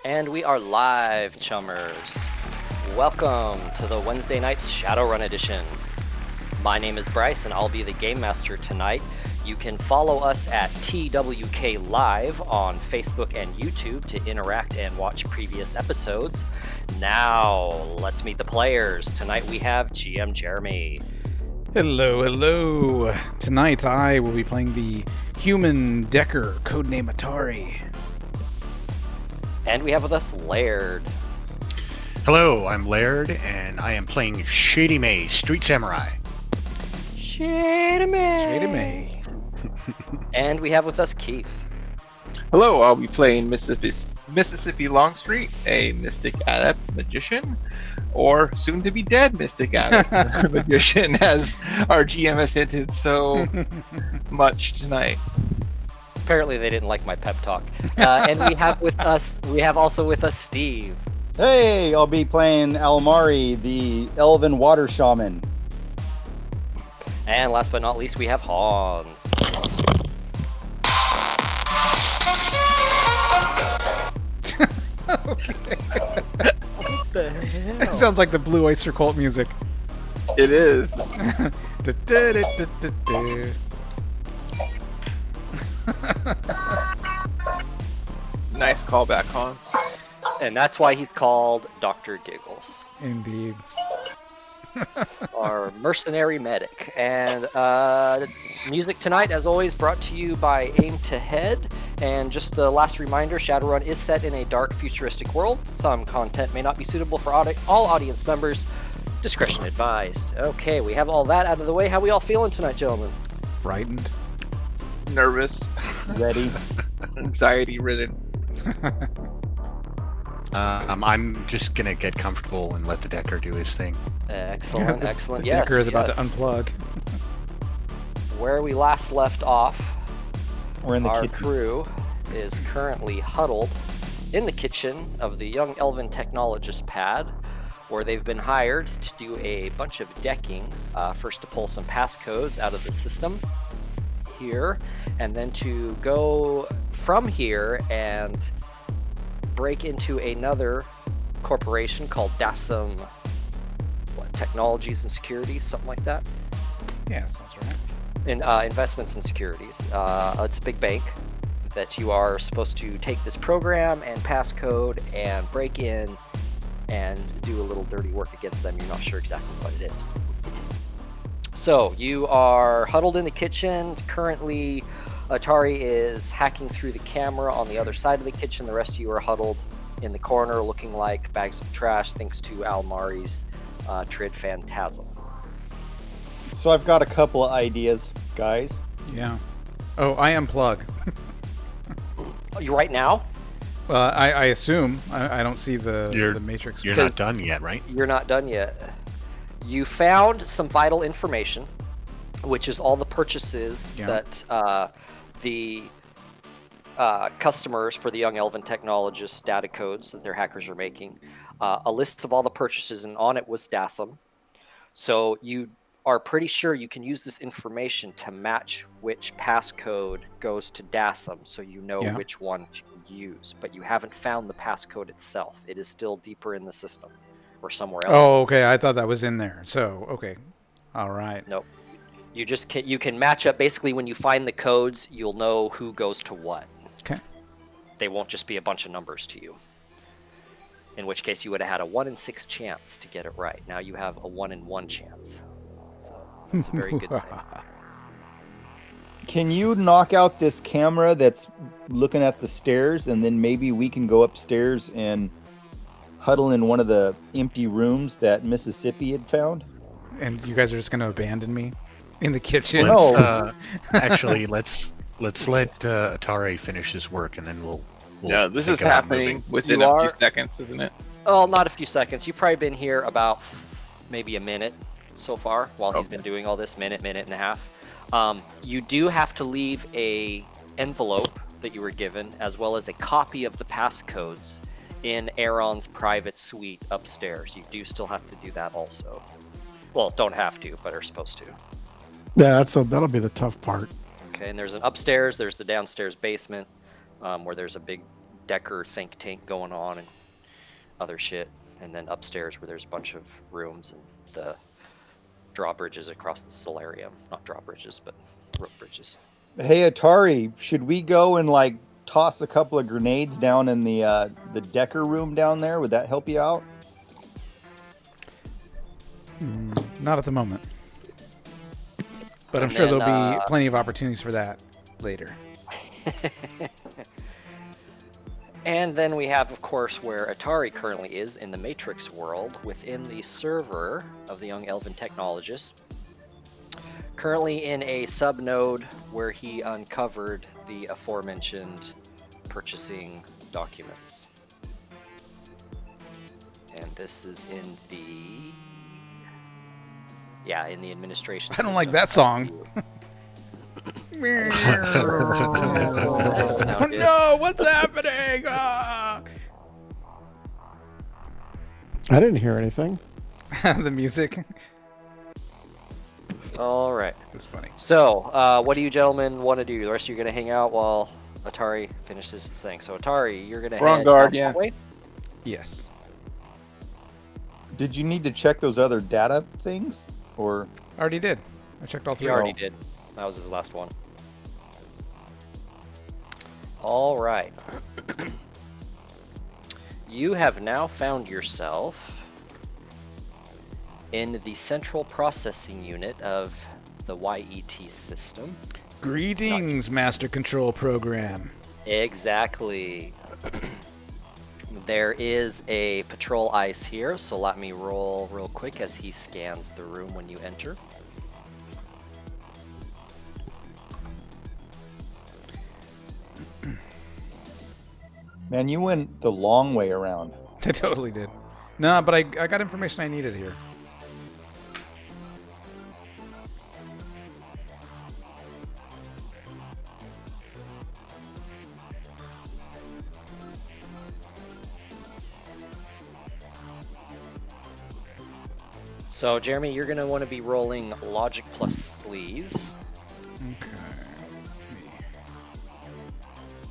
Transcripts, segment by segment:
And we are live, Chummers. Welcome to the Wednesday night's Shadowrun edition. My name is Bryce, and I'll be the Game Master tonight. You can follow us at TWKLive on Facebook and YouTube to interact and watch previous episodes. Now, let's meet the players. Tonight we have GM Jeremy. Hello, hello. Tonight I will be playing the human Decker, codename Atari. And we have with us Laird. Hello, I'm Laird, and I am playing Shady May, Street Samurai. Shady May. Shady May. And we have with us Keith. Hello, I'll be playing Mississippi Longstreet, a mystic adept magician, or soon-to-be dead mystic adept magician, as our GM has hinted so much tonight. Apparently they didn't like my pep talk. And we have also with us Steve. Hey, I'll be playing Almari, the elven water shaman. And last but not least, we have Hans. Okay. What the hell? That sounds like the Blue Oyster Cult music. It is. Nice callback, Hans. And that's why he's called Dr. Giggles, Indeed. our mercenary medic. And music tonight, as always, brought to you by Aim to Head. And just the last reminder, Shadowrun is set in a dark, futuristic world. Some content may not be suitable for all audience members. Discretion advised. Okay, we have all that out of the way. How we all feeling tonight, gentlemen? Frightened. Nervous. Ready? Anxiety-ridden. I'm just gonna get comfortable and let the Decker do his thing. Excellent, excellent. The Yes, Decker is about to yes. unplug. Where we last left off, We're in the our kitchen. crew is currently huddled in the kitchen of the Young Elven Technologist pad, where they've been hired to do a bunch of decking. First to pull some passcodes out of the system here, and then to go from here and break into another corporation called Dasam Technologies and Securities, something like that. Yeah, sounds right. In investments and securities. It's a big bank that you are supposed to take this program and passcode and break in and do a little dirty work against them. You're not sure exactly what it is. So you are huddled in the kitchen. Currently, Atari is hacking through the camera on the other side of the kitchen. The rest of you are huddled in the corner looking like bags of trash thanks to Almari's Trid Phantasm. So I've got a couple of ideas, guys. Yeah. Oh, I unplug. You right now? I assume. I don't see the matrix. You're not done yet, right? You're not done yet. You found some vital information, which is all the purchases that the customers for the Young Elven Technologists data codes that their hackers are making. A list of all the purchases, and on it was Dasam. So you are pretty sure you can use this information to match which passcode goes to Dasam, so you know which one to use. But you haven't found the passcode itself. It is still deeper in the system or somewhere else. Oh, okay. I thought that was in there. So, okay. All right. Nope. You can match up. Basically, when you find the codes, you'll know who goes to what. Okay. They won't just be a bunch of numbers to you. In which case, you would have had a 1 in 6 chance to get it right. Now you have a 1 in 1 chance. So it's a very good thing. Can you knock out this camera that's looking at the stairs, and then maybe we can go upstairs and huddle in one of the empty rooms that Mississippi had found? And you guys are just going to abandon me in the kitchen? Actually, let's let Atari finish his work, and then we'll Yeah, this is think about happening moving. within You a are- few seconds, isn't it? Oh, not a few seconds. You've probably been here about maybe a minute so far while he's been doing all this. Minute and a half. You do have to leave a envelope that you were given, as well as a copy of the passcodes in Aaron's private suite upstairs. You do still have to do that also. Well, don't have to, but are supposed to. Yeah, that'll be the tough part. Okay, and there's an upstairs, there's the downstairs basement, where there's a big Decker think tank going on and other shit. And then upstairs where there's a bunch of rooms and the drawbridges across the solarium. Not drawbridges, but rope bridges. Hey Atari, should we go and like toss a couple of grenades down in the Decker room down there? Would that help you out? Not at the moment. But I'm And sure then, there'll be plenty of opportunities for that later. And then we have, of course, where Atari currently is in the Matrix world within the server of the Young Elven Technologist. Currently in a subnode where he uncovered the aforementioned purchasing documents. And this is in the... Yeah, in the administration I don't like system. that song. That Oh sounded- no, what's happening? Ah! I didn't hear anything. The music. All right. It's funny. So, what do you gentlemen want to do? The rest of you are going to hang out while Atari finishes this thing. So, Atari, you're going to We're on head guard, down the yeah. hallway? Yes. Did you need to check those other data things? Or I already did. I checked all He three. already did. That was his last one. All right. You have now found yourself in the central processing unit of the YET system. Greetings, Master Control Program. Exactly. There is a patrol ice here, so let me roll real quick as he scans the room when you enter. man, you went the long way around. I totally did. No, but I got information I needed here. So, Jeremy, you're going to want to be rolling logic plus sleaze. Okay. Let me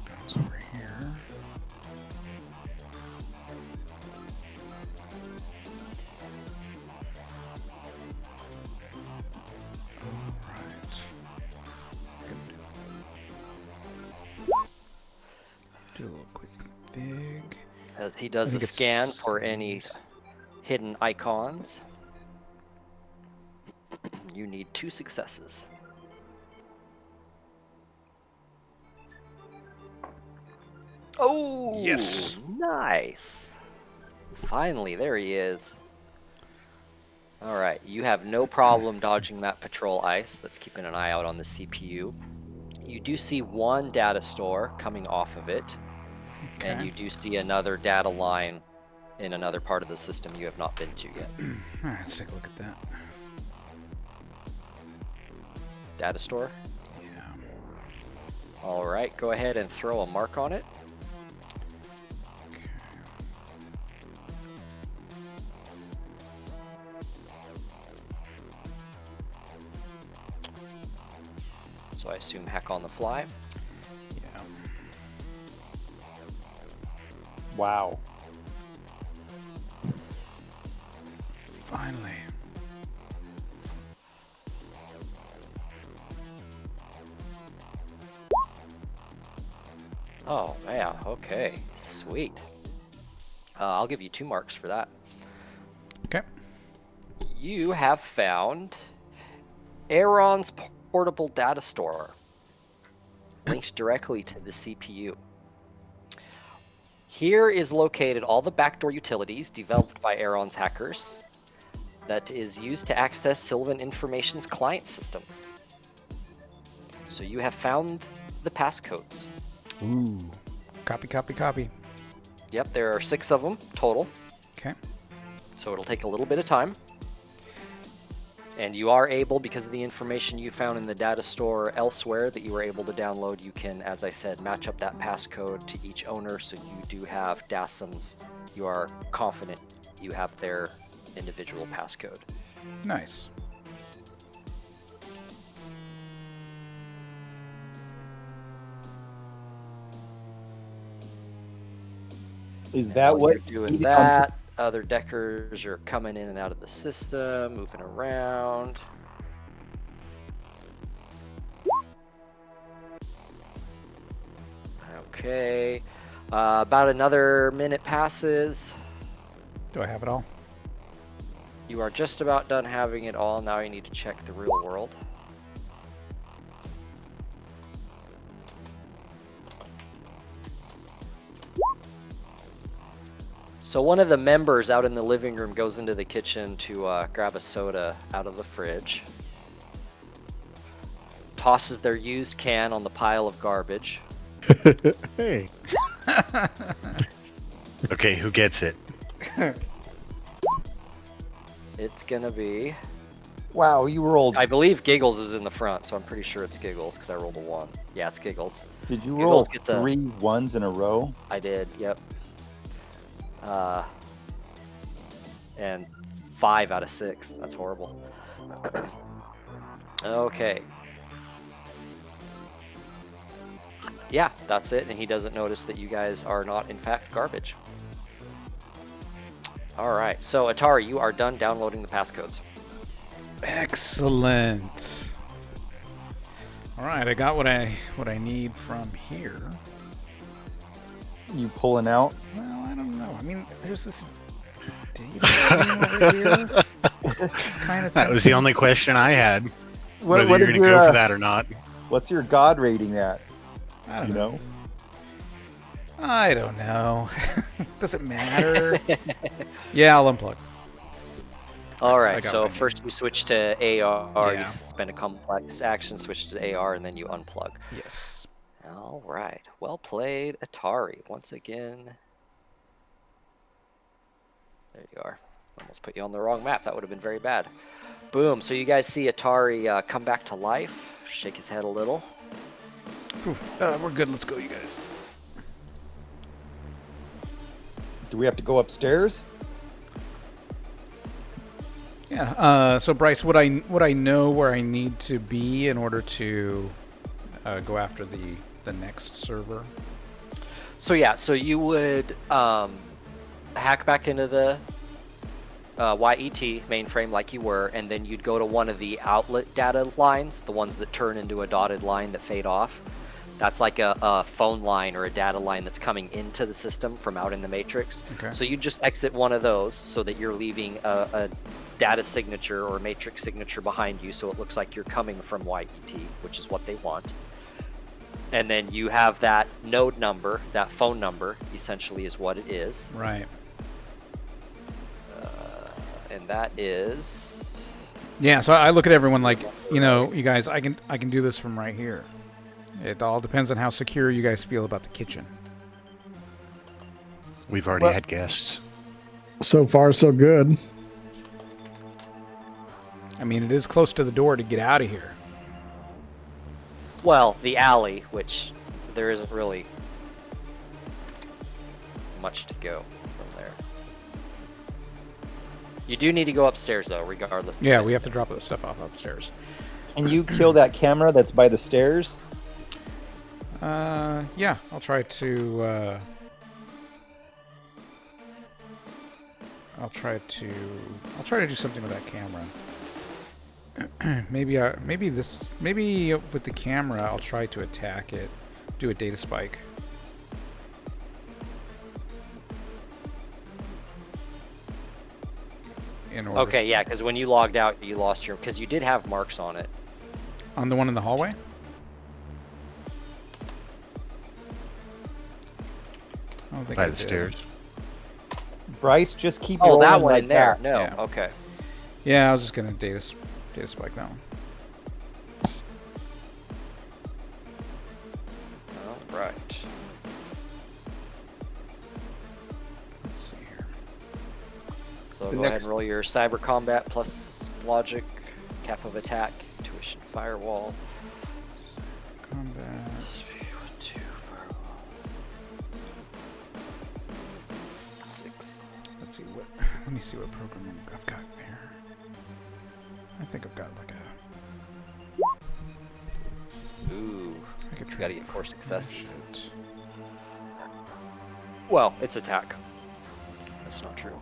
bounce over here. Alright. Do a little quick dig. As he does I a think it's scan for any hidden icons. You need 2 successes. Oh, Yes. Nice. Finally, there he is. All right, you have no problem dodging that patrol ice. That's keeping an eye out on the CPU. You do see one data store coming off of it, and Okay. you do see another data line in another part of the system you have not been to yet. Alright, let's take a look at that. Data store. Yeah. All right, go ahead and throw a mark on it. Okay. So I assume hack on the fly. Yeah. Wow. Finally. Oh, man. Okay. Sweet. I'll give you 2 marks for that. Okay. You have found Aaron's portable data store linked directly to the CPU. Here is located all the backdoor utilities developed by Aaron's hackers that is used to access Sylvan Information's client systems. So you have found the passcodes. Ooh. Copy, copy, copy. Yep, there are 6 of them total. Okay. So it'll take a little bit of time. And you are able, because of the information you found in the data store elsewhere that you were able to download, you can, as I said, match up that passcode to each owner. So you do have DASMs. You are confident you have their individual passcode. Nice. Is And that while what you're doing that? Other deckers are coming in and out of the system, moving around. Okay. About another minute passes. Do I have it all? You are just about done having it all. Now you need to check the real world. So one of the members out in the living room goes into the kitchen to grab a soda out of the fridge. Tosses their used can on the pile of garbage. Hey. Okay, who gets it? It's gonna be... Wow, you rolled. I believe Giggles is in the front, so I'm pretty sure it's Giggles because I rolled a 1. Yeah, it's Giggles. Did you Giggles roll gets a- 3 ones in a row? I did, yep. And 5 out of 6. That's horrible. Okay. Yeah, that's it, and he doesn't notice that you guys are not, in fact, garbage. Alright, so Atari, you are done downloading the passcodes. Excellent. All right, I got what I need from here. You pulling out? Well, I don't know. I mean, there's this data stream over here. It's kind of That was the only question I had. What Whether you're is going to your, go for that or not. What's your god rating at? I don't You know. know? I don't know. Does it matter? Yeah, I'll unplug. I Alright, got so what I need. first you switch to AR, Yeah. you spend a complex action, switch to AR, and then you unplug. Yes. Alright, well played, Atari. Once again. There you are. Almost put you on the wrong map. That would have been very bad. Boom. So you guys see Atari come back to life. Shake his head a little. Whew. We're good. Let's go, you guys. Do we have to go upstairs? Yeah. So Bryce, would I know where I need to be in order to go after the next server? So yeah, so you would hack back into the YET mainframe like you were, and then you'd go to one of the outlet data lines, the ones that turn into a dotted line that fade off. That's like a phone line or a data line that's coming into the system from out in the matrix. Okay. So you just exit one of those so that you're leaving a data signature or matrix signature behind you, so it looks like you're coming from YET, which is what they want. And then you have that node number, that phone number, essentially is what it is. Right. And that is... Yeah. So I look at everyone like, you know, you guys, I can do this from right here. It all depends on how secure you guys feel about the kitchen. We've already Well- had guests. So far, so good. I mean, it is close to the door to get out of here. Well, the alley, which there isn't really much to go from there. You do need to go upstairs, though, regardless. Yeah, we have to drop the stuff off upstairs. Can you kill that camera that's by the stairs? Yeah, I'll try to. I'll try to do something with that camera. maybe with the camera, I'll try to attack it, do a data spike. In order Okay, yeah, because when you logged out, you lost your... Because you did have marks on it. on the one in the hallway. I don't think By I the did. stairs. Bryce, just keep Oh, that rolling one like in there. that. No, Yeah. okay. Yeah, I was just gonna data spike that one. All right. Let's see here. So The go ahead next- and roll your cyber combat plus logic, cap of attack, tuition firewall. Combat. 2 firewall. 6. Let's see what. Let me see what program I've got here. I think I've got like a. Ooh. I could try Gotta get 4 successes. Shit. Well, it's attack. That's not true.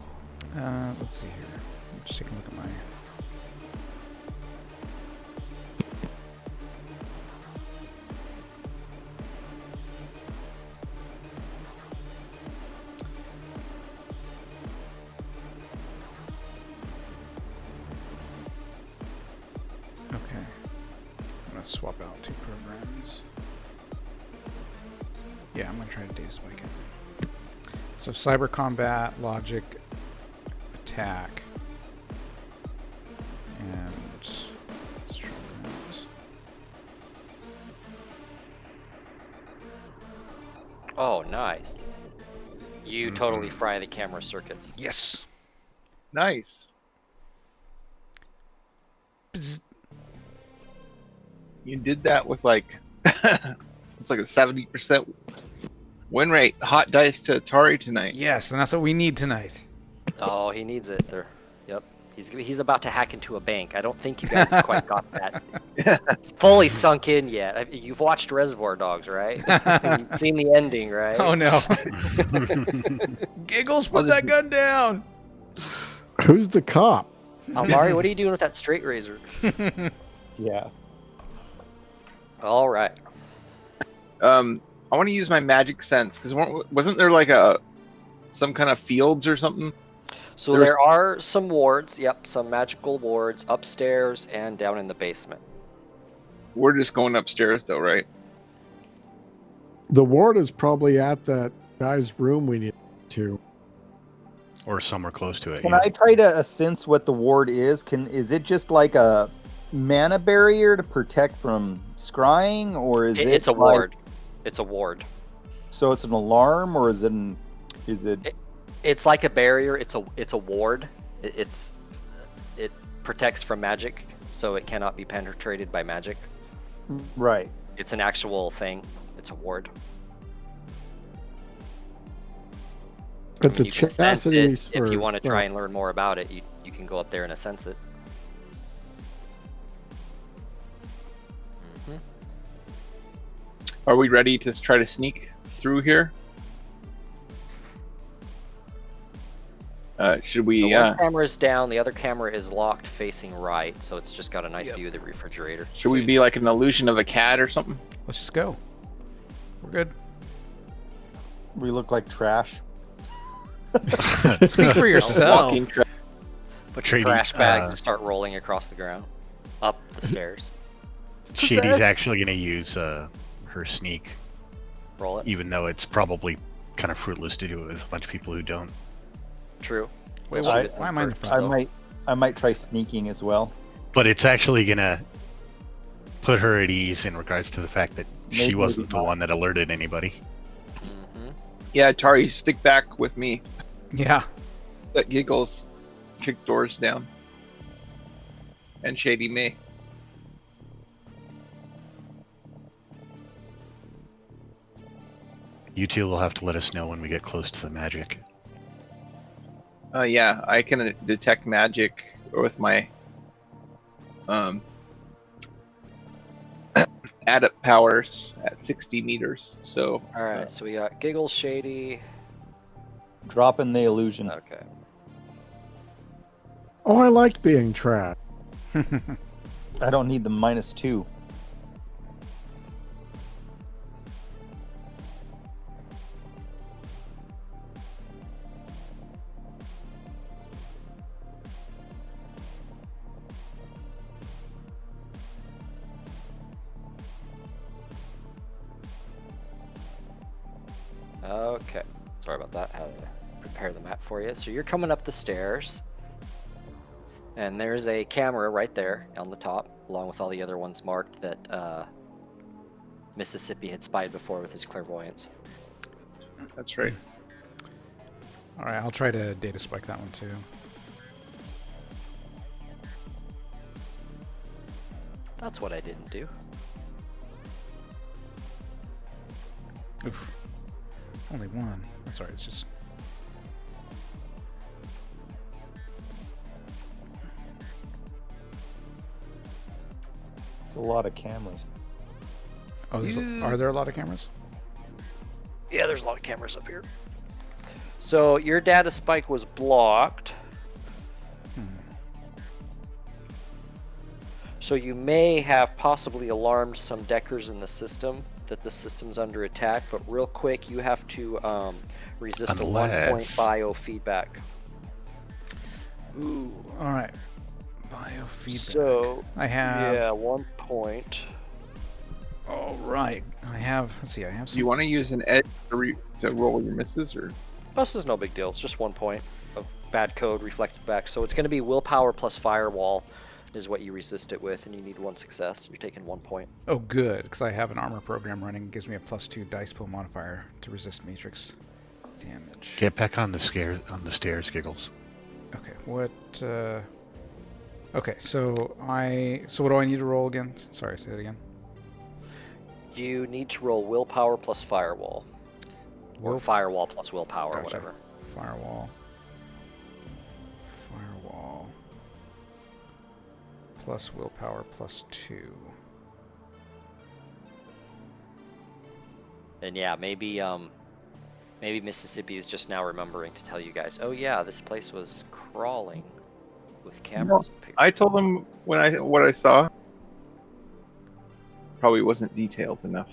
Let's see here. Just take a look at my. Okay. I'm gonna swap out 2 programs. Yeah, I'm gonna try to data spike it. So cyber combat, logic, attack, and let's try that. Oh, nice. You totally fry the camera circuits. Yes. Nice. Bzz. You did that with like it's like a 70% win rate. Hot dice to Atari tonight. Yes, and that's what we need tonight. Oh, he needs it there. Yep. He's about to hack into a bank. I don't think you guys have quite got that. It's fully sunk in yet. You've watched Reservoir Dogs, right? You've seen the ending, right? Oh no. Giggles, put that gun down. Who's the cop? Amari, what are you doing with that straight razor? Yeah. All right. I want to use my magic sense because wasn't there like some kind of fields or something? So there are some wards, yep, some magical wards upstairs and down in the basement. We're just going upstairs though, right? The ward is probably at that guy's room we need to. Or somewhere close to it. Can yeah. I try to sense what the ward is? Is it just like a mana barrier to protect from scrying, or is It's a like- ward. It's a ward. So it's an alarm, or is it? It's like a barrier. It's a ward. It protects from magic, so it cannot be penetrated by magic. Right. It's an actual thing. It's a ward. It's a You can sense chastity it. If you want to try well, and learn more about it, you can go up there and sense it. Are we ready to try to sneak through here? Should we? The one camera is down. The other camera is locked, facing right, so it's just got a nice view of the refrigerator. Should we be like an illusion of a cat or something? Let's just go. We're good. We look like trash. Speak for yourself. Walking tra- Put your Shady, trash bag and start rolling across the ground, up the stairs. Shady's actually going to use her sneak, Roll it. even though it's probably kind of fruitless to do it with a bunch of people who don't. True. Wait, Let's why, shoot it why am I in the first. front? I might try sneaking as well. But it's actually going to put her at ease in regards to the fact that she Maybe wasn't the not. one that alerted anybody. Mhm. Yeah, Atari, stick back with me. Yeah. Let Giggles kick doors down. And Shady me. You two will have to let us know when we get close to the magic. Yeah, I can detect magic with my adept powers at 60 meters. So All right, so we got Giggles, Shady. Dropping the illusion. Okay. Oh, I liked being trash. I don't need the -2. Okay. Sorry about that. How to prepare the map for you. So you're coming up the stairs, and there's a camera right there on the top, along with all the other ones marked that Mississippi had spied before with his clairvoyance. that's right. All right, I'll try to data spike that one too. That's what I didn't do. Oof. Only one. That's all right. It's just. It's a lot of cameras. Oh, are there a lot of cameras? Yeah, there's a lot of cameras up here. So your data spike was blocked. So you may have possibly alarmed some deckers in the system that the system's under attack, but real quick, you have to resist a 1 point Unless- biofeedback. Ooh, all right. Biofeedback. So I have. yeah, 1 point. All right. I have. Let's see. I have Do some. you want to use an edge to roll your misses, or This is no big deal. It's just 1 point of bad code reflected back. So it's going to be willpower plus firewall is what you resist it with, and you need 1 success. You're taking 1 point. Oh, good, because I have an armor program running. It gives me a +2 dice pool modifier to resist matrix damage. Get back on the stairs, Giggles. Okay. What? Okay. So what do I need to roll again? Sorry. Say that again. You need to roll willpower plus firewall. Or Will- firewall plus willpower, or Gotcha. whatever. Firewall. Plus willpower +2. And yeah, maybe Mississippi is just now remembering to tell you guys, oh yeah, this place was crawling with cameras. and pictures." I told them what I saw. Probably wasn't detailed enough.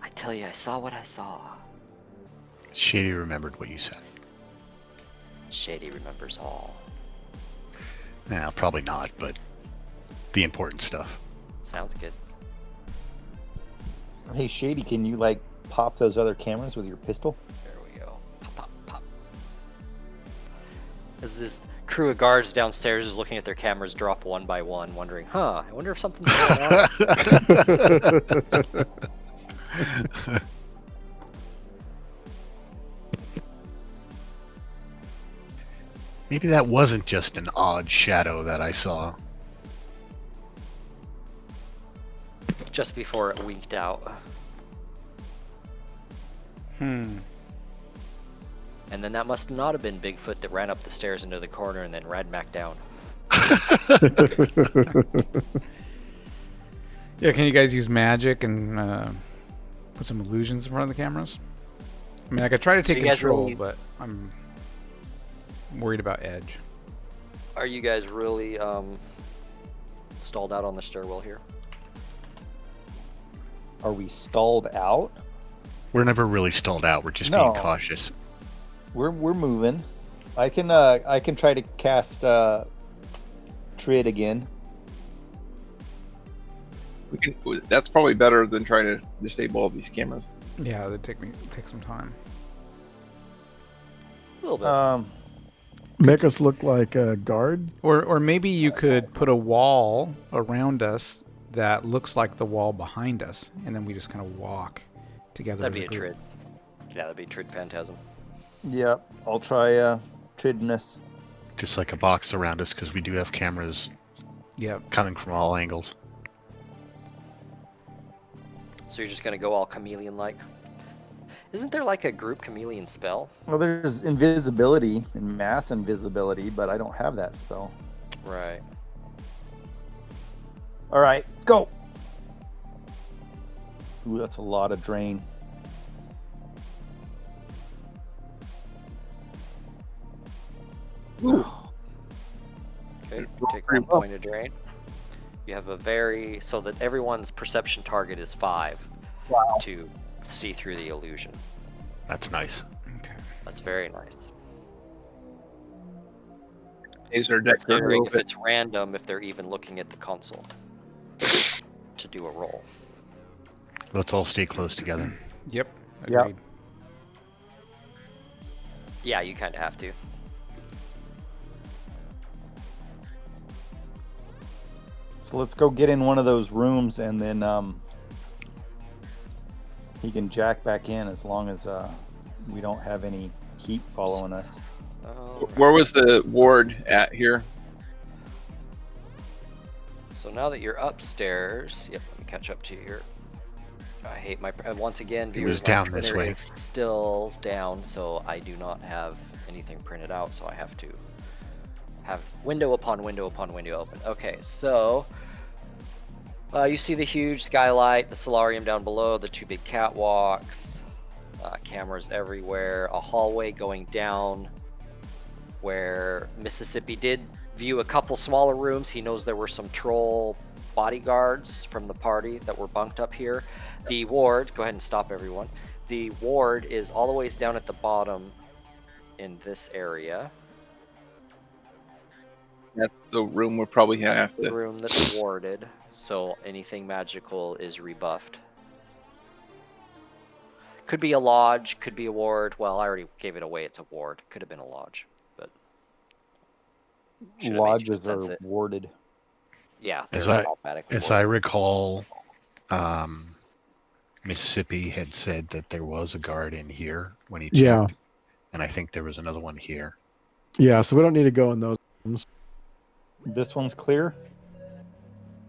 I tell you, I saw what I saw. Shady remembered what you said. Shady remembers all. Nah, probably not, but the important stuff. Sounds good. Hey, Shady, can you like pop those other cameras with your pistol? There we go. Pop, pop, pop. As this crew of guards downstairs is looking at their cameras drop one by one, wondering, I wonder if something's going on. Maybe that wasn't just an odd shadow that I saw. Just before it winked out. Hmm. And then that must not have been Bigfoot that ran up the stairs into the corner and then ran back down. Yeah, can you guys use magic and put some illusions in front of the cameras? I mean, I could try to So take you guys control, really- but I'm worried about edge. Are you guys really stalled out on the stairwell here? Are we stalled out? We're never really stalled out. We're just No. being cautious. We're moving. I can try to cast Trid again. That's probably better than trying to disable all these cameras. Yeah, that'd take some time. A little bit. Make us look like guards. Or maybe you could put a wall around us that looks like the wall behind us, and then we just kind of walk together. That'd as be a group. Trid. Yeah, that'd be a Trid Phantasm. Yep, I'll try Tridness. Just like a box around us, because we do have cameras Yep. coming from all angles. So you're just gonna go all chameleon-like? Isn't there like a group chameleon spell? Well, there's invisibility and mass invisibility, but I don't have that spell. Right. All right, go. Ooh, that's a lot of drain. Okay, Roll take pretty 1 well. point of drain. You have so that everyone's perception target is 5 to see through the illusion. That's nice. Okay. That's very nice. These are decked a Considering little if bit. it's random, if they're even looking at the console to do a roll. Let's all stay close together. Yep. Yep. Agreed. Yeah, you kind of have to. So let's go get in one of those rooms, and then he can jack back in as long as we don't have any heat following us. Where was the ward at here? So now that you're upstairs, yep, let me catch up to you here. I hate my once again. It Viewers, was my down this printer way. is still down, so I do not have anything printed out. So I have to have window upon window upon window open. Okay, so you see the huge skylight, the solarium down below, the 2 big catwalks. Cameras everywhere. A hallway going down where Mississippi did view a couple smaller rooms. He knows there were some troll bodyguards from the party that were bunked up here. The ward, go ahead and stop everyone. The ward is all the ways down at the bottom in this area. That's the room we'll probably have The to. room that's warded, so anything magical is rebuffed. Could be a lodge, could be a ward. Well, I already gave it away. It's a ward. Could have been a lodge, but should have made you Lodges sense are it. warded. Yeah, they're As I automatically as warded. I recall, Mississippi had said that there was a guard in here when he checked, Yeah. and I think there was another one here. Yeah, so we don't need to go in those rooms. This one's clear.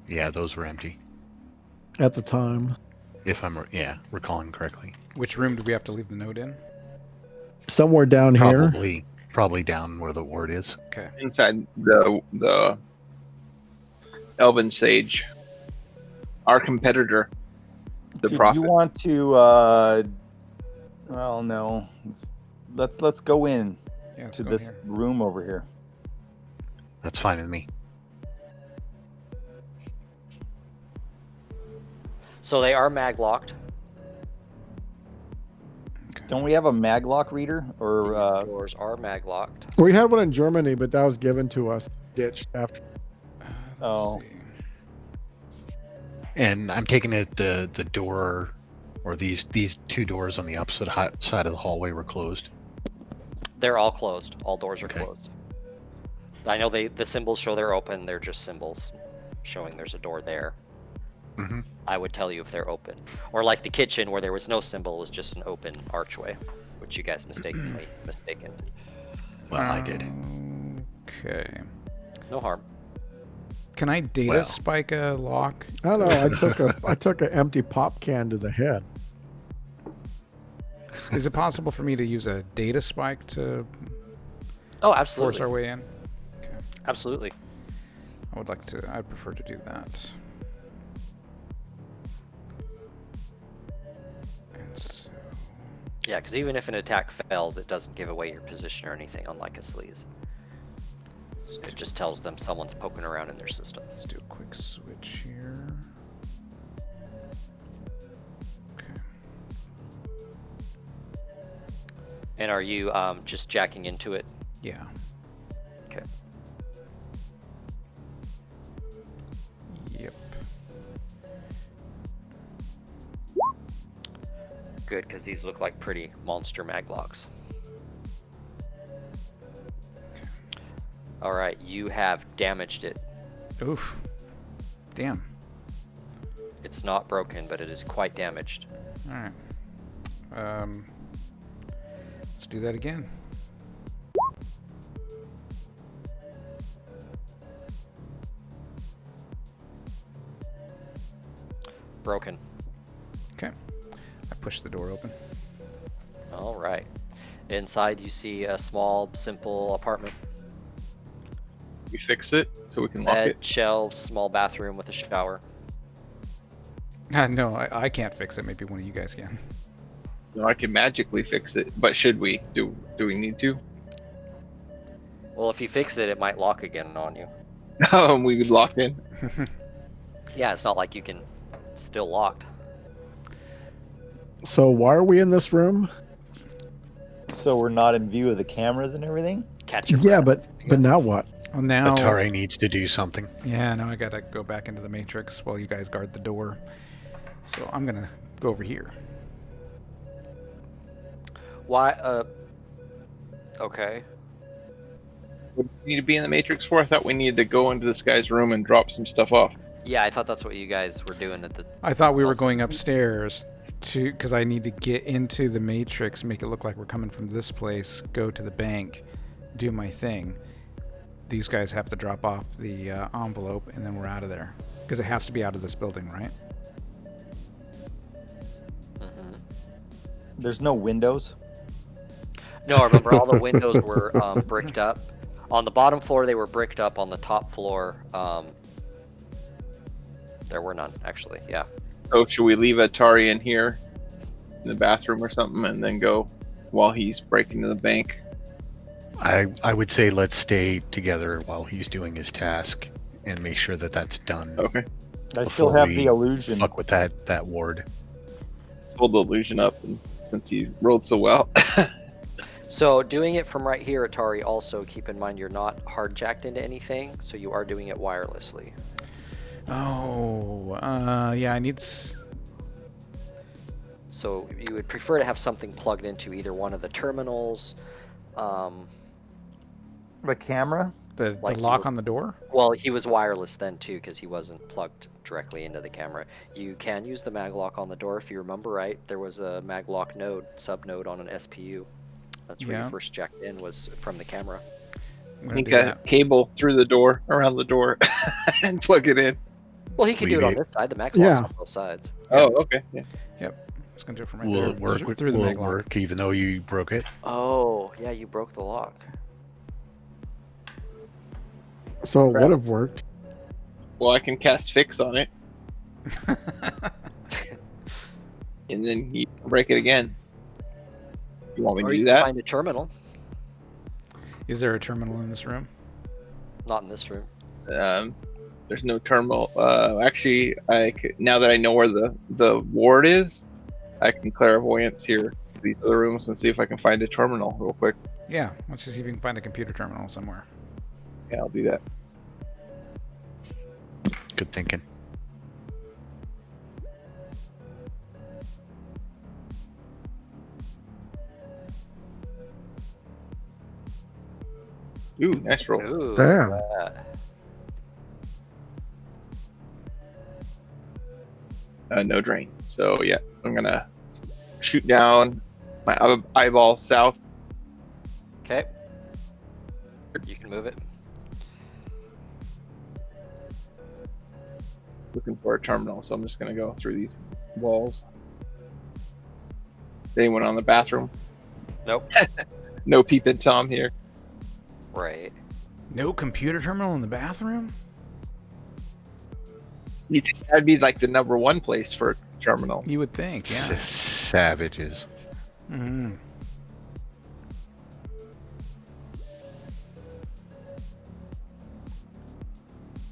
Yeah, those were empty, At the time. if I'm recalling correctly. Which room do we have to leave the note in? Somewhere down here. Probably down where the ward is. Okay. Inside the Elven Sage, our competitor, the Did Prophet. you want to? Well, no. Let's go in Yeah, let's to go this here. room over here. That's fine with me. So they are mag locked. Don't we have a maglock reader? Or These doors are mag locked. We had one in Germany, but that was given to us, ditched after. Let's Oh. see. And I'm taking it the door, or these two doors on the opposite side of the hallway were closed. They're all closed. All doors are Okay. closed. I know the symbols show they're open. They're just symbols showing there's a door there. Mm-hmm. I would tell you if they're open. Or like the kitchen where there was no symbol, it was just an open archway, which you guys mistaken. Well, I did. Okay. No harm. Can I data Well. spike a lock? I don't know. I took an empty pop can to the head. Is it possible for me to use a data spike to Oh, force absolutely. our way in? Absolutely. I would like to. I'd prefer to do that. And so, Yeah, because even if an attack fails, it doesn't give away your position or anything, unlike a sleaze. It just tells them someone's poking around in their system. let's do a quick switch here. Okay. And are you just jacking into it? Yeah. Okay. Yep. Good, because these look like pretty monster maglocks. All right, you have damaged it. Oof. Damn. It's not broken, but it is quite damaged. All right. Let's do that again. Broken. Okay. I push the door open. All right. Inside, you see a small, simple apartment. We fix it so we can lock Bed, it. shelves, small bathroom with a shower. No, I can't fix it. Maybe one of you guys can. No, I can magically fix it, but should we? Do we need to? Well, if you fix it, it might lock again on you. We would lock in. Yeah, it's not like you can still locked. So why are we in this room? So we're not in view of the cameras and everything? Catch your Yeah, breath. but now what? Well, now. Atari needs to do something. Yeah, now I gotta go back into the matrix while you guys guard the door. So I'm gonna go over here. Why? Okay. What do we need to be in the Matrix for? I thought we needed to go into this guy's room and drop some stuff off. Yeah, I thought that's what you guys were doing at the. I thought we were Also- going upstairs to because I need to get into the matrix, make it look like we're coming from this place, go to the bank, do my thing. These guys have to drop off the envelope, and then we're out of there because it has to be out of this building, right? Mhm. There's no windows. No, remember all the windows were bricked up. On the bottom floor, they were bricked up. On the top floor, there were none, actually. Yeah. So should we leave Atari in here in the bathroom or something, and then go while he's breaking into the bank. I would say let's stay together while he's doing his task and make sure that that's done. Okay. I still Before have we the illusion. Fuck with that ward. Let's hold the illusion up, and since you rolled so well. So doing it from right here, Atari, also keep in mind you're not hard jacked into anything, so you are doing it wirelessly. Oh, yeah, I need... So you would prefer to have something plugged into either one of the terminals. The camera? The Like lock you- on the door? Well, he was wireless then too, because he wasn't plugged directly into the camera. You can use the maglock on the door if you remember right. There was a maglock node, sub node on an SPU. That's where Yeah. you first jacked in, was from the camera. I'm gonna Think do a that. cable through the door, around the door, and plug it in. Well, he could do it on Maybe- this side. The maglock's Yeah. on both sides. Oh, okay. Yeah. Just gonna do it from right Will there. it work? Through the Will it maglock. work even though you broke it? Oh, yeah, you broke the lock. So it would have worked. Well, I can cast fix on it, and then you can break it again. You want me Or to you do can that? find a terminal. Is there a terminal in this room? Not in this room. There's no terminal. Actually, now that I know where the ward is, I can clairvoyance here these other rooms and see if I can find a terminal real quick. Yeah, let's just see if you can find a computer terminal somewhere. Yeah, I'll do that. Good thinking. Ooh, nice roll. Ooh, Damn. look at that. No drain. So yeah, I'm gonna shoot down my eyeball south. Okay. You can move it. Looking for a terminal, so I'm just gonna go through these walls. Anyone on the bathroom? Nope. No peeping Tom here. Right. No computer terminal in the bathroom? You think that'd be like the number one place for a terminal? You would think, yeah. Savages. Mm-hmm.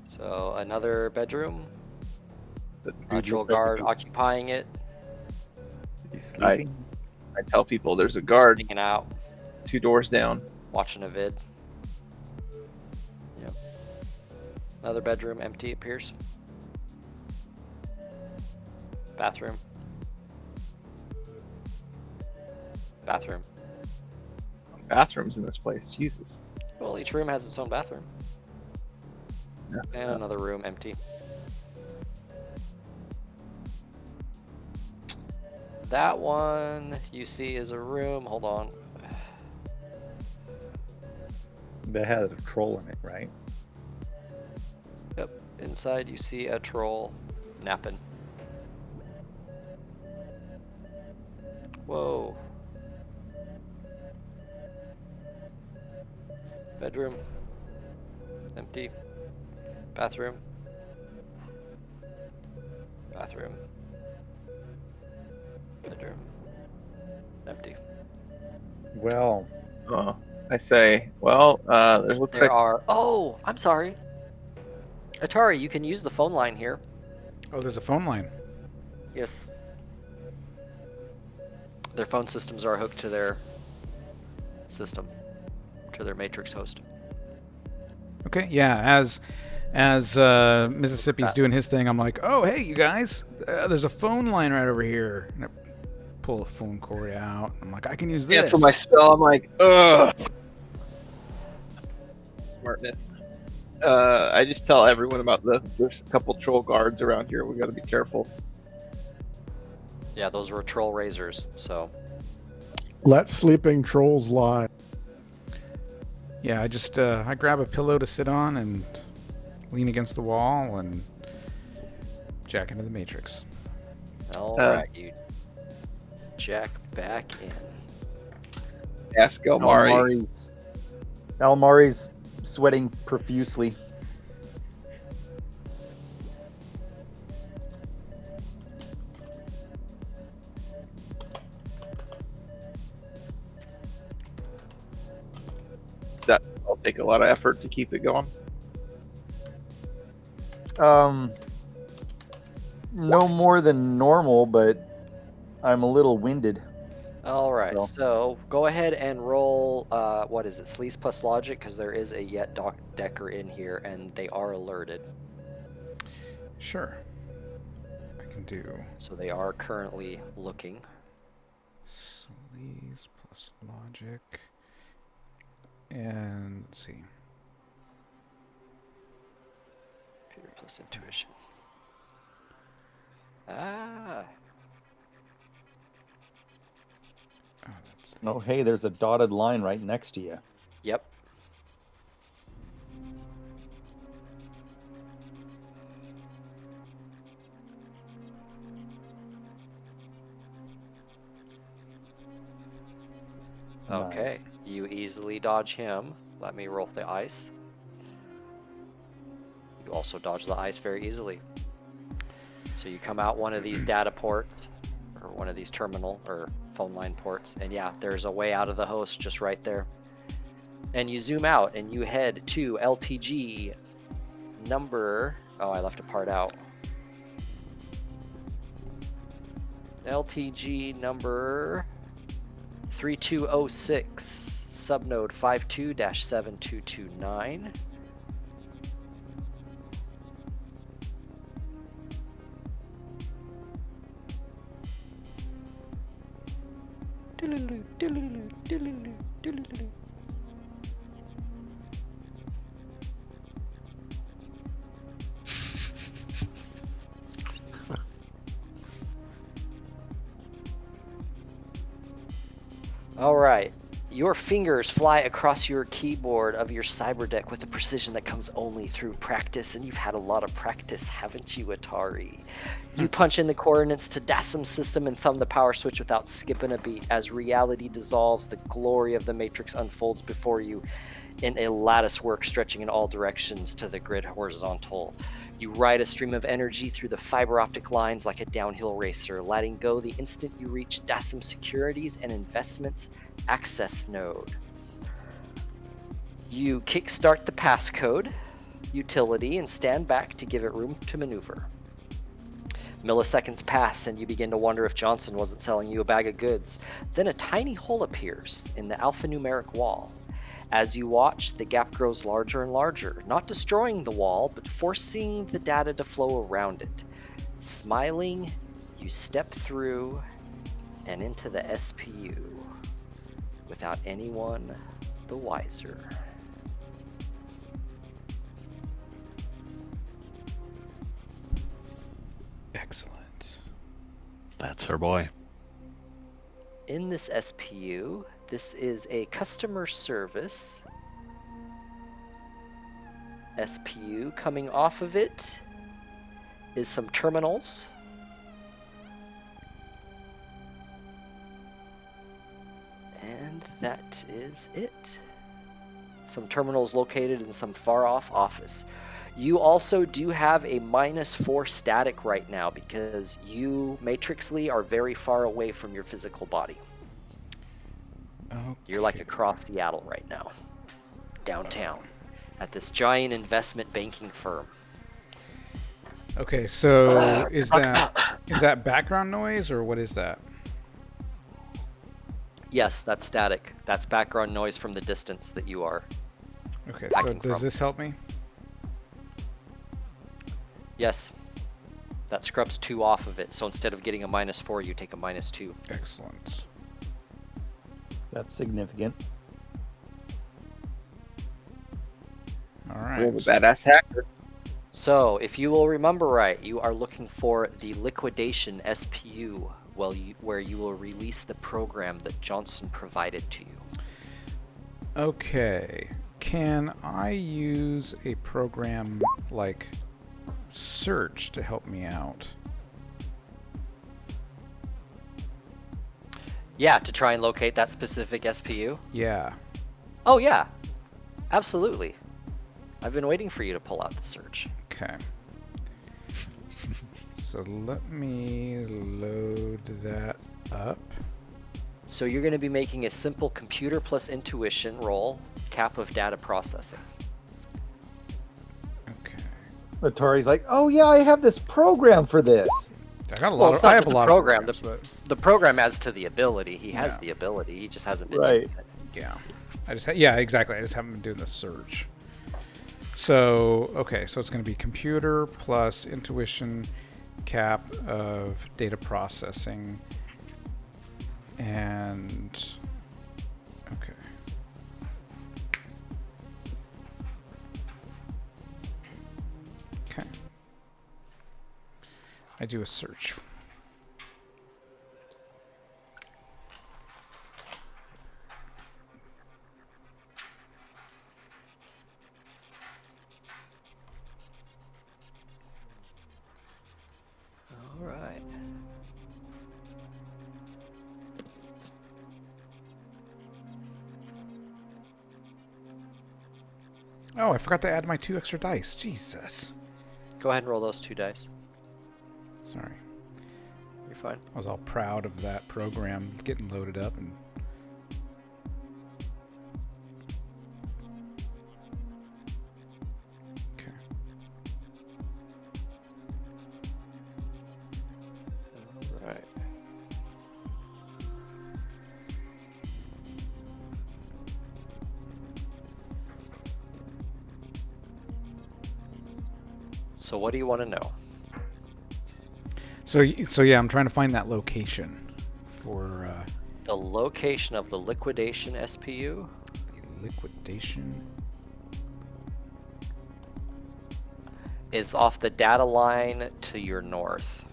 So another bedroom. The Patrol guard occupying it. He's sleeping. I tell people there's a guard Hanging out. 2 doors down. Watching a vid. Yep. Another bedroom, empty, it appears. Bathroom. Bathroom. Bathrooms in this place. Jesus. Well, each room has its own bathroom. Yeah. And another room, empty. That one you see is a room. Hold on. That had a troll in it, right? Yep. Inside you see a troll napping. Whoa. Bedroom. Empty. Bathroom. Bathroom. Bedroom. Empty. Well, I say, well, there's looks There like are. Oh, I'm sorry. Atari, you can use the phone line here Oh, there's a phone line. if their phone systems are hooked to their system, to their Matrix host. Okay, yeah. As Mississippi's doing his thing, I'm like, oh, hey, you guys, there's a phone line right over here. And I pull a phone cord out. I'm like, I can use this. yeah, for my spell. I'm like, ugh. Smartness. I just tell everyone about there's a couple troll guards around here. We got to be careful. Yeah, those were troll razors. So Let sleeping trolls lie. Yeah, I just I grab a pillow to sit on and lean against the wall and jack into the Matrix. all right, you jack back in. Ask Elmari. Almari's sweating profusely. take a lot of effort to keep it going? No more than normal, but I'm a little winded. All right, So- so go ahead and roll, what is it, Sleaze plus Logic, because there is a Yet Decker in here, and they are alerted. Sure. I can do So they are currently looking. sleaze plus logic. And let's see. Computer plus Intuition. Ah. Oh, that's Oh, hey, there's a dotted line right next to you. Yep. Okay, Nice. you easily dodge him. Let me roll the ice. You also dodge the ice very easily. So you come out one of these data ports, or one of these terminal or phone line ports, and yeah, there's a way out of the host just right there. And you zoom out and you head to LTG number, oh, I left a part out. LTG number 3206, subnode 52-7229. All right. Your fingers fly across your keyboard of your cyber deck with a precision that comes only through practice, and you've had a lot of practice, haven't you, Atari? You punch in the coordinates to Dasim's system and thumb the power switch without skipping a beat. As reality dissolves, the glory of the Matrix unfolds before you in a lattice work stretching in all directions to the grid horizontal. You ride a stream of energy through the fiber optic lines like a downhill racer, letting go the instant you reach Dasim Securities and Investments access node. You kickstart the passcode utility and stand back to give it room to maneuver. Milliseconds pass and you begin to wonder if Johnson wasn't selling you a bag of goods. Then a tiny hole appears in the alphanumeric wall. As you watch, the gap grows larger and larger, not destroying the wall, but forcing the data to flow around it. Smiling, you step through and into the SPU without anyone the wiser. excellent. That's her boy. In this SPU, this is a customer service SPU. Coming off of it is some terminals. And that is it. Some terminals located in some far-off office. You also do have a -4 static right now because you, Matrixly, are very far away from your physical body. You're like across Seattle right now, downtown, at this giant investment banking firm. Okay, so is that background noise or what is that? Yes, that's static. That's background noise from the distance that you are. Okay, so Backing does from. this help me? Yes, that scrubs 2 off of it. So instead of getting a -4, you take a -2. Excellent. That's significant. All Roll the right. badass hacker. So, if you will remember right, you are looking for the liquidation SPU where you will release the program that Johnson provided to you. Okay. Can I use a program like Search to help me out? Yeah, to try and locate that specific SPU? Yeah. Oh, yeah. Absolutely. I've been waiting for you to pull out the search. Okay. So let me load that up. So you're going to be making a simple computer plus intuition roll, cap of data processing. Okay. Atari's like, oh yeah, I have this program for this. I got a Well, lot. it's Of, not I have just a the lot program, of programs, but The program adds to the ability. He has Yeah. the ability. He just hasn't been Right. using it. yeah, yeah, exactly. I just haven't been doing the search. So okay, so it's going to be computer plus intuition cap of data processing, and okay. Okay. I do a search. All right. Oh, I forgot to add my 2 extra dice. Jesus. Go ahead and roll those 2 dice. Sorry. You're fine. I was all proud of that program getting loaded up and okay. All right. So what do you want to know? So yeah, I'm trying to find that location for The location of the liquidation SPU liquidation. is off the data line to your north.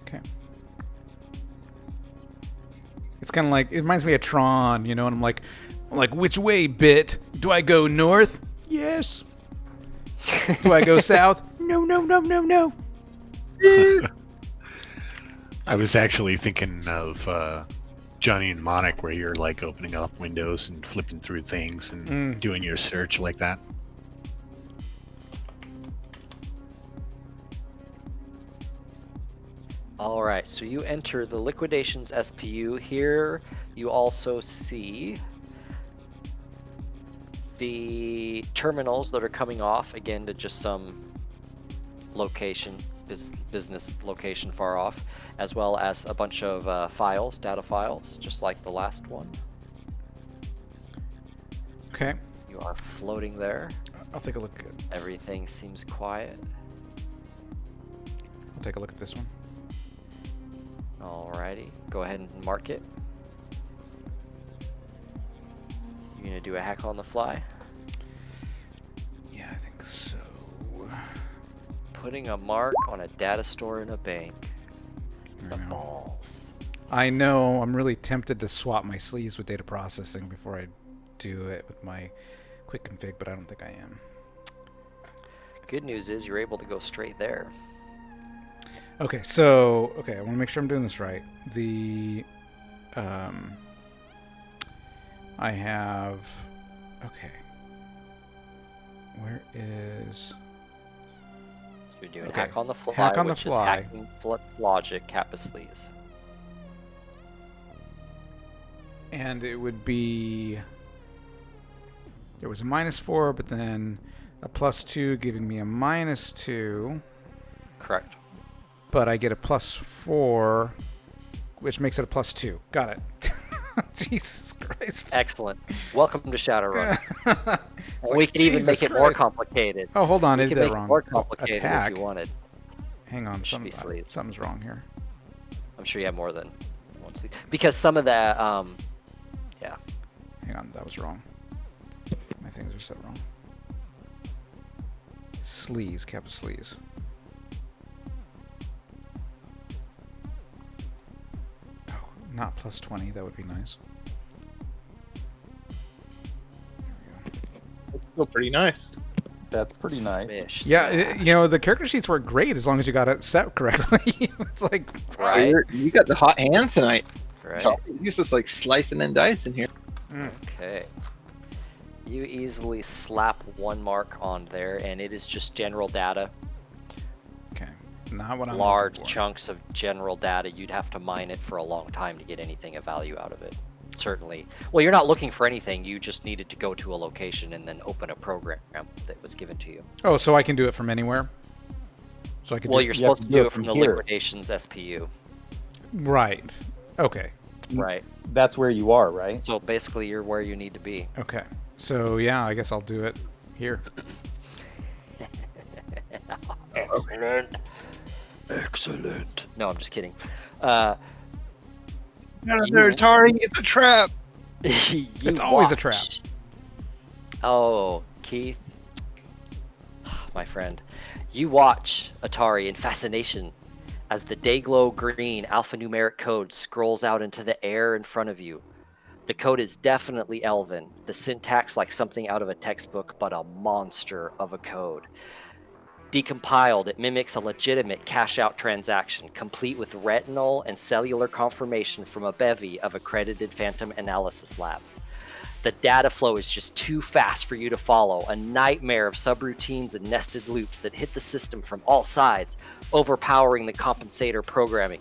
Okay. It's kind of like, it reminds me of Tron, you know, and I'm like, which way, Bit? Do I go north? Yes. Do I go south? No, no, no, no, no. I was actually thinking of Johnny and Mnemonic, where you're like opening up windows and flipping through things and doing your search like that. All right, so you enter the liquidations SPU. Here you also see the terminals that are coming off, again, to just some location, business location far off, as well as a bunch of files, data files, just like the last one. Okay. You are floating there. I'll take a look at Everything seems quiet. I'll take a look at this one. Alrighty, go ahead and mark it. You gonna do a hack on the fly? Yeah, I think so. Putting a mark on a data store in a bank. The I know. balls. I know. I'm really tempted to swap my sleeves with data processing before I do it with my quick config, but I don't think I am. Good news is you're able to go straight there. Okay, so I want to make sure I'm doing this right. I have. Okay. Where is? So you're doing Okay. hack on the fly, Hack on the which fly. is hacking plus logic, kappa sleaze. And it would be. There was a -4, but then a +2, giving me a -2. Correct. But I get a +4, which makes it a +2. Got it. Jesus Christ. Excellent. Welcome to Shadowrun. It's We like, could even Jesus make it more Christ. complicated. Oh, hold on. We I could did make that it wrong. more complicated Attack. if you wanted. Hang on. Should be sleeves. Something's wrong here. I'm sure you have more than one sleeve. Because some of that, yeah. Hang on. That was wrong. My things are set wrong. Sleaze. Kappa sleaze. Oh, not +20. That would be nice. It's still pretty nice. That's pretty nice. Smish, Yeah, smash. you know, the character sheets work great as long as you got it set correctly. It's like, Right. You got the hot hand tonight. Right. So he's just like slicing and dicing here. Okay. You easily slap one mark on there, and it is just general data. okay, not what I'm Large looking for. chunks of general data. You'd have to mine it for a long time to get anything of value out of it. certainly. Well, you're not looking for anything. You just needed to go to a location and then open a program that was given to you. Oh, so I can do it from anywhere? So I can Well, do you're You have supposed to to do do it it from from the here. liquidations SPU. Right. Okay. Right. That's where you are, right? So basically, you're where you need to be. Okay. So yeah, I guess I'll do it here. Excellent. Excellent. No, I'm just kidding. No, Atari, it's a trap. It's always a trap. Oh, Keith, my friend, you watch Atari in fascination as the Dayglow green alphanumeric code scrolls out into the air in front of you. The code is definitely Elven, the syntax like something out of a textbook, but a monster of a code. Decompiled, it mimics a legitimate cash-out transaction, complete with retinal and cellular confirmation from a bevy of accredited phantom analysis labs. The data flow is just too fast for you to follow, a nightmare of subroutines and nested loops that hit the system from all sides, overpowering the compensator programming.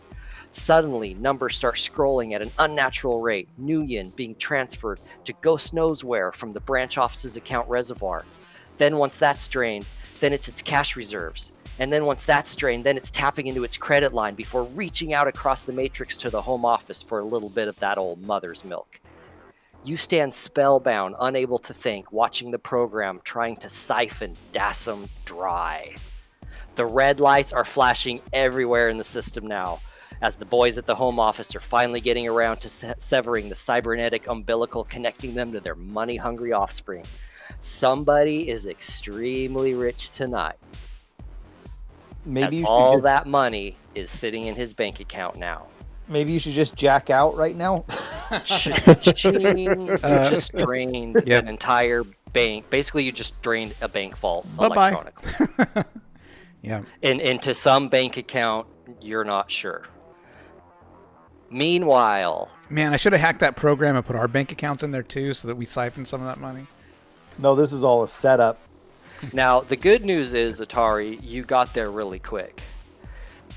Suddenly, numbers start scrolling at an unnatural rate, Nuyen being transferred to Ghost knows where from the branch office's account reservoir. Then once that's drained, then it's its cash reserves. And then once that's drained, then it's tapping into its credit line before reaching out across the matrix to the home office for a little bit of that old mother's milk. You stand spellbound, unable to think, watching the program trying to siphon Dassum dry. The red lights are flashing everywhere in the system now, as the boys at the home office are finally getting around to severing the cybernetic umbilical connecting them to their money-hungry offspring. Somebody is extremely rich tonight. Maybe As you all should just, that money is sitting in his bank account now. maybe you should just jack out right now. Cha-ching. You just drained Yep. an entire bank. Basically, you just drained a bank vault Bye-bye. electronically. Yeah. And into some bank account, you're not sure. Meanwhile, Man, I should have hacked that program and put our bank accounts in there too, so that we siphon some of that money. No, this is all a setup. now the good news is, Atari, you got there really quick.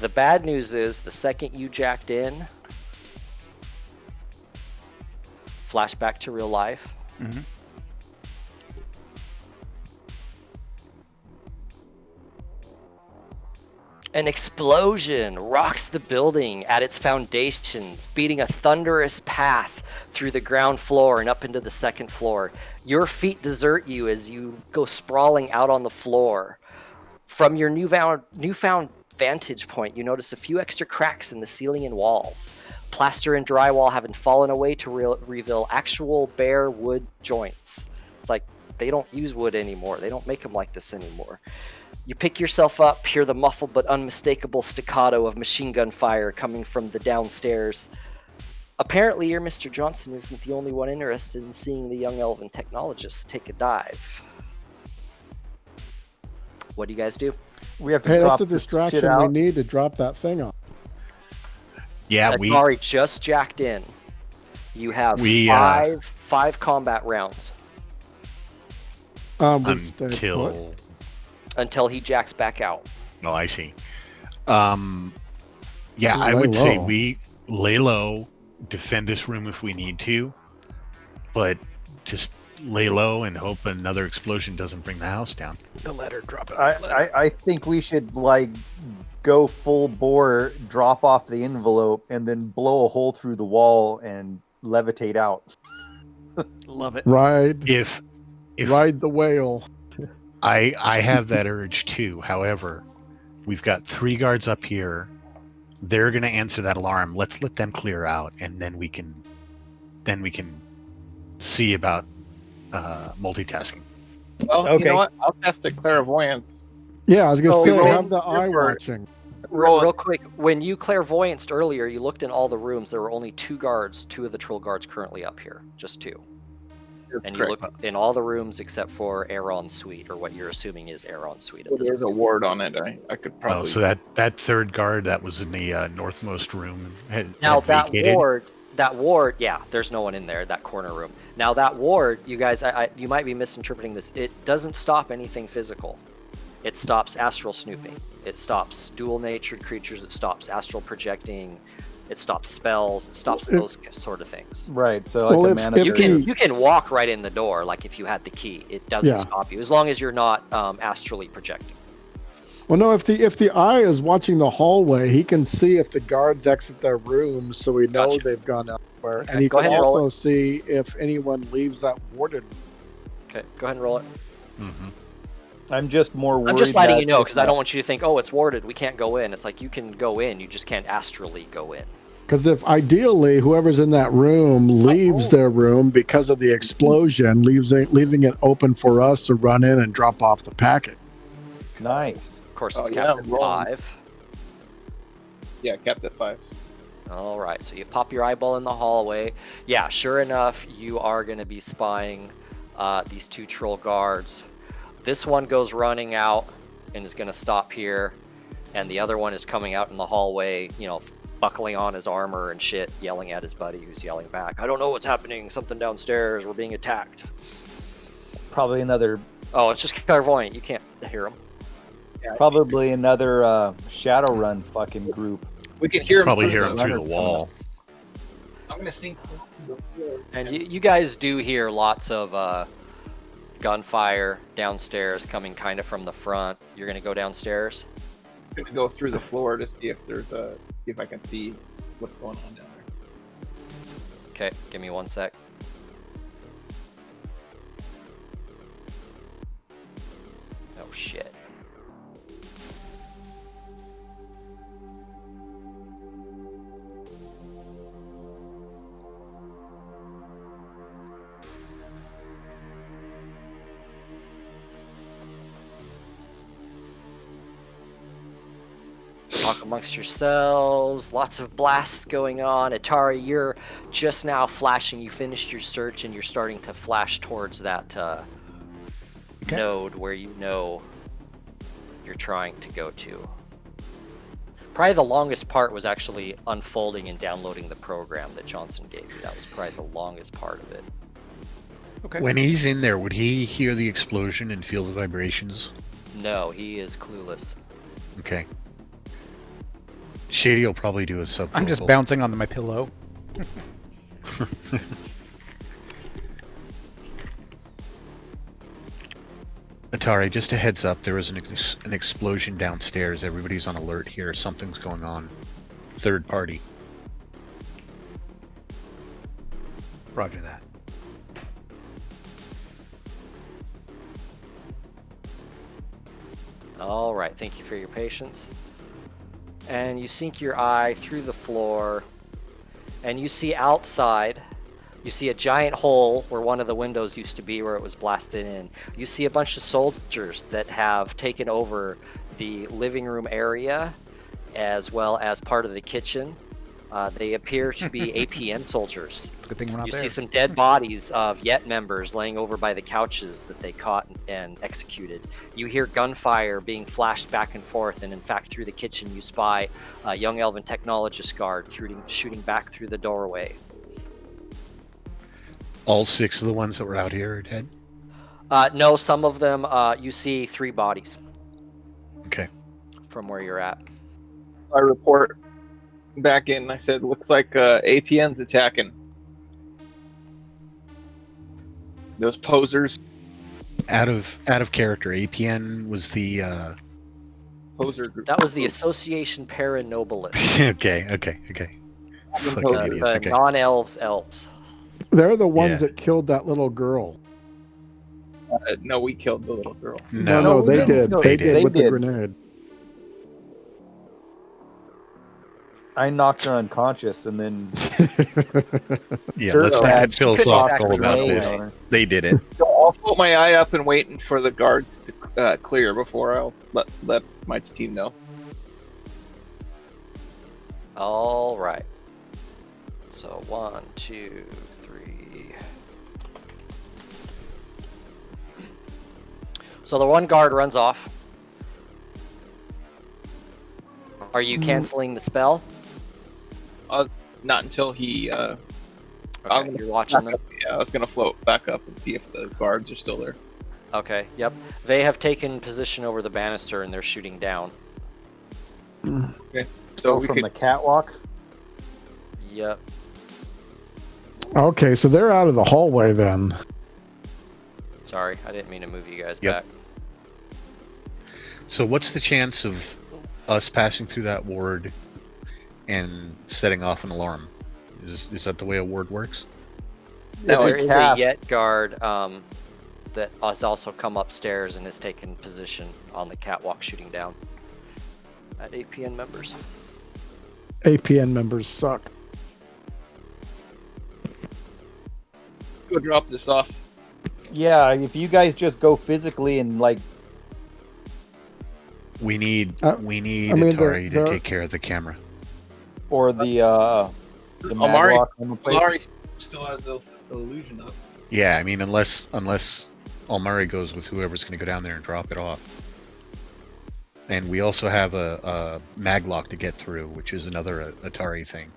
The bad news is, the second you jacked in, flashback to real life. Mhm. An explosion rocks the building at its foundations, beating a thunderous path through the ground floor and up into the second floor. Your feet desert you as you go sprawling out on the floor. From your newfound vantage point, you notice a few extra cracks in the ceiling and walls. Plaster and drywall having fallen away to reveal actual bare wood joints. It's like they don't use wood anymore. They don't make them like this anymore. You pick yourself up, hear the muffled but unmistakable staccato of machine gun fire coming from the downstairs. Apparently, your Mr. Johnson isn't the only one interested in seeing the young elven technologists take a dive. What do you guys do? We have to Hey, drop that's a this distraction shit out. we need to drop that thing off. Yeah, we Atari just jacked in. You have We, five combat rounds We stay put. until. until he jacks back out. Oh, I see. Yeah, I Lay would say low. we lay low, defend this room if we need to, but just lay low and hope another explosion doesn't bring the house down. The letter, drop it. I think we should like go full bore, drop off the envelope, and then blow a hole through the wall and levitate out. Love it. Ride, If ride the whale. I have that urge too. However, we've got 3 guards up here. They're going to answer that alarm. Let's let them clear out, and then we can see about multitasking. Well, you Okay. know what? I'll test a clairvoyance. Yeah, I was gonna So say, roll- have the eye watching. Real quick, when you clairvoyanced earlier, you looked in all the rooms. There were only 2 guards, 2 of the troll guards currently up here, just 2. That's And you correct. look in all the rooms except for Aaron's suite, or what you're assuming is Aaron's suite at Well, this there's a point. ward on it. I could Oh, probably. so that 3rd guard that was in the northmost room had Now that vacated. ward, yeah, there's no one in there, that corner room. Now that ward, you guys, you might be misinterpreting this. It doesn't stop anything physical. It stops astral snooping. It stops dual-natured creatures. It stops astral projecting. It stops spells. It stops those sort of things. Right. So like Well, a if- mana if You burn. the- can you can walk right in the door, like if you had the key. It doesn't Yeah. stop you as long as you're not astrally projecting. Well, no. If the eye is watching the hallway, he can see if the guards exit their rooms, so we know Gotcha. they've gone elsewhere, Okay, and he go can ahead and roll also see if anyone leaves that warded. Okay, go ahead and roll it. Mm-hmm. I'm just more worried. I'm just letting that you know if because I don't want you to think, oh, it's warded. We can't go in. It's like you can go in. You just can't astrally go in. Because if ideally whoever's in that room leaves their room because of the explosion, leaving it open for us to run in and drop off the packet. Nice. Of course, Oh, it's yeah, Captain roll. 5. Yeah, capped at 5s. All right, so you pop your eyeball in the hallway. Yeah, sure enough, you are going to be spying these 2 troll guards. This one goes running out and is going to stop here, and the other one is coming out in the hallway, buckling on his armor and shit, yelling at his buddy who's yelling back, I don't know what's happening, something downstairs, we're being attacked. Probably another Oh, it's just clairvoyant, you can't hear him. Probably another Shadowrun fucking group. We can hear him. Probably through hear the- him through the runner wall. I'm gonna sink. And you guys do hear lots of gunfire downstairs coming kind of from the front. You're going to go downstairs? I'm gonna go through the floor to see if see if I can see what's going on down there. Okay, give me 1 sec. Oh shit. Talk amongst yourselves, lots of blasts going on. Atari, you're just now flashing. You finished your search and you're starting to flash towards that node where you know you're trying to go to. Probably the longest part was actually unfolding and downloading the program that Johnson gave you. That was probably the longest part of it. Okay. When he's in there, would he hear the explosion and feel the vibrations? No, he is clueless. Okay. Shady will probably do a sub. I'm just bouncing on my pillow. Atari, just a heads up, there is an explosion downstairs. Everybody's on alert here. Something's going on. Third party. Roger that. All right, thank you for your patience. And you sink your eye through the floor, and you see outside, you see a giant hole where one of the windows used to be where it was blasted in. You see a bunch of soldiers that have taken over the living room area as well as part of the kitchen. They appear to be APN soldiers. It's a good thing we're not You there. see some dead bodies of Yet members laying over by the couches that they caught and executed. You hear gunfire being flashed back and forth, and in fact, through the kitchen, you spy a young elven technologist guard shooting back through the doorway. All 6 of the ones that were out here are dead? No, some of them, you see 3 bodies Okay. from where you're at. I report back in. I said, looks like APN's attacking. Those posers. Out of character, APN was the... Poser group. That was the Association Para Nobilis. okay. Fucking The- idiots, The okay. non-elves elves. They're the ones Yeah. that killed that little girl. No, we killed the little girl. No, they did. No, They they did with the did. grenade. I knocked her unconscious and then Yeah, Dirt let's not bag. get philosophical exactly about roll this. it. They did it. So I'll put my eye up and waiting for the guards to clear before I'll let my team know. All right. So 1, 2, 3. So the one guard runs off. Are you canceling the spell? Not until he. Okay, I'm you're watching them. Yeah, I was gonna float back up and see if the guards are still there. Okay, yep. They have taken position over the banister and they're shooting down. So go we from could. the catwalk. Yep. Okay, so they're out of the hallway then. Sorry, I didn't mean to move you guys Yep. back. So what's the chance of us passing through that ward and setting off an alarm? Is that the way a ward works? Now, If there it is a casts- Yet guard that has also come upstairs and has taken position on the catwalk shooting down at APN members. APN members suck. Go drop this off. Yeah, if you guys just go physically and like, We need I mean, Atari they're- to take care of the camera. or the Amari- maglock on the place. Larry still has the illusion up. Yeah, I mean, unless Almari goes with whoever's going to go down there and drop it off. And we also have a maglock to get through, which is another Atari thing.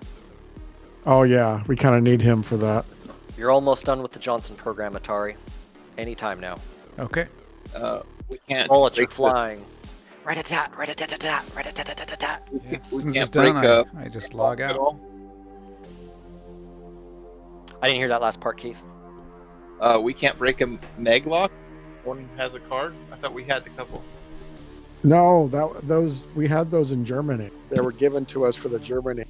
Oh yeah, we kind of need him for that. You're almost done with the Johnson program, Atari. Anytime now. Okay. We can't. Bullets are break the- flying. Rat-a-tat, rat-a-tat-tat, rat-a-tat-tat-tat. We Since can't it's break done, I just log at out. all. I didn't hear that last part, Keith. We can't break a maglock. One has a card. I thought we had the couple. No, those we had those in Germany. They were given to us for the Germany.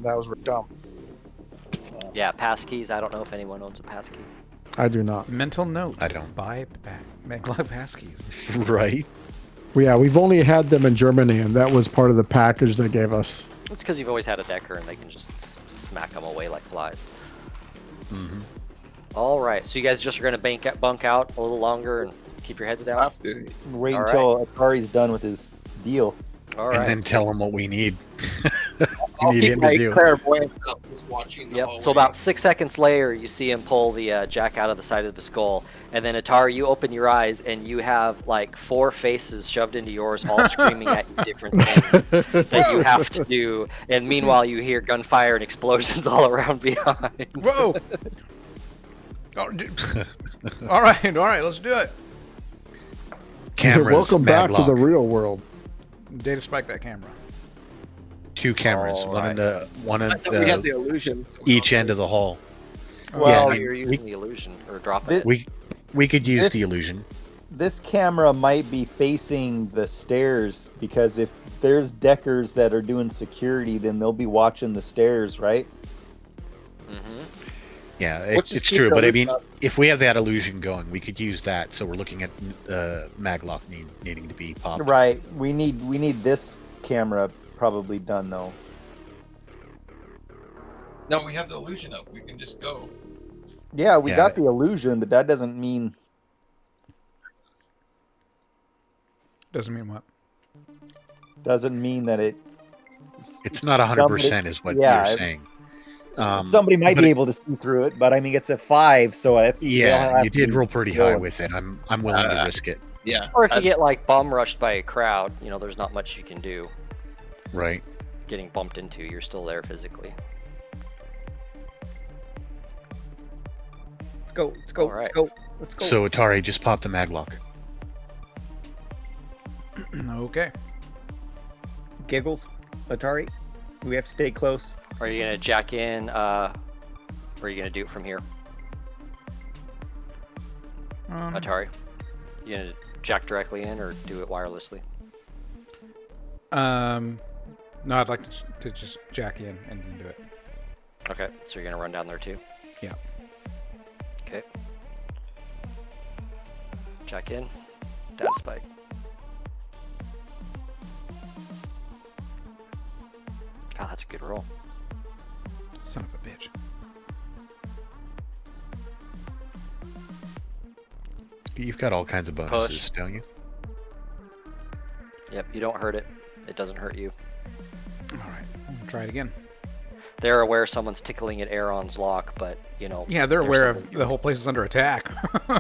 That was dumb. Yeah, passkeys. I don't know if anyone owns a passkey. I do not. Mental note. I don't. Buy Maglock passkeys. Right? Well, yeah, we've only had them in Germany, and that was part of the package they gave us. It's because you've always had a decker and they can just smack them away like flies. Mm-hmm. All right, so you guys just are going to bunk out a little longer and keep your heads down? Have to. Wait All until Atari's done with his deal. All And right. then tell them what we need. I'll we need keep him to my do. clairvoyance up, just watching the Yep. hallway. So about 6 seconds later, you see him pull the jack out of the side of the skull, and then Atari, you open your eyes, and you have like 4 faces shoved into yours, all screaming at you different things that you have to do. And meanwhile, you hear gunfire and explosions all around behind. Whoa! All right, let's do it. Cameras, Welcome back to the maglock. real world. Data spike that camera. 2 cameras, All one right. in the one I in thought we had the illusion. so we each don't end of the hall. Well, Oh, Yeah, you're we- using the illusion or dropping it. We could use This- the illusion. This camera might be facing the stairs because if there's deckers that are doing security, then they'll be watching the stairs, right? Mm-hmm. Yeah, Let's just it's keep true. the But I illusion mean, up. if we have that illusion going, we could use that. So we're looking at maglock needing to be popped. Right. We need this camera probably done though. No, we have the illusion up. We can just go. Yeah, we Yeah. got the illusion, but that doesn't mean Doesn't mean what? that it. It's not 100% is what yeah, you're saying. Somebody might but be able to see through it, but I mean, it's a 5, so they'll Yeah, have you to did be roll pretty high rolling. with it. I'm willing to risk it. Yeah. Or if you I- get like bum rushed by a crowd, there's not much you can do. Right. Getting bumped into, you're still there physically. Let's go. Let's go. All right. Let's go. Let's go. So Atari, just pop the maglock. Okay. Giggles, Atari, we have to stay close. Are you gonna jack in? Or are you gonna do it from here, Atari? You gonna jack directly in or do it wirelessly? No, I'd like to just jack in and then do it. Okay, so you're gonna run down there too. Yeah. Okay. Jack in. Data spike. God, that's a good roll. Son of a bitch. You've got all kinds of bonuses, don't you? Yep, you don't hurt it. It doesn't hurt you. All right, we'll try it again. They're aware someone's tickling at Aaron's lock, but Yeah, they're aware so of the whole place is under attack.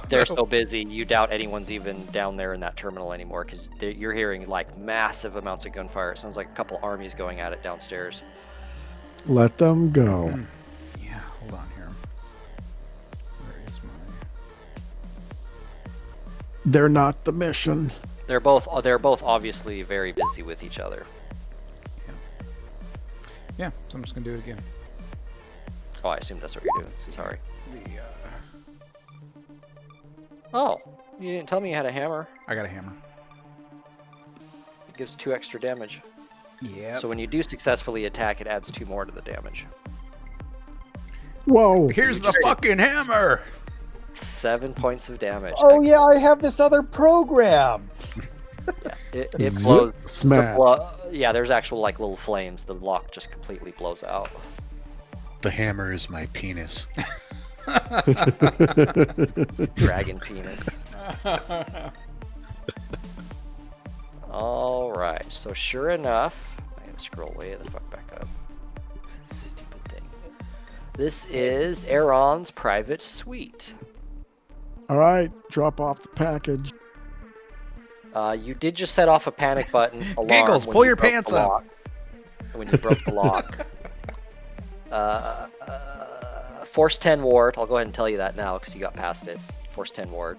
They're so busy, you doubt anyone's even down there in that terminal anymore because you're hearing like massive amounts of gunfire. It sounds like a couple armies going at it downstairs. Let them go. Yeah, hold on here. Where is my? They're not the mission. They're both obviously very busy with each other. Yeah, so I'm just gonna do it again. Oh, I assume that's what you're doing. So sorry. Oh, you didn't tell me you had a hammer. I got a hammer. It gives 2 extra damage. Yeah. So when you do successfully attack, it adds 2 more to the damage. Whoa. Here's the fucking hammer. 7 points of damage. Oh yeah, I have this other program. It Zip, blows. smash. Yeah, there's actual like little flames. The lock just completely blows out. The hammer is my penis. Dragon penis. All right. So sure enough, I gotta scroll way the fuck back up. This is a stupid thing. This is Aaron's private suite. All right, drop off the package. You did just set off a panic button alarm. Giggles, when pull you your broke pants the up. lock. When you broke the lock. Force 10 ward. I'll go ahead and tell you that now because you got past it. Force 10 ward.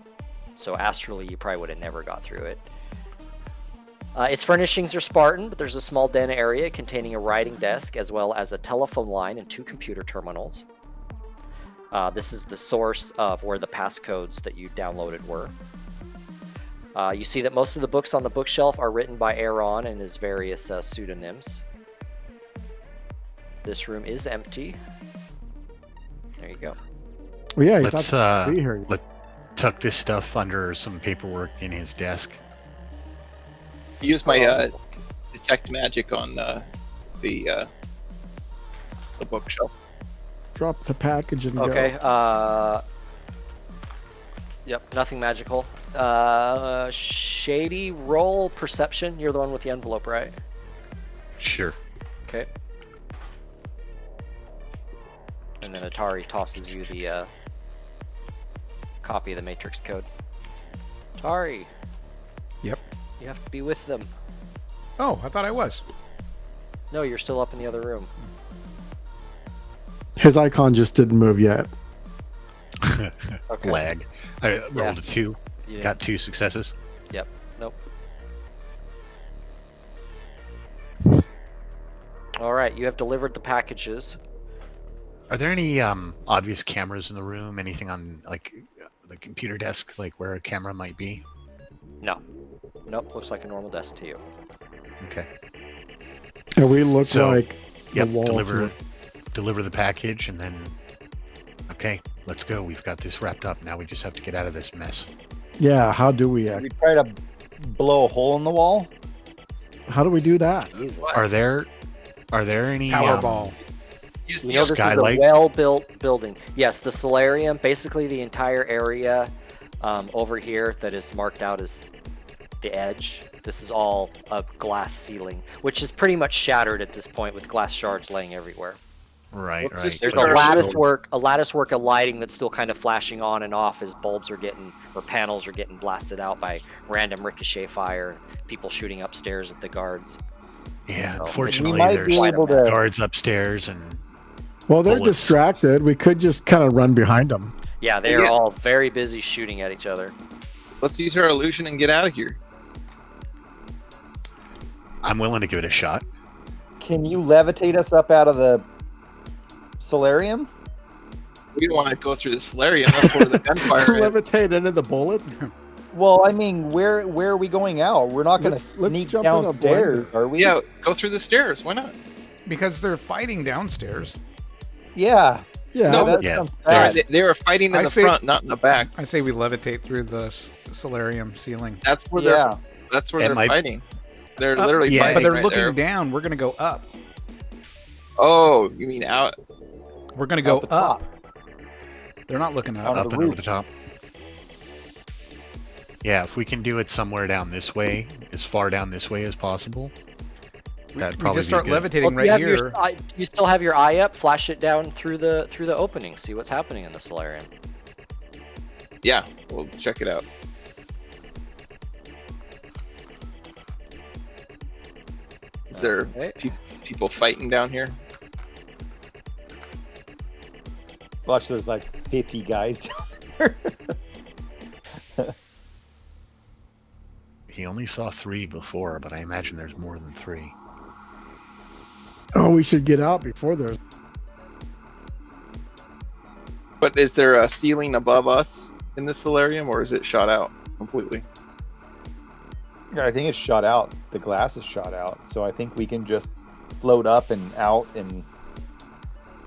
So astrally, you probably would have never got through it. Its furnishings are Spartan, but there's a small den area containing a writing desk as well as a telephone line and 2 computer terminals. This is the source of where the passcodes that you downloaded were. You see that most of the books on the bookshelf are written by Aaron and his various pseudonyms. This room is empty. There you go. Well, yeah, he's Let's not supposed to be here. let tuck this stuff under some paperwork in his desk. Use my detect magic on the bookshelf. Drop the package and Okay. go. Yep, nothing magical. Shady, roll perception. You're the one with the envelope, right? Sure. Okay. And then Atari tosses you the copy of the Matrix code. Atari. Yep. You have to be with them. Oh, I thought I was. No, you're still up in the other room. His icon just didn't move yet. Okay. Lag. I rolled a 2. You didn't- Got 2 successes. Yep. Nope. All right. You have delivered the packages. Are there any obvious cameras in the room? Anything on like the computer desk, like where a camera might be? No. Nope. Looks like a normal desk to you. Okay. And we look So, like Yep. the wall. Deliver the package, and then okay, let's go. We've got this wrapped up. Now we just have to get out of this mess. Yeah, how do we act? We try to blow a hole in the wall. How do we do that? Jesus. Are there any Powerball. Use You the know, this is a Skylight? well-built building. Yes, the solarium, basically the entire area over here that is marked out as the edge. This is all a glass ceiling, which is pretty much shattered at this point with glass shards laying everywhere. Right, Let's right. just There's But a Start- lattice work of lighting that's still kind of flashing on and off as bulbs are getting, or panels are getting blasted out by random ricochet fire, people shooting upstairs at the guards. Yeah, We unfortunately, might be there's able to. guards upstairs, and Well, they're Bullets. distracted. We could just kind of run behind them. Yeah, they're Yeah. all very busy shooting at each other. Let's use our illusion and get out of here. I'm willing to give it a shot. Can you levitate us up out of the solarium? We don't want to go through the solarium. That's where the gunfire is. Levitate into the bullets. Well, I mean, where are we going out? We're not going to Let's sneak jump in a downstairs, are we? Yeah, go through the stairs. Why not? Because they're fighting downstairs. Yeah. Yeah, No, that yeah, sounds there's- bad. They were fighting in I the say- front, not in the back. I say we levitate through the solarium ceiling. That's where Yeah. that's where It they're might- fighting. They're Up- literally yeah, fighting But they're right looking there. down. We're gonna go up. Oh, you mean out? We're gonna go Out the top. up. They're not looking Out up. of Up the and over roof. the top. Yeah, if we can do it somewhere down this way, as far down this way as possible, that'd We probably just start be good. levitating Well, you right have here. you still have your eye up. Flash it down through the opening. See what's happening in the solarium. Yeah, we'll check it out. Is there Okay. people fighting down here? Watch, there's like 50 guys down there. He only saw 3 before, but I imagine there's more than 3. Oh, we should get out before there's. But is there a ceiling above us in the solarium, or is it shot out completely? Yeah, I think it's shot out. The glass is shot out, so I think we can just float up and out and.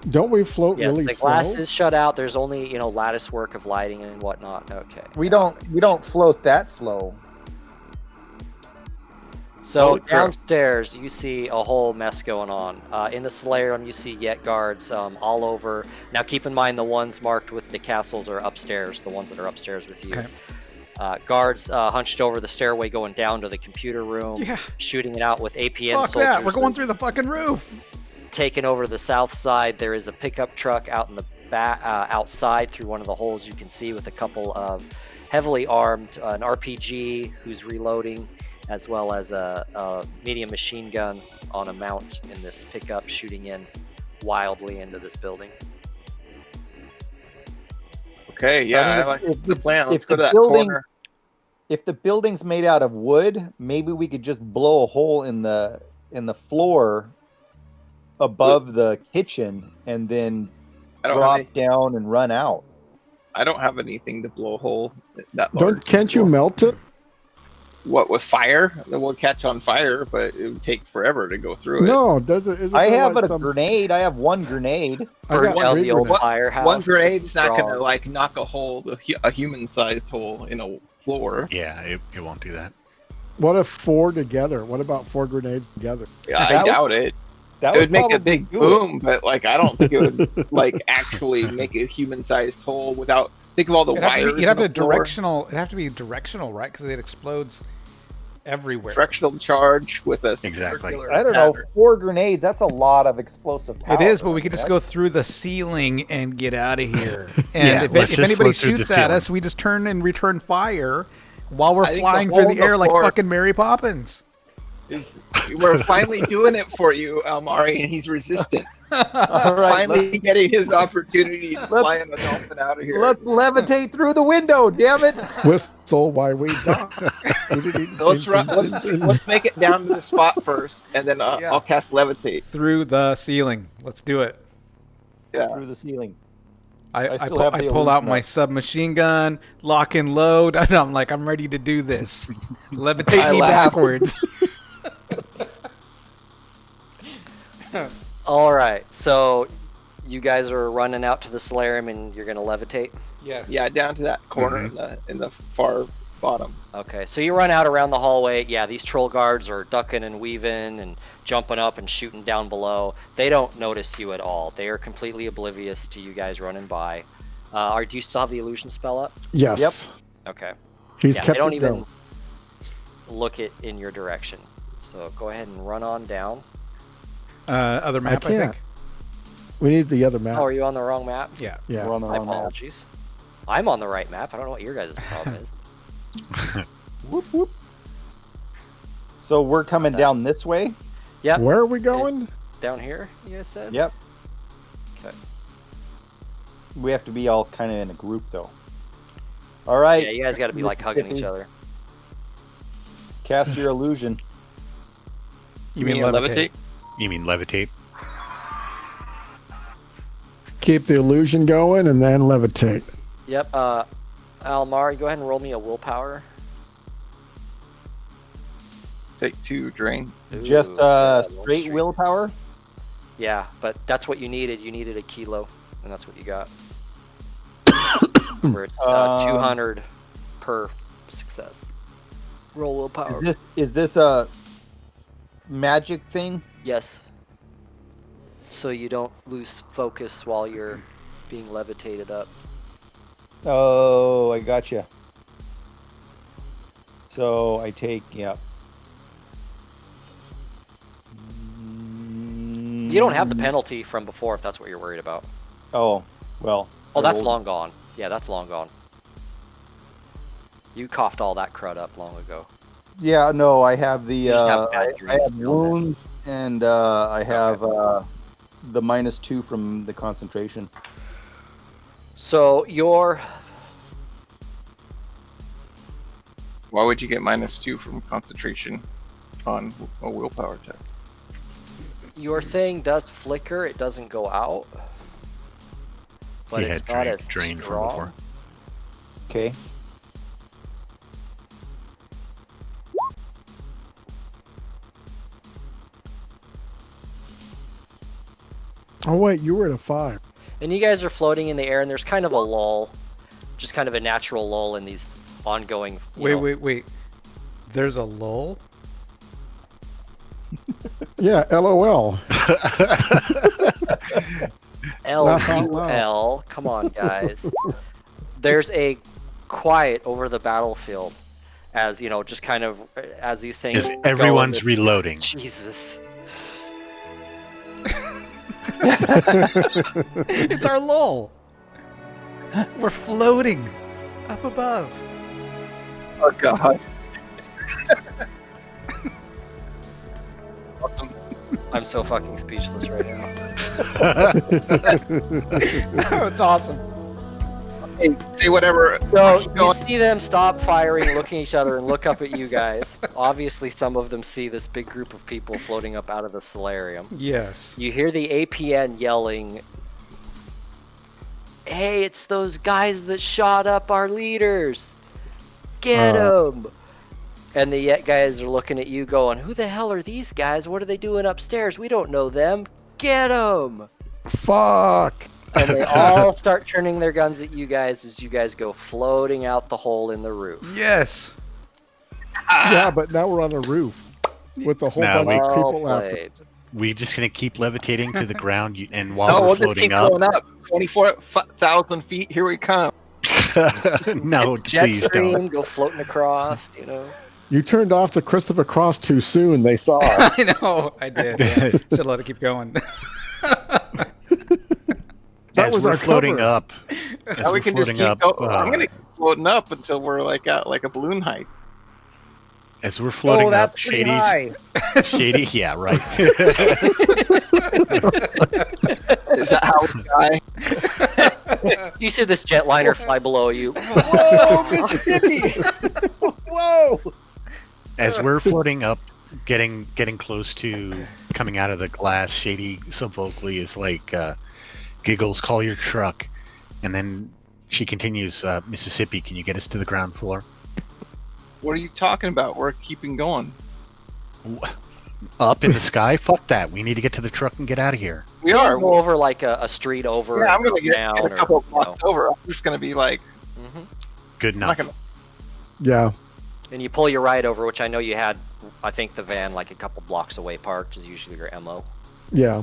Don't we float Yes, really the slow? glass is shut out. There's only lattice work of lighting and whatnot. Okay. We don't float that slow. So Holy crap. downstairs, you see a whole mess going on. In the solarium, you see yet guards all over. Now, keep in mind the ones marked with the castles are upstairs. The ones that are upstairs with you. Okay. Guards hunched over the stairway, going down to the computer room, Yeah. shooting it out with APN Fuck soldiers. that. We're going through the fucking roof. Taking over the south side. There is a pickup truck out in the back, outside through one of the holes you can see, with a couple of heavily armed, an RPG who's reloading, as well as a medium machine gun on a mount in this pickup, shooting in wildly into this building. Okay, yeah, I mean, I like the plan. Let's if go to the that building- corner. If the building's made out of wood, maybe we could just blow a hole in the floor above the kitchen and then I don't, drop have any, down and run out. I don't have anything to blow a hole that large. Can't you melt it? What, with fire? It will catch on fire, but it would take forever to go through it. No, does it? I have a grenade. I have one grenade. I got Burn three the old grenades. firehouse. One grenade's not strong. gonna like knock a hole, a human-sized hole in a floor. Yeah, it won't do that. What if 4 together? What about 4 grenades together? Yeah, I That doubt it. That It would make a probably big do it. boom, but like I don't think it would like actually make a human-sized hole without. Think of all the wires. You'd have in to the floor. directional. It'd have to be directional, right? Because it explodes everywhere. Fractional charge with a Exactly. circular I don't know. pattern. 4 grenades. That's a lot of explosive power. It is, but we could just go through the ceiling and get out of here. And Yeah, if let's if just anybody float through the shoots at ceiling. us, we just turn and return fire while we're I think the flying hole through in the the air like floor- fucking Mary Poppins. We're finally doing it for you, Almari, and he's resistant. All right, Finally getting his opportunity to fly a dolphin out of here. let's levitate through the window. Damn it! Whistle while we die. So let's make it down to the spot first, and then Yeah. I'll cast levitate. Through the ceiling. Let's do it. Yeah. Through the ceiling. I I still have the pull out illusion my up. submachine gun, lock and load, and I'm like, I'm ready to do this. Levitate I me laugh. backwards. All right, so you guys are running out to the solarium and you're gonna levitate. Yes. Yeah, down to that corner in the far bottom. Okay, so you run out around the hallway. Yeah, these troll guards are ducking and weaving and jumping up and shooting down below. They don't notice you at all. They are completely oblivious to you guys running by. Do you still have the illusion spell up? Yes. Okay. He's Yeah, kept they don't it even going. look it in your direction. So go ahead and run on down. Other map, I, can't. think. We need the other map. Oh, are you on the wrong map? Yeah. Yeah. We're on the My wrong map. apologies. I'm on the right map. I don't know what your guys' problem is. Whoop, whoop. So we're coming down this way. Yep. Where are we going? Down here, you guys said? Yep. Okay. We have to be all kind of in a group, though. All right. Yeah, you guys got to be like hugging each other. Cast your illusion. You mean levitate? You mean levitate? Keep the illusion going and then levitate. Yep. Almari, go ahead and roll me a willpower. Take 2, drain. Just Ooh, yeah, straight straight. willpower. Yeah, but that's what you needed. You needed a kilo, and that's what you got. Where it's 200 per success. Roll willpower. Is this a magic thing? Yes. So you don't lose focus while you're being levitated up. Oh, I gotcha. So I take, yeah. You don't have the penalty from before if that's what you're worried about. Oh, well. Oh, that's old. long gone. Yeah, that's long gone. You coughed all that crud up long ago. Yeah, no, I have the You just have bad I dreams have beyond that. wounds, and I have the -2 from the concentration. So your Why would you get -2 from concentration on a willpower check? thing does flicker. It doesn't go out. but He it's had not drained from strong. before. Okay. Oh wait, you were at a 5. And you guys are floating in the air, and there's kind of a lull, just kind of a natural lull in these ongoing. Wait. There's a lull? Yeah, LOL. Laugh out loud. LUL. Come on, guys. There's a quiet over the battlefield, as just kind of as these things. As go everyone's into- reloading. Jesus. It's our lull. We're floating up above. Oh god. I'm so fucking speechless right now. It's awesome. Hey, say whatever. So Keep you going. see them stop firing, looking at each other, and look up at you guys. Obviously, some of them see this big group of people floating up out of the solarium. Yes. You hear the APN yelling, "Hey, it's those guys that shot up our leaders! Get them!" And the Yet guys are looking at you going, "Who the hell are these guys? What are they doing upstairs? We don't know them. Get them!" Fuck. And they all start turning their guns at you guys as you guys go floating out the hole in the roof. Yes. Yeah, but now we're on a roof with a whole Now bunch of Well people after. played. We're just gonna keep levitating to the ground, and No, while we'll we're just floating keep up. going up. 24,000 feet. Here we come. No, Jet please stream, don't. go floating across, You turned off the Christopher Cross too soon. They saw us. I know. I did. Yeah. Should let it keep going. That As was we're our floating cover. up. As Now we we're can just floating keep up. going. I'm gonna keep floating up until we're like at like a balloon height. As we're floating up, pretty Shady's high. Shady. Yeah, right. Is that how we die? You see this jetliner fly below you. Whoa, Mississippi! Whoa! As we're floating up, getting close to coming out of the glass, Shady so vocally is like, giggles, "Call your truck," and then she continues, "Mississippi, can you get us to the ground floor?" What are you talking about? We're keeping going. Up in the sky? Fuck that. We need to get to the truck and get out of here. We You are. go over like a street over. Yeah, I'm gonna get down a couple of or, blocks over. I'm just gonna be like, Good I'm not enough. gonna. Yeah. And you pull your ride over, which I know you had. I think the van like a couple blocks away parked is usually your MO. Yeah.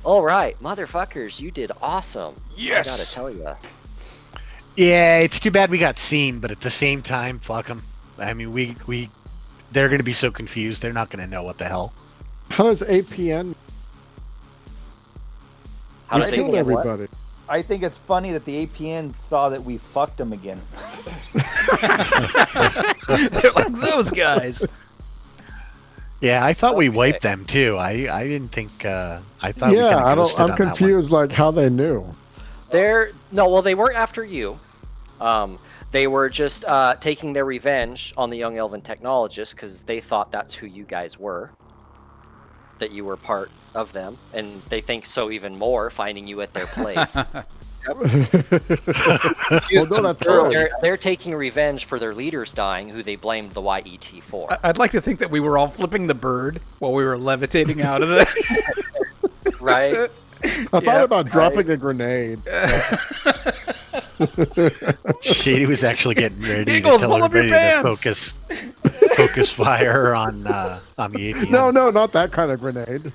All right, motherfuckers, you did awesome. Yes. I gotta tell you. Yeah, it's too bad we got seen, but at the same time, fuck them. I mean, they're going to be so confused. They're not going to know what the hell. How does APN How we does killed it everybody? I think it's funny that the APN saw that we fucked them again. They're like those guys. Yeah, I thought we Okay. wiped them too. I didn't think. I thought. we Yeah, kinda I don't. ghosted I'm on that one. confused. Like how they knew. They weren't after you. They were just taking their revenge on the young elven technologists because they thought that's who you guys were. That you were part of them, and they think so even more, finding you at their place. Well, no, that's So good. they're taking revenge for their leaders dying, who they blamed the YET for. I'd like to think that we were all flipping the bird while we were levitating out of it. Right? I thought about dropping a grenade. Shady was actually getting ready Eagles, to tell pull up your everybody to pants. focus fire on the APN. No, not that kind of grenade.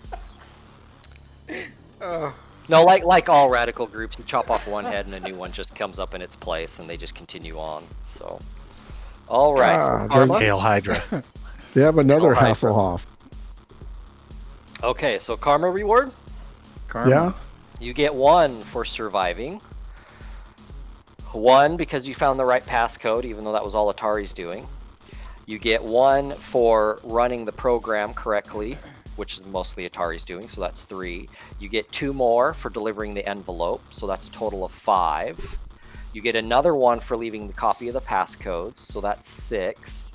No, like all radical groups, you chop off one head and a new one just comes up in its place, and they just continue on. So, all right. So there's- Karma? Hail Hydra. They have another Alright. Hasselhoff. Okay, so karma reward. Karma. Yeah. You get 1 for surviving. 1 because you found the right passcode, even though that was all Atari's doing. You get 1 for running the program correctly, which is mostly Atari's doing, so that's 3. You get 2 more for delivering the envelope, so that's a total of 5. You get another 1 for leaving the copy of the passcodes, so that's 6.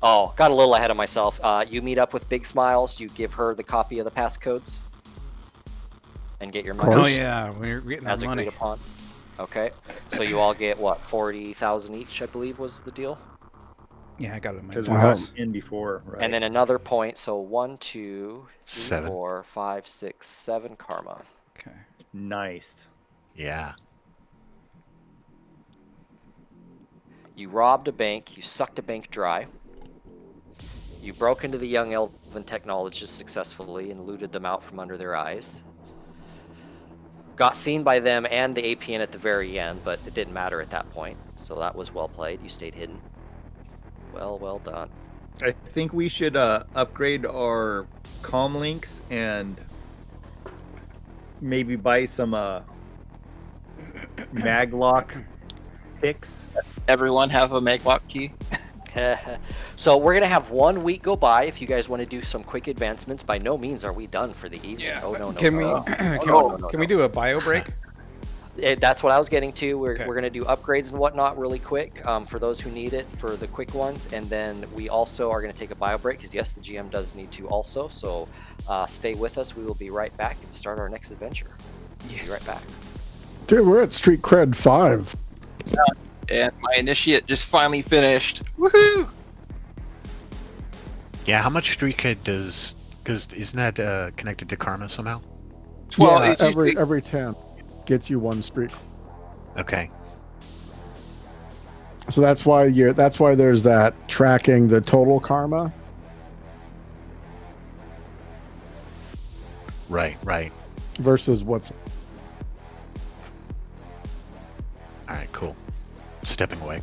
Oh, got a little ahead of myself. You meet up with Big Smiles, you give her the copy of the passcodes. and get your Of money Oh course. yeah, we're getting as our agreed money. upon. Okay, so you all get what, 40,000 each, I believe was the deal, Yeah, I got it in my Because we box. got in before, right? and then another point. So 1, 2, 3, 7. 4, 5, 6, 7 karma. Okay. Nice. Yeah. You robbed a bank. You sucked a bank dry. You broke into the young elven technologists successfully and looted them out from under their eyes. Got seen by them and the APN at the very end, but it didn't matter at that point. So that was well played. You stayed hidden. Well done. I think we should upgrade our comm links and maybe buy some maglock picks. Everyone have a maglock key. So we're gonna have 1 week go by. If you guys want to do some quick advancements, by no means are we done for the evening. Yeah. Oh no. Can we no. can we do a bio break? That's what I was getting to. We're Okay. going to do upgrades and whatnot really quick for those who need it for the quick ones. And then we also are going to take a bio break because, yes, the GM does need to also. So stay with us. We will be right back and start our next adventure. Yes. Be right back. Dude, we're at Street Cred 5. And my initiate just finally finished. Woohoo! Yeah, how much street cred does... Because isn't that connected to karma somehow? Well, Yeah, it's usually- every 10 gets you 1 street. Okay. So that's why there's that tracking the total karma. Right. Versus what's All right, cool. Stepping away.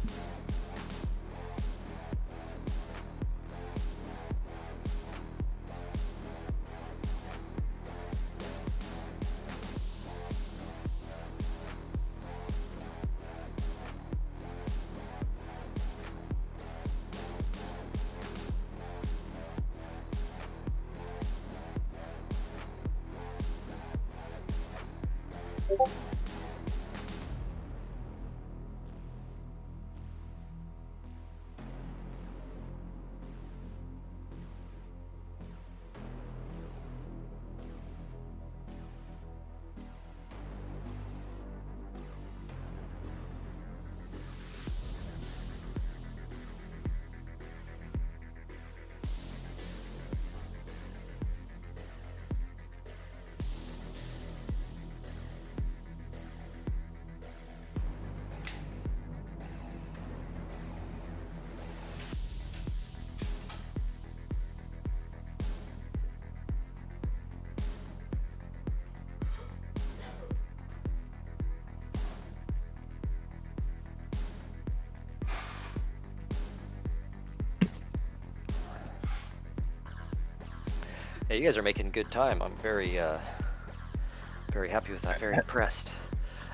Yeah, you guys are making good time. I'm very happy with that. Very impressed.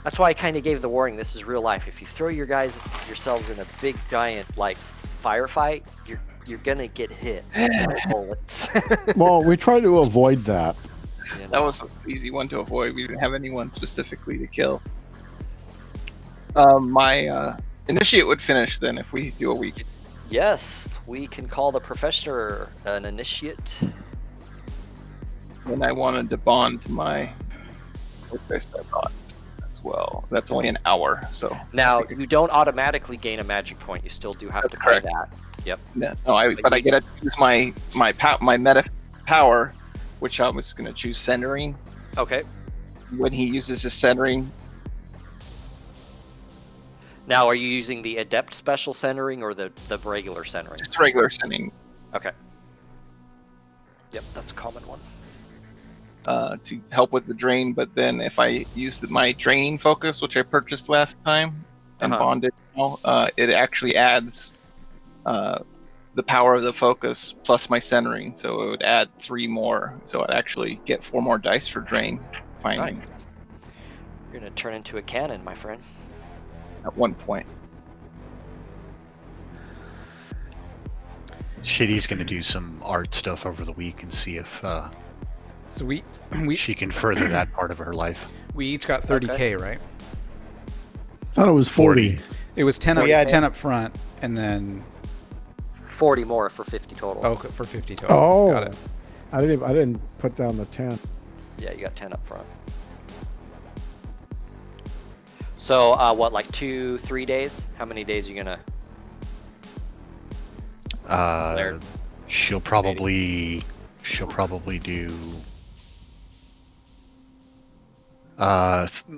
That's why I kind of gave the warning. This is real life. If you throw yourselves in a big giant like firefight, you're gonna get hit by bullets. well, we try to avoid that. You know? That was an easy one to avoid. We didn't have anyone specifically to kill. My initiate would finish then if we do a week. Yes, we can call the professor an initiate. And I wanted to bond to my focus, I thought, as well. That's only an hour, so. Now, you don't automatically gain a magic point. You still do have That's to pay correct. that. Yep. No, but I get to choose my meta power, which I was going to choose centering. Okay. When he uses his centering, Now, are you using the adept special centering or the regular centering? just regular centering, Okay. Yep, that's a common one. to help with the drain. But then if I use my draining focus, which I purchased last time and bonded now, it actually adds the power of the focus plus my centering, so it would add 3 more. So I'd actually get 4 more dice for drain finding Nice. You're gonna turn into a cannon, my friend. at one point. Shitty's going to do some art stuff over the week and see if So we she can further that part of her life. we each got 30K, right? I thought it was 40. It was 10 So up, yeah, 10 up front, and then 40 more for 50 total. oh, for 50 total. Oh, Got it. I didn't put down the 10. Yeah, you got 10 up front. So what, like 2-3 days? How many days are you gonna? There. She'll probably do.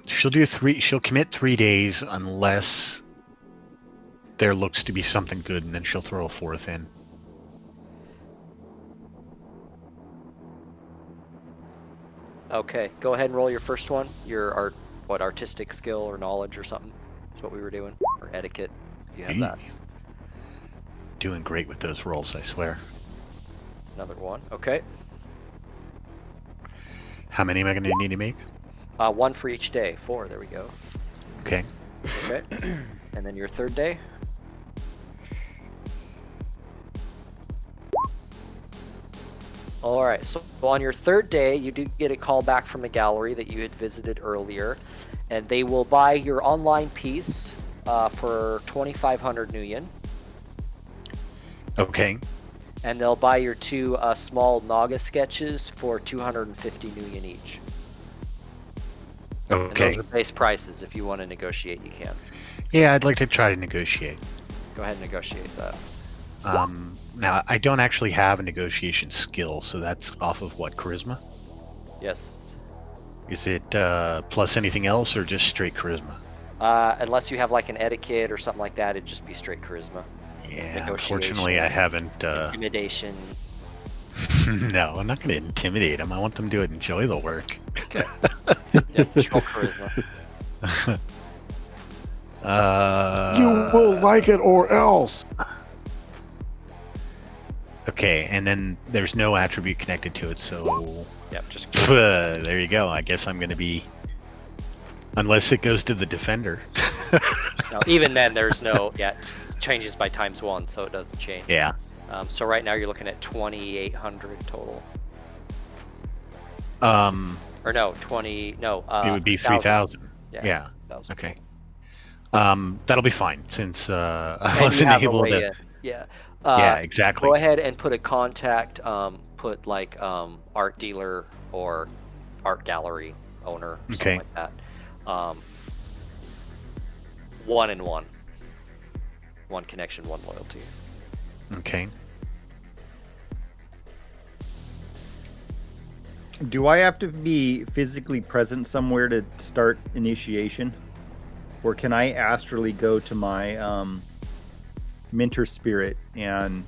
She'll do 3. She'll commit 3 days unless there looks to be something good, and then she'll throw a 4th in. Okay, go ahead and roll your first one. Your artistic skill or knowledge or something. That's what we were doing, or etiquette, if you have that. Doing great with those rolls, I swear. Another one. Okay. How many am I going to need to make? 1 for each day. 4. There we go. Okay. Okay. And then your third day. All right. So on your third day, you do get a call back from the gallery that you had visited earlier, and they will buy your online piece for 2,500 nuyen. Okay. And they'll buy your 2 small Naga sketches for 250 nuyen each. And Okay. those are base prices. If you want to negotiate, you can. Yeah, I'd like to try to negotiate. Go ahead and negotiate that. Now, I don't actually have a negotiation skill, so that's off of what, charisma? Yes. Is it plus anything else, or just straight charisma? Unless you have like an etiquette or something like that, it'd just be straight charisma. Yeah, unfortunately, I haven't. Intimidation. No, I'm not going to intimidate them. I want them to enjoy the work. Okay. Yeah, control charisma. You will like it or else. Okay, and then there's no attribute connected to it, so Yep, just there you go. I guess I'm going to be, unless it goes to the defender. no, even then there's no it changes by ×1, so it doesn't change. Yeah. So right now you're looking at 2,800 total. Or no, 20. No. It would be 3,000. Yeah. 3,000. Okay. That'll be fine since I And you wasn't have a able way to. in. Yeah. Yeah, exactly. Go ahead and put a contact. Put like art dealer or art gallery owner, something Okay. like that. 1 and 1. 1 connection, 1 loyalty. Okay. Do I have to be physically present somewhere to start initiation? Or can I astrally go to my mentor spirit and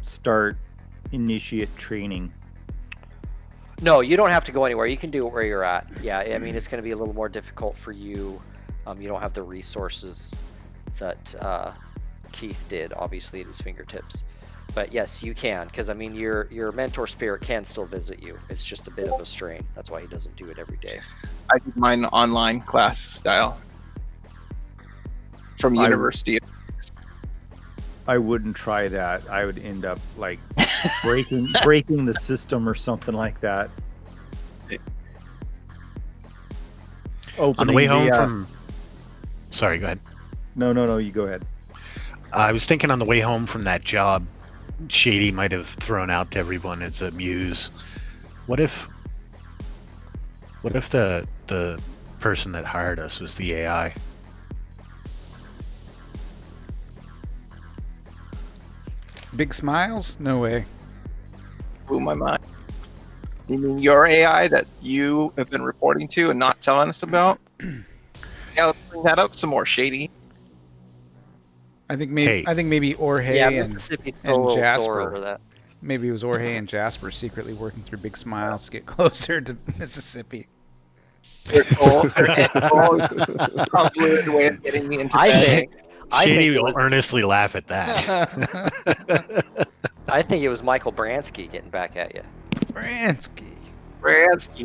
start initiate training? No, you don't have to go anywhere. You can do it where you're at. Yeah, I mean, it's going to be a little more difficult for you. You don't have the resources that Keith did, obviously, at his fingertips. But yes, you can, because I mean, your mentor spirit can still visit you. It's just a bit of a strain. That's why he doesn't do it every day. I did mine online class style from university. I wouldn't try that. I would end up like breaking the system or something like that. On the way home from. Sorry, go ahead. No, you go ahead. I was thinking on the way home from that job, Shady might have thrown out to everyone as a muse. What if the person that hired us was the AI? Big smiles? No way. Blew my mind. You mean your AI that you have been reporting to and not telling us about? Yeah, let's bring that up some more, Shady. I think maybe Jorge Yeah, and Mississippi a little sore Jasper. over that. Maybe it was Jorge and Jasper secretly working through Big Smiles to get closer to Mississippi. Their convoluted way of getting me into bed. Shady will earnestly laugh at that. I think it was Michael Bransky getting back at you. Bransky.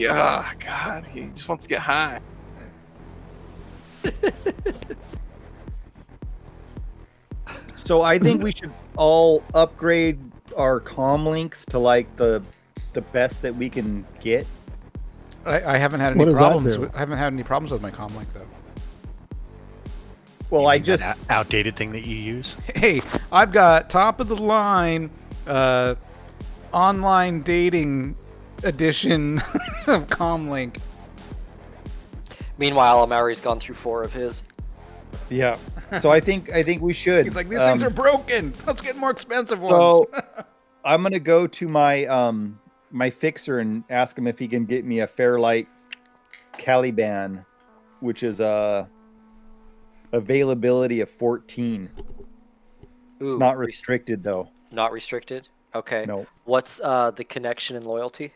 Oh, God. He just wants to get high. So I think we should all upgrade our comm links to like the best that we can get. I haven't had What any does that problems. do? I haven't had any problems with my comm link though. Well, I just That outdated thing that you use. Hey, I've got top of the line online dating edition of Comlink. Meanwhile, Amaury's gone through 4 of his. Yeah. So I think we should. He's like, these things are broken. Let's get more expensive ones. So I'm gonna go to my my fixer and ask him if he can get me a Fairlight Caliban, which is a availability of 14. It's Ooh, not restricted though. Not restricted? Okay. No. What's the connection and loyalty?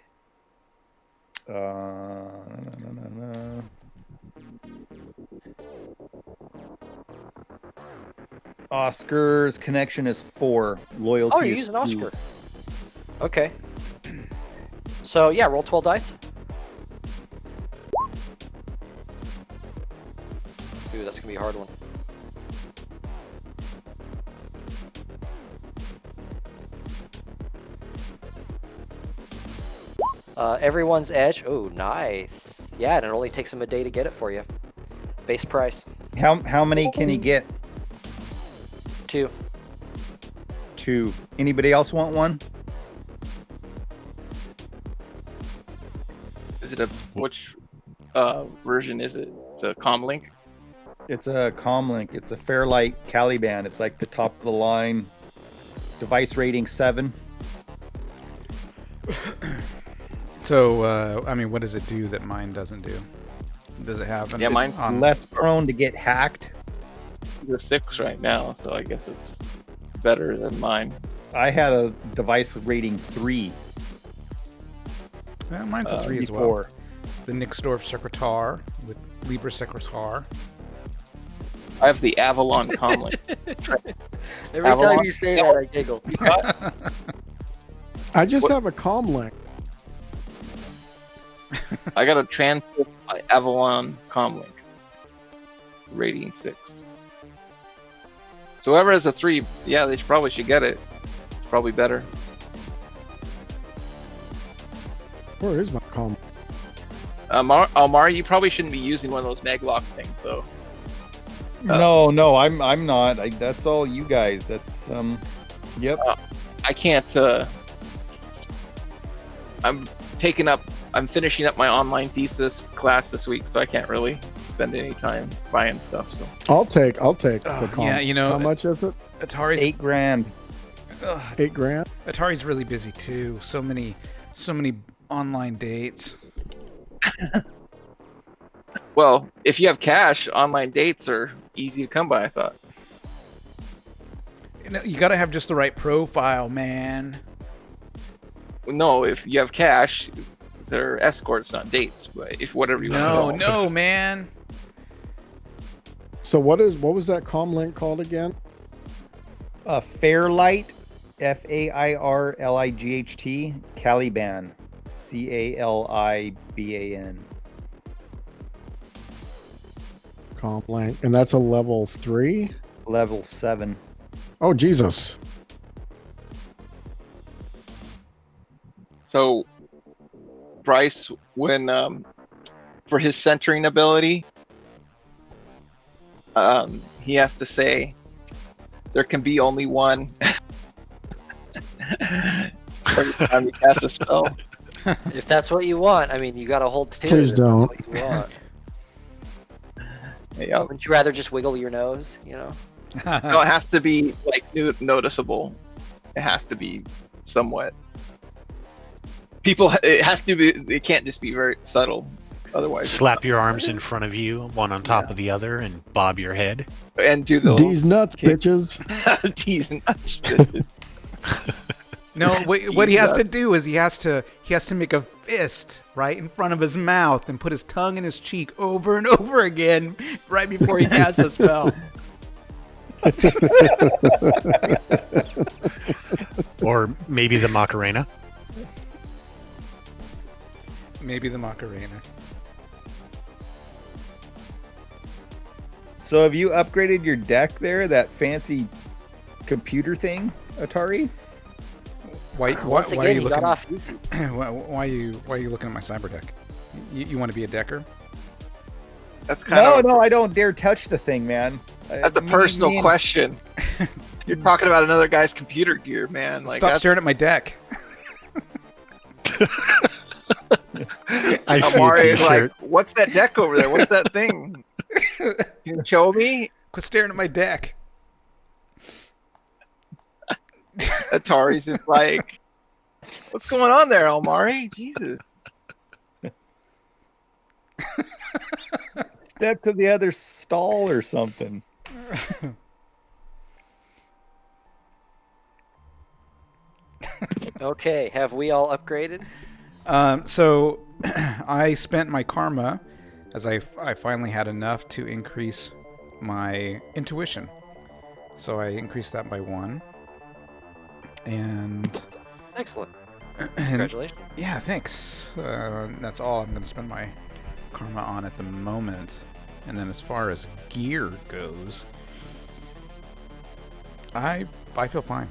Oscar's connection is 4. Loyalty Oh, you're is using 2. Oscar. Okay. So, yeah, roll 12 dice. Ooh, that's going to be a hard one. Everyone's edge. Oh, nice. Yeah, and it only takes him a day to get it for you. Base price. How many can he get? 2. 2. Anybody else want one? Is it which version is it? It's a comlink. It's a Comlink. It's a Fairlight Caliban. It's like the top of the line. Device rating 7. So, I mean, what does it do that mine doesn't do? Does it have? Yeah, mine's on Less prone to get hacked. The 6 right now, so I guess it's better than mine. I had a device rating 3 mine's a 3 as well. before. The Nixdorf Secretar with Libre Secretar. I have the Avalon comlink. Every Avalon? time you say that, I giggle. I just have a comlink. I got a Transcript by Avalon comlink. Rating 6. So whoever has a 3, yeah, they probably should get it. It's probably better. Where is my comlink? Almar, you probably shouldn't be using one of those maglock things, though. No, I'm not. That's all you guys. That's Yep. I can't. I'm finishing up my online thesis class this week, so I can't really spend any time buying stuff. So I'll take the comlink. Yeah, you know, How much is it? Atari's $8,000. $8,000. Atari's really busy too. So many online dates. Well, if you have cash, online dates are easy to come by, I thought. You gotta have just the right profile, man. No, if you have cash, they're escorts, not dates. But if whatever you want. No, man. So what was that comlink called again? Fairlight, Fairlight, Caliban, Caliban. Comlink, and that's a level 3. Level 7. Oh Jesus! So, Bryce, when for his centering ability, he has to say, "There can be only one." Every time you cast a spell. If that's what you want, I mean, you got to hold 2. Please if don't. That's what you want. Yeah. Wouldn't you rather just wiggle your nose, you know? No, it has to be like noticeable. It has to be somewhat. It has to be. It can't just be very subtle. Otherwise, Slap your arms in front of you, one on top of the other, and bob your head. and do the These nuts, bitches. D's nuts. No, what he has to do is he has to make a fist right in front of his mouth and put his tongue in his cheek over and over again right before he casts a spell. Or maybe the Macarena. Maybe the Macarena. So have you upgraded your deck there? That fancy computer thing, Atari? Once why are again, you he got looking? off easy. Why are you looking at my cyber deck? You want to be a decker? That's kind No, I don't dare touch the thing, man. That's a personal question. You're talking about another guy's computer gear, man. Like, Stop staring at my deck. I see a Amari is like, t-shirt. what's that deck over there? What's that thing? Can you show me? Quit staring at my deck. Atari's just like, what's going on there, Amari? Jesus. Step to the other stall or something. Okay, have we all upgraded? So I spent my karma as I finally had enough to increase my intuition. So I increased that by 1. And Excellent. Congratulations. yeah, thanks. That's all I'm going to spend my karma on at the moment. And then as far as gear goes, I feel fine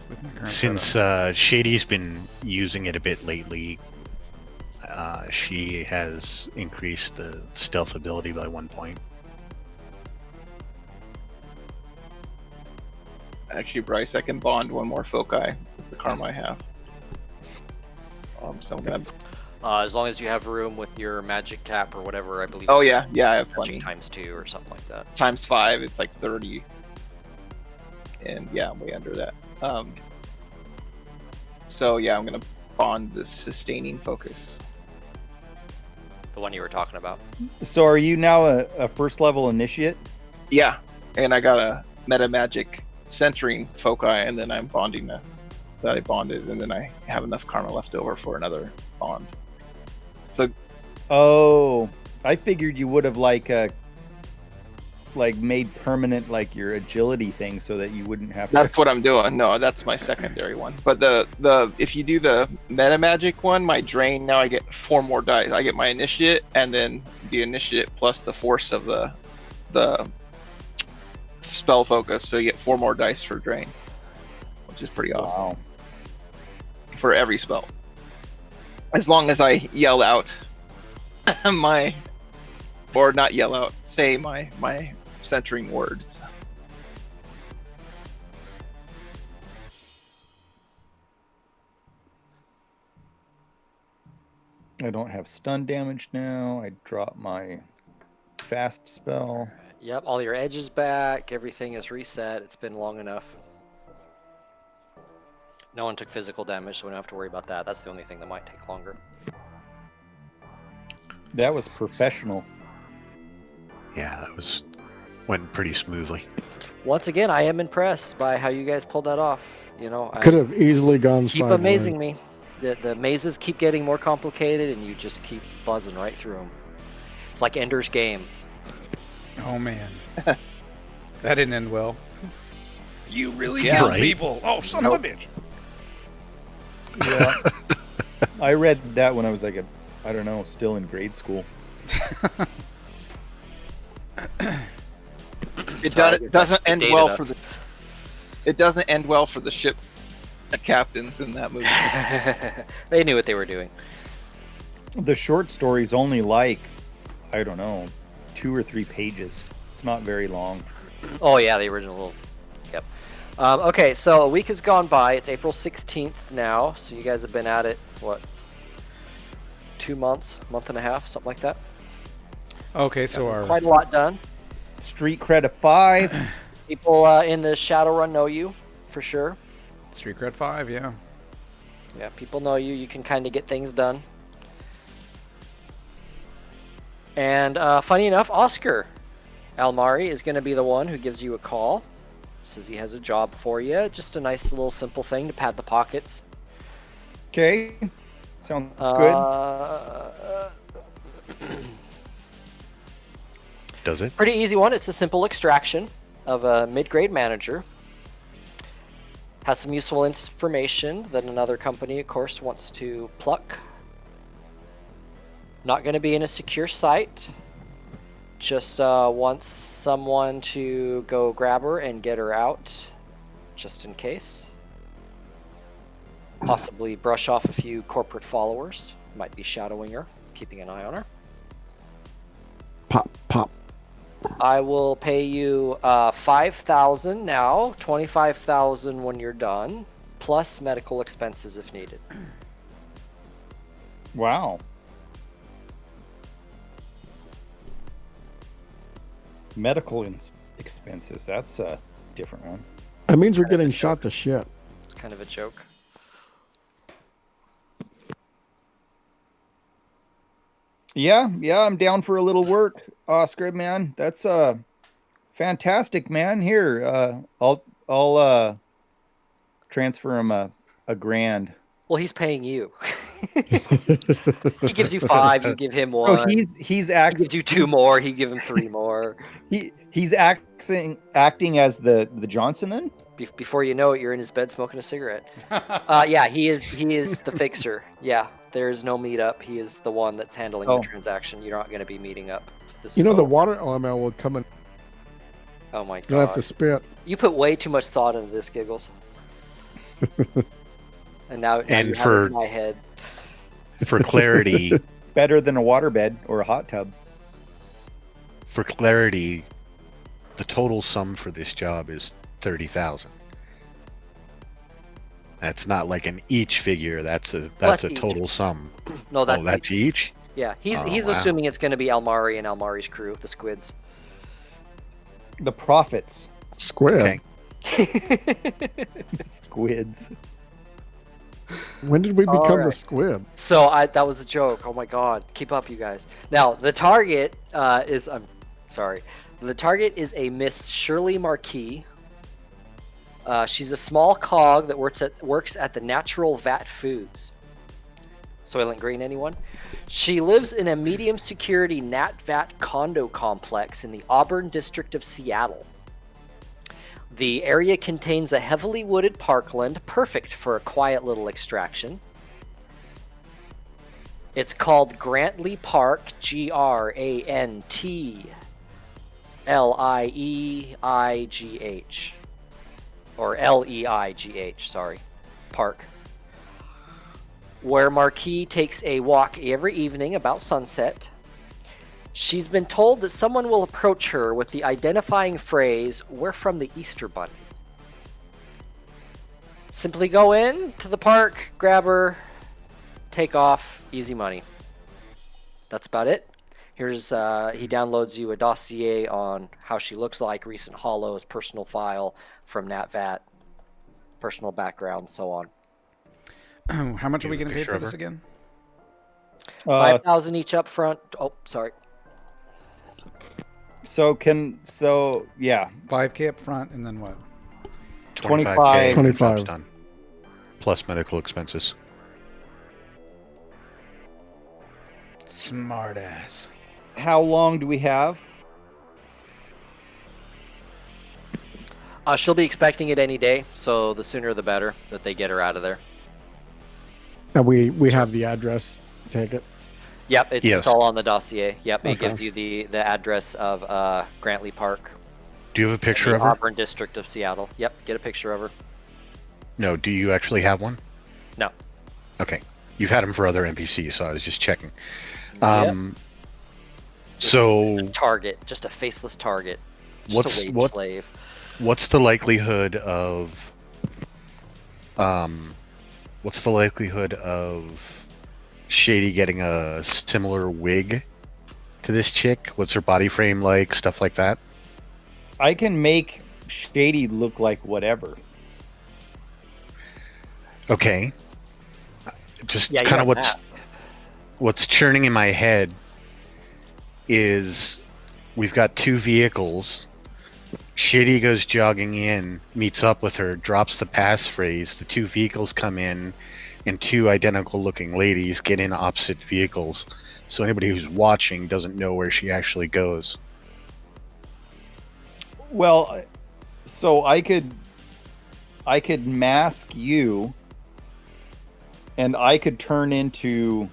with my current Since setup. Shady's been using it a bit lately, she has increased the stealth ability by 1 point. Actually, Bryce, I can bond one more foci with the karma I have. So I'm gonna. As long as you have room with your magic cap or whatever, I believe. Oh it's yeah, I have magic plenty. times 2 or something like that. Times 5, it's like 30. And yeah, I'm way under that. So yeah, I'm gonna bond the sustaining focus. The one you were talking about. So are you now a first level initiate? Yeah, and I got a meta magic centering foci, and then I'm bonding that I bonded, and then I have enough karma left over for another bond. So Oh, I figured you would have like made permanent like your agility thing so that you wouldn't have that's to. what I'm doing. No, that's my secondary one. But the if you do the meta magic one, my drain, now I get 4 more dice. I get my initiate, and then the initiate plus the force of the spell focus, so you get 4 more dice for drain, which is pretty awesome. Wow. For every spell, as long as I yell out my, or not yell out, say my centering words. I don't have stun damage now. I drop my fast spell. Yep, all your edges back. Everything is reset. It's been long enough. No one took physical damage, so we don't have to worry about that. That's the only thing that might take longer. That was professional. Yeah, that went pretty smoothly. Once again, I am impressed by how you guys pulled that off. You know, Could have easily gone keep sideways. amazing me. The mazes keep getting more complicated, and you just keep buzzing right through them. It's like Ender's Game. Oh man, that didn't end well. You really Yeah, killed right. people. Oh, son of a bitch. Yeah. I read that when I was like I don't know, still in grade school. It Sorry, doesn't end dated well us. for the. It doesn't end well for the ship captains in that movie. They knew what they were doing. The short story's only like, I don't know, 2 or 3 pages. It's not very long. Oh yeah, the original. Yep. Okay, so a week has gone by. It's April 16th now. So you guys have been at it, what? 2 months, month and a half, something like that. Okay, so our Quite a lot done. Street cred of 5. People in the Shadowrun know you, for sure. Street Cred 5, yeah. Yeah, people know you. You can kind of get things done. And funny enough, Oscar Almari is going to be the one who gives you a call. Says he has a job for you. Just a nice little simple thing to pad the pockets. Okay. Sounds good. Does it? Pretty easy one. It's a simple extraction of a mid-grade manager. Has some useful information that another company, of course, wants to pluck. Not going to be in a secure site. Just wants someone to go grab her and get her out, just in case. Possibly brush off a few corporate followers. Might be shadowing her, keeping an eye on her. Pop, pop. I will pay you 5,000 now, 25,000 when you're done, plus medical expenses if needed. Wow. Medical expenses. That's a different one. That means we're getting shot to shit. It's kind of a joke. Yeah, I'm down for a little work, Oscar, man. That's fantastic, man. Here, I'll transfer him a grand. Well, he's paying you. He gives you 5, you give him 1. Oh, he's He gives you 2 more, he give him 3 more. he's acting as the Johnson then? Before you know it, you're in his bed smoking a cigarette. Yeah, he is the fixer. Yeah, there's no meetup. He is the one that's handling the transaction. You're not going to be meeting up. You know, the water element will come in. Oh my god. You'll have to spit. You put way too much thought into this, Giggles. And now you have it in my head. For clarity, Better than a waterbed or a hot tub. for clarity, the total sum for this job is 30,000. That's not like an each figure. That's a total sum. No, that's each. Yeah, he's wow. assuming it's going to be Almari and Almari's crew, the squids. The profits. Squid. Okay. Squids. When did we become right. the squid? So that was a joke. Oh my god, keep up, you guys. Now the target is the target is a Miss Shirley Marquis. She's a small cog that works at the Natural Vat Foods. Soylent Green, anyone? She lives in a medium security Nat Vat condo complex in the Auburn district of Seattle. The area contains a heavily wooded parkland, perfect for a quiet little extraction. It's called Grantley Park, Grantleigh. Or Leigh, sorry. Park. Where Marquis takes a walk every evening about sunset. She's been told that someone will approach her with the identifying phrase, "We're from the Easter Bunny." Simply go in to the park, grab her, take off, easy money. That's about it. Here's he downloads you a dossier on how she looks like, recent holos, personal file from NatVat, personal background, so on. How much are we Give a getting paid picture for of this her. again? 5,000 each up front. Oh, sorry. So yeah. 5K up front, and then what? 25K 25. job's done. Plus medical expenses. Smart ass. How long do we have? She'll be expecting it any day, so the sooner the better that they get her out of there. And we have the address. Take it. Yep, it's Yes. all on the dossier. Yep, it Okay. gives you the address of Grantley Park, Do you have a picture the of her? Auburn district of Seattle. Yep, get a picture of her. No. Do you actually have one? No. Okay. You've had them for other NPCs, so I was just checking. Yep. So Target, just a faceless target. Just What's- a wage what- slave. what's the likelihood of Shady getting a similar wig to this chick? What's her body frame like? Stuff like that. I can make Shady look like whatever. Okay. Just Yeah, you kind of got that. what's churning in my head is we've got 2 vehicles. Shady goes jogging in, meets up with her, drops the passphrase. The 2 vehicles come in, and 2 identical looking ladies get in opposite vehicles. So anybody who's watching doesn't know where she actually goes. Well, so I could mask you, and I could turn into,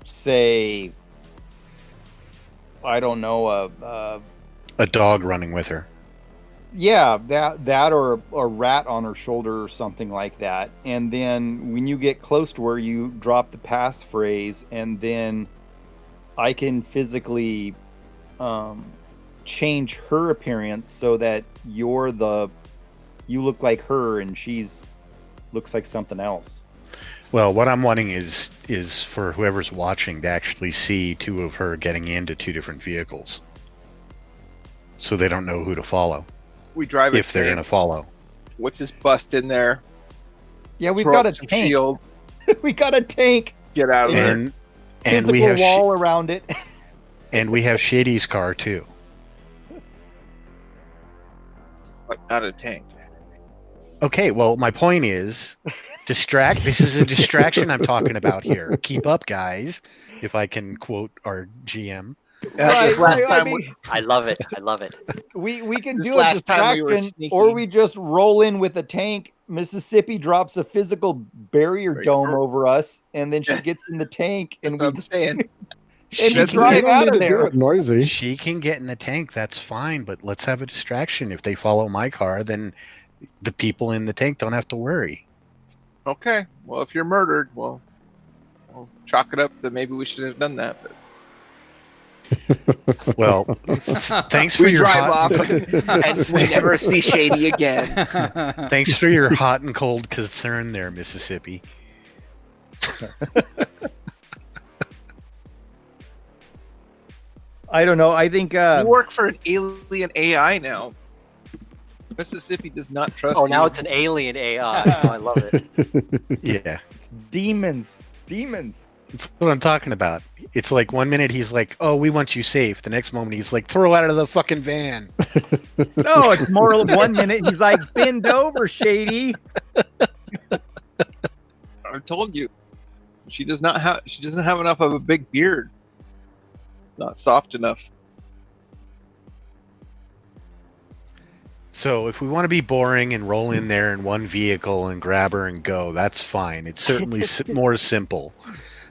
say, I don't know, A dog running with her. yeah, that or a rat on her shoulder or something like that. And then when you get close to her, you drop the passphrase, and then I can physically change her appearance so that you look like her and looks like something else. Well, what I'm wanting is for whoever's watching to actually see two of her getting into two different vehicles, so they don't know who to follow We drive a if they're tank. going to follow. What's his bust in there? Yeah, we've throw got up a some tank. shield. We got a tank. Get out of there. And Physical we have wall around it. and we have Shady's car too. But not a tank. Okay, well, my point is, This is a distraction I'm talking about here. Keep up, guys. If I can quote our GM. This last time I love it. I love it. we can This do a last time we were distraction, or sneaky. we just roll in with a tank. Mississippi drops a physical barrier dome over us, and then she gets in the tank, and That's what I'm saying. and we She drive You out don't of need to do there. it noisy. She can get in the tank, that's fine, but let's have a distraction. If they follow my car, then the people in the tank don't have to worry. Okay. Well, if you're murdered, well, we'll chalk it up that maybe we shouldn't have done that. But Well, thanks for we your drive hot, off and we never see Shady again. thanks for your hot and cold concern there, Mississippi. I don't know. I think You work for an alien AI now. Mississippi does not trust Oh, you. now it's an alien AI. Oh, I love it. Yeah, it's demons. It's demons. that's what I'm talking about. It's like 1 minute he's like, "Oh, we want you safe." The next moment he's like, "Throw out of the fucking van." No, it's more of 1 minute. He's like, bend over, Shady. I told you. She doesn't have enough of a big beard. Not soft enough. So if we want to be boring and roll in there in one vehicle and grab her and go, that's fine. It's certainly more simple.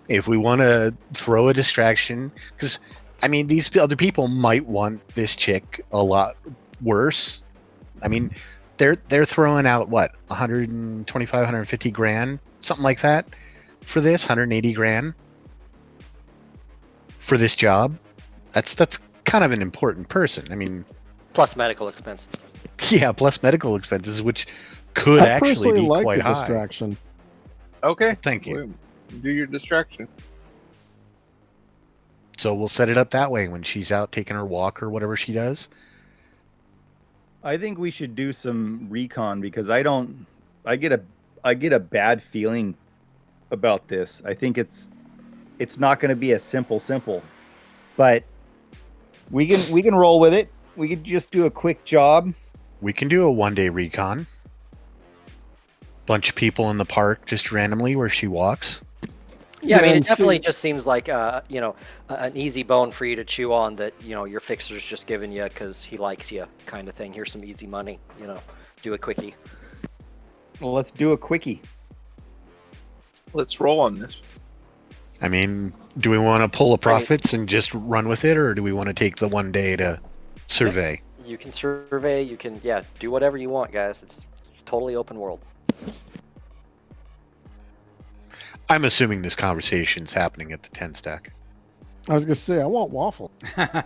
If we want to throw a distraction, because I mean, these other people might want this chick a lot worse. I mean, they're throwing out what 125, 150 grand, something like that, for this 180 grand for this job. That's kind of an important person. I mean, Plus medical expenses. yeah, plus medical expenses, which could I actually personally be like quite the high. distraction. Okay. Thank you. Well, do your distraction. So we'll set it up that way when she's out taking her walk or whatever she does. I think we should do some recon because I get a bad feeling about this. I think it's not going to be a simple, but we can roll with it. We could just do a quick job. We can do a 1-day recon. Bunch of people in the park just randomly where she walks. Yeah, I mean, and it definitely see- just seems like an easy bone for you to chew on that your fixer's just giving you because he likes you, kind of thing. Here's some easy money, do a quickie. Well, let's do a quickie. Let's roll on this. I mean, do we want to pull the profits and just run with it, or do we want to take the 1 day to survey? You can survey, you can do whatever you want, guys. It's totally open world. I'm assuming this conversation's happening at the 10 stack. I was gonna say I want waffle. I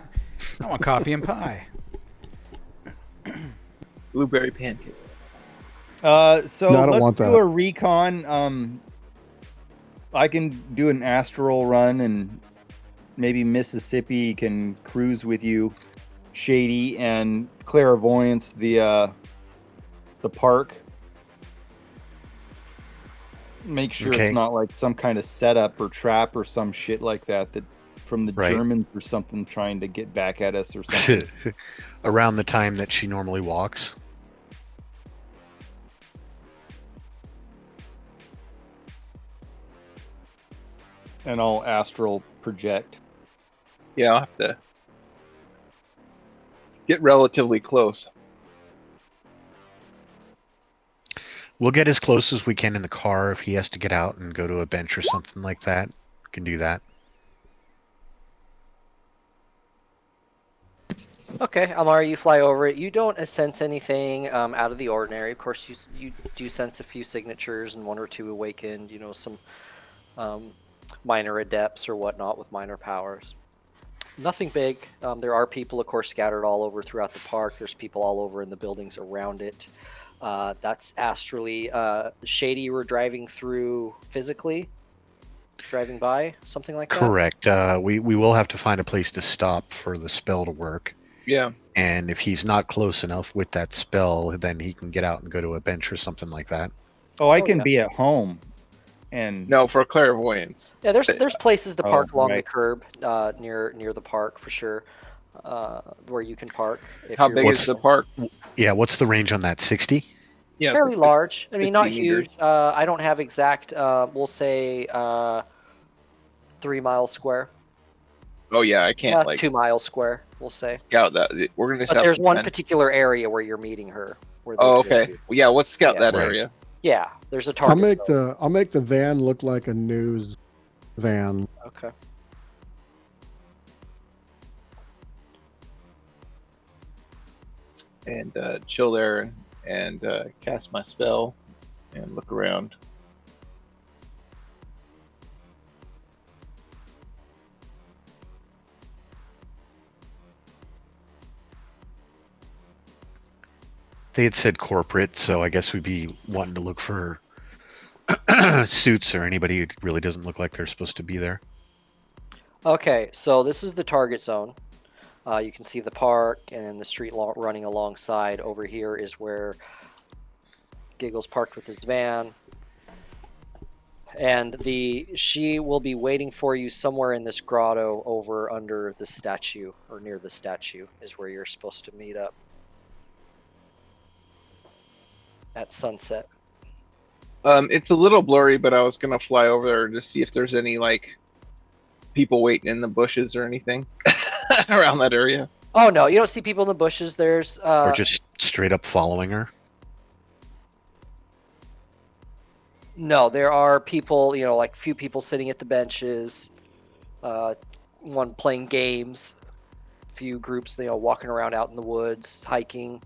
want coffee and pie. Blueberry pancakes. So No, I don't let's want do that. a recon. I can do an astral run, and maybe Mississippi can cruise with you, Shady, and clairvoyance the park. Make sure Okay. it's not like some kind of setup or trap or some shit like that from the Right. Germans or something trying to get back at us or something. Around the time that she normally walks. And I'll astral project. Yeah, I'll have to get relatively close. We'll get as close as we can in the car. If he has to get out and go to a bench or something like that, we can do that. Okay, Amara, you fly over it. You don't sense anything out of the ordinary. Of course, you do sense a few signatures and one or two awakened. Some minor adepts or whatnot with minor powers. Nothing big. There are people, of course, scattered all over throughout the park. There's people all over in the buildings around it. That's astrally. Shady, you were driving through physically, driving by, something like that? Correct. We will have to find a place to stop for the spell to work. Yeah. And if he's not close enough with that spell, then he can get out and go to a bench or something like that. Oh, I Oh, can yeah. be at home. And No, for clairvoyance. Yeah, there's places to park along the right. curb near the park for sure, where you can park. If How you're big is the park? Yeah, what's the range on that? 60? Yeah, fairly it's large. I mean, not 60 meters. huge. I don't have exact. We'll say 3 miles square. Oh yeah, I can't 2 miles square. We'll say. scout that. We're gonna But scout. there's the one 10. particular area where you're meeting her. Where they Oh, told okay. you. Well, yeah, let's scout Yeah. that Right. area. Yeah, there's a target. I'll make the van look like a news van. Okay. And chill there and cast my spell and look around. They had said corporate, so I guess we'd be wanting to look for suits or anybody who really doesn't look like they're supposed to be there. Okay, so this is the target zone. You can see the park and the street running alongside. Over here is where Giggles parked with his van. And she will be waiting for you somewhere in this grotto over under the statue, or near the statue is where you're supposed to meet up. At sunset. It's a little blurry, but I was gonna fly over there to see if there's any like people waiting in the bushes or anything around that area. Oh no, you don't see people in the bushes. There's Or just straight up following her. no, there are people, like few people sitting at the benches, one playing games, few groups, walking around out in the woods, hiking.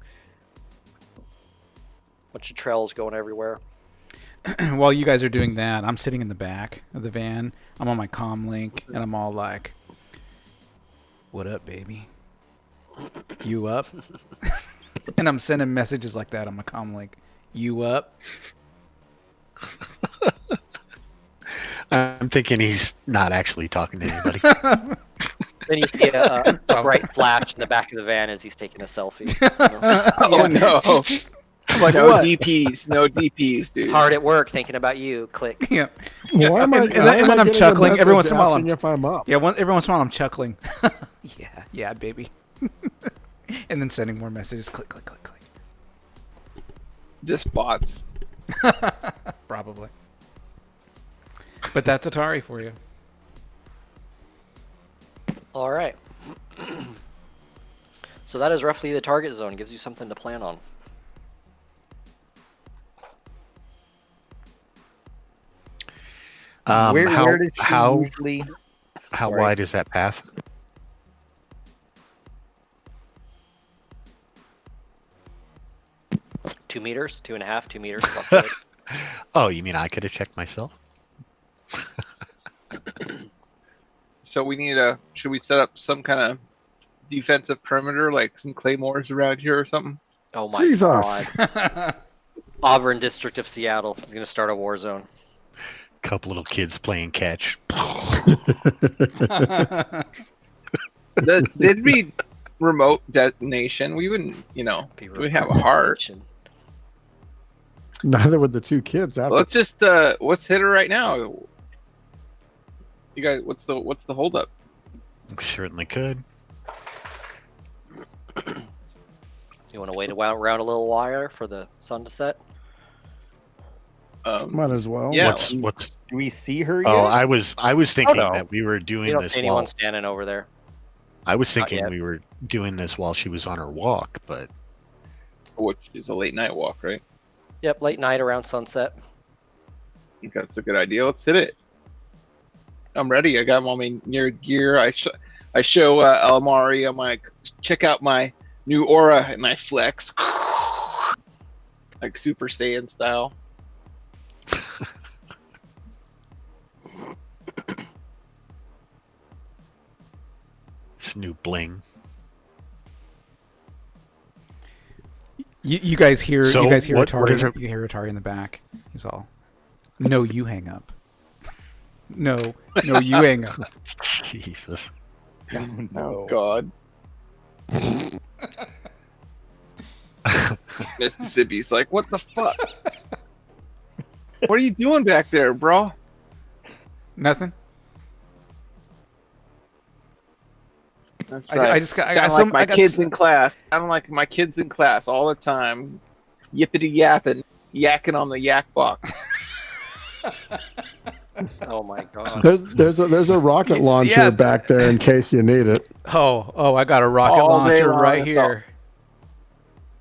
Bunch of trails going everywhere. While you guys are doing that, I'm sitting in the back of the van. I'm on my comm link, and I'm all like, "What up, baby? You up?" And I'm sending messages like that on my comm link. You up? I'm thinking he's not actually talking to anybody. Then you see a bright flash in the back of the van as he's taking a selfie. Oh no! I'm like, No what? DPs, no DPs, dude. Hard at work thinking about you. Click. Yeah. Why am I? And then I'm chuckling every once in a while. If I'm up. Yeah, every once in a while I'm chuckling. yeah, baby. And then sending more messages. Click, click, click, click. Just bots. Probably. But that's Atari for you. All right. So that is roughly the target zone. Gives you something to plan on. where does she how usually? Sorry. wide is that path? $2 meters, 2.5, 2 meters. fluctuate. Oh, you mean I could have checked myself? So we need should we set up some kind of defensive perimeter, like some claymores around here or something? Oh my Jesus. God. Auburn District of Seattle is going to start a war zone. Couple little kids playing catch. Did we remote detonation? We wouldn't, we have a heart. Neither would the two kids. After. Let's just let's hit her right now. You guys, what's the holdup? Certainly could. You want to wait around a little while for the sun to set? Might as well. Yeah. What's? Do we see her yet? Oh, I was thinking no. that we were You doing don't this see anyone while standing over there. I was thinking yet. we were doing this while she was on her walk, but Which is a late night walk, right? Yep, late night around sunset. I think that's a good idea. Let's hit it. I'm ready. I got all my near gear. I show Alamari. I'm like, check out my new aura, and I flex like Super Saiyan style. it's new bling. You guys hear So you guys hear what is Atari. it- You hear Atari in the back. He's all, "No, you hang up. No, you hang up." Jesus. Oh God. Mississippi's like, what the fuck? What are you doing back there, bro? Nothing. That's I right. just got. I Sound got like some. my I got kids s- in class. Sound like my kids in class all the time, yippity yapping, yakking on the yak box. Oh my god. There's a rocket launcher Yeah. back there in case you need it. Oh! I got a rocket All day launcher long, right that's here.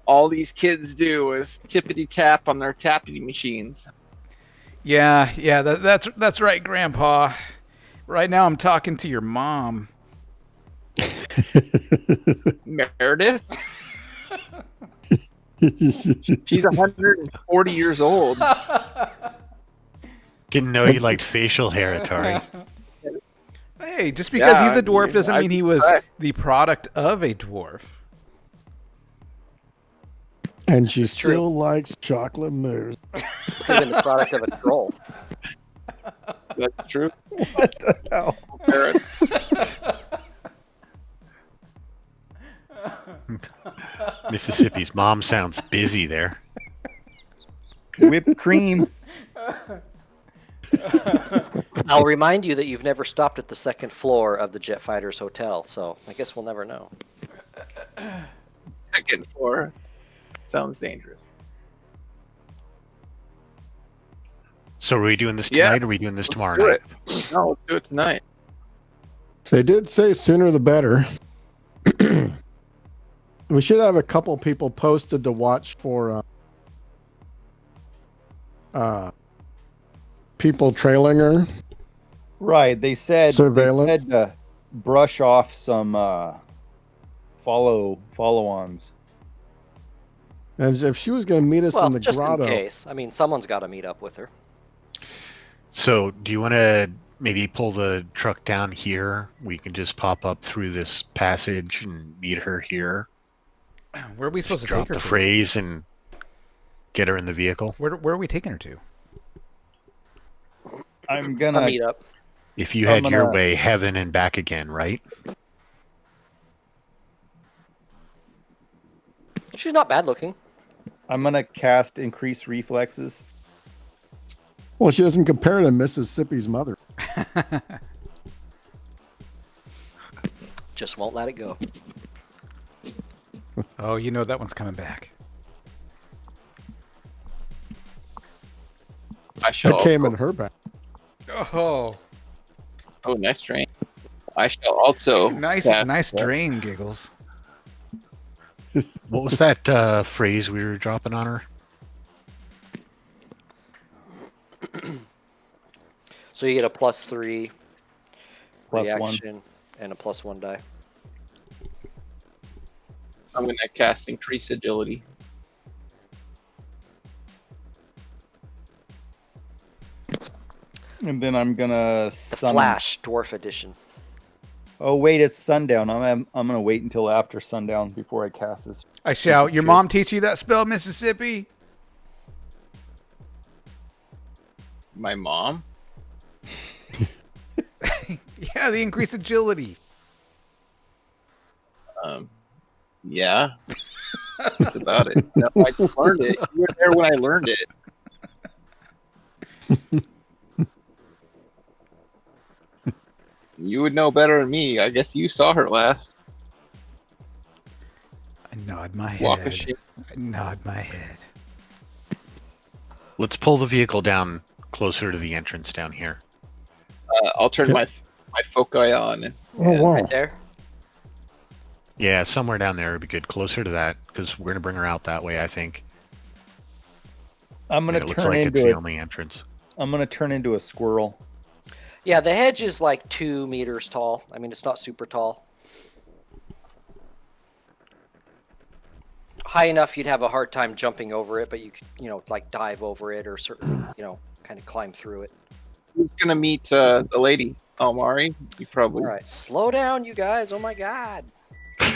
All these kids do is tippity tap on their tappity machines. Yeah. That's right, Grandpa. Right now, I'm talking to your mom. Meredith, she's 140 years old. Didn't know you liked facial hair, Atari. Hey, just because Yeah, he's a dwarf doesn't I'd mean be he was surprised. the product of a dwarf. And she true. still likes chocolate mousse. Could have been the product of a troll. That's true. What the hell? Parrots. Mississippi's mom sounds busy there. Whipped cream. I'll remind you that you've never stopped at the second floor of the Jet Fighters Hotel, so I guess we'll never know. Second floor. Sounds dangerous. So are we doing this Yeah. tonight or are we doing this tomorrow Do night? it. No, let's do it tonight. They did say sooner the better. We should have a couple people posted to watch for people trailing her. Right. They said Surveillance? They said to brush off some follow-ons. And if she was going to meet us Well, in the just grotto, in case. I mean, someone's got to meet up with her. So do you want to maybe pull the truck down here? We can just pop up through this passage and meet her here. Where are we supposed Just to drop take her the to? phrase and get her in the vehicle. Where are we taking her to? I'm A gonna meetup. If you I'm had your gonna- way, heaven and back again, right? She's not bad looking. cast increase reflexes. well, she doesn't compare to Mississippi's mother. Just won't let it go. Oh, you know that one's coming back. I shall. It came in her back. Oh, Oh, nice train. I shall also. nice cast- drain, Giggles. What was that phrase we were dropping on her? So you get a +3 Plus one. reaction and a +1 die. I'm gonna cast increase agility. And then I'm gonna The summon. Flash Dwarf Edition. Oh wait, it's sundown. I'm gonna wait until after sundown before I cast this. I shout, your mom teach you that spell, Mississippi? My mom. Yeah, the increased agility. Yeah. That's about it. No, I just learned it. You were there when I learned it. You would know better than me. I guess you saw her last. I nod my Walk of head. shame. I nod my head. Let's pull the vehicle down closer to the entrance down here. I'll turn my foci on. And, Oh, wow. Right there. Yeah, somewhere down there would be good, closer to that, because we're gonna bring her out that way. I think. I'm And gonna it looks turn like it's into the a, only entrance. I'm gonna turn into a squirrel. Yeah, the hedge is like 2 meters tall. I mean, it's not super tall. High enough you'd have a hard time jumping over it, but you could, like dive over it or certainly, kind of climb through it. who's gonna meet the lady? Oh, Mari. You probably. All right, slow down, you guys. Oh my God.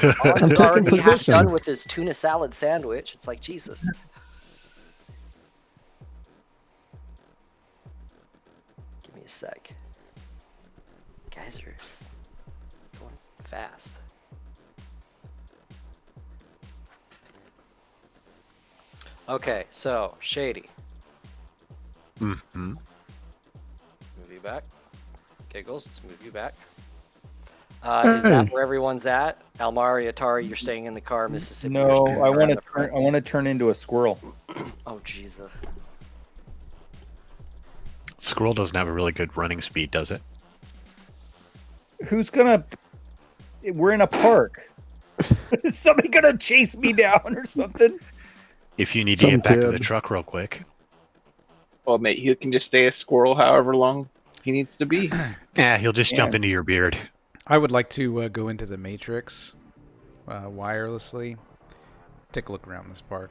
I'm He's taking already half position. done with his tuna salad sandwich. It's like Jesus. Give me a sec. Guys are just going fast. Okay, so Shady. Mm-hmm. Move you back. Giggles, let's move you back. Is that Hey. where everyone's at? Almari, Atari, you're staying in the car. Mississippi. No, you're staying I around want to the front. turn. I want to turn into a squirrel. Oh Jesus! Squirrel doesn't have a really good running speed, does it? Who's gonna? We're in a park. Is somebody gonna chase me down or something? If you need Some to get back to the kid. truck real quick. Well, mate, he can just stay a squirrel however long he needs to be. Yeah, he'll just jump Yeah. into your beard. I would like to go into the Matrix wirelessly. Take a look around this park.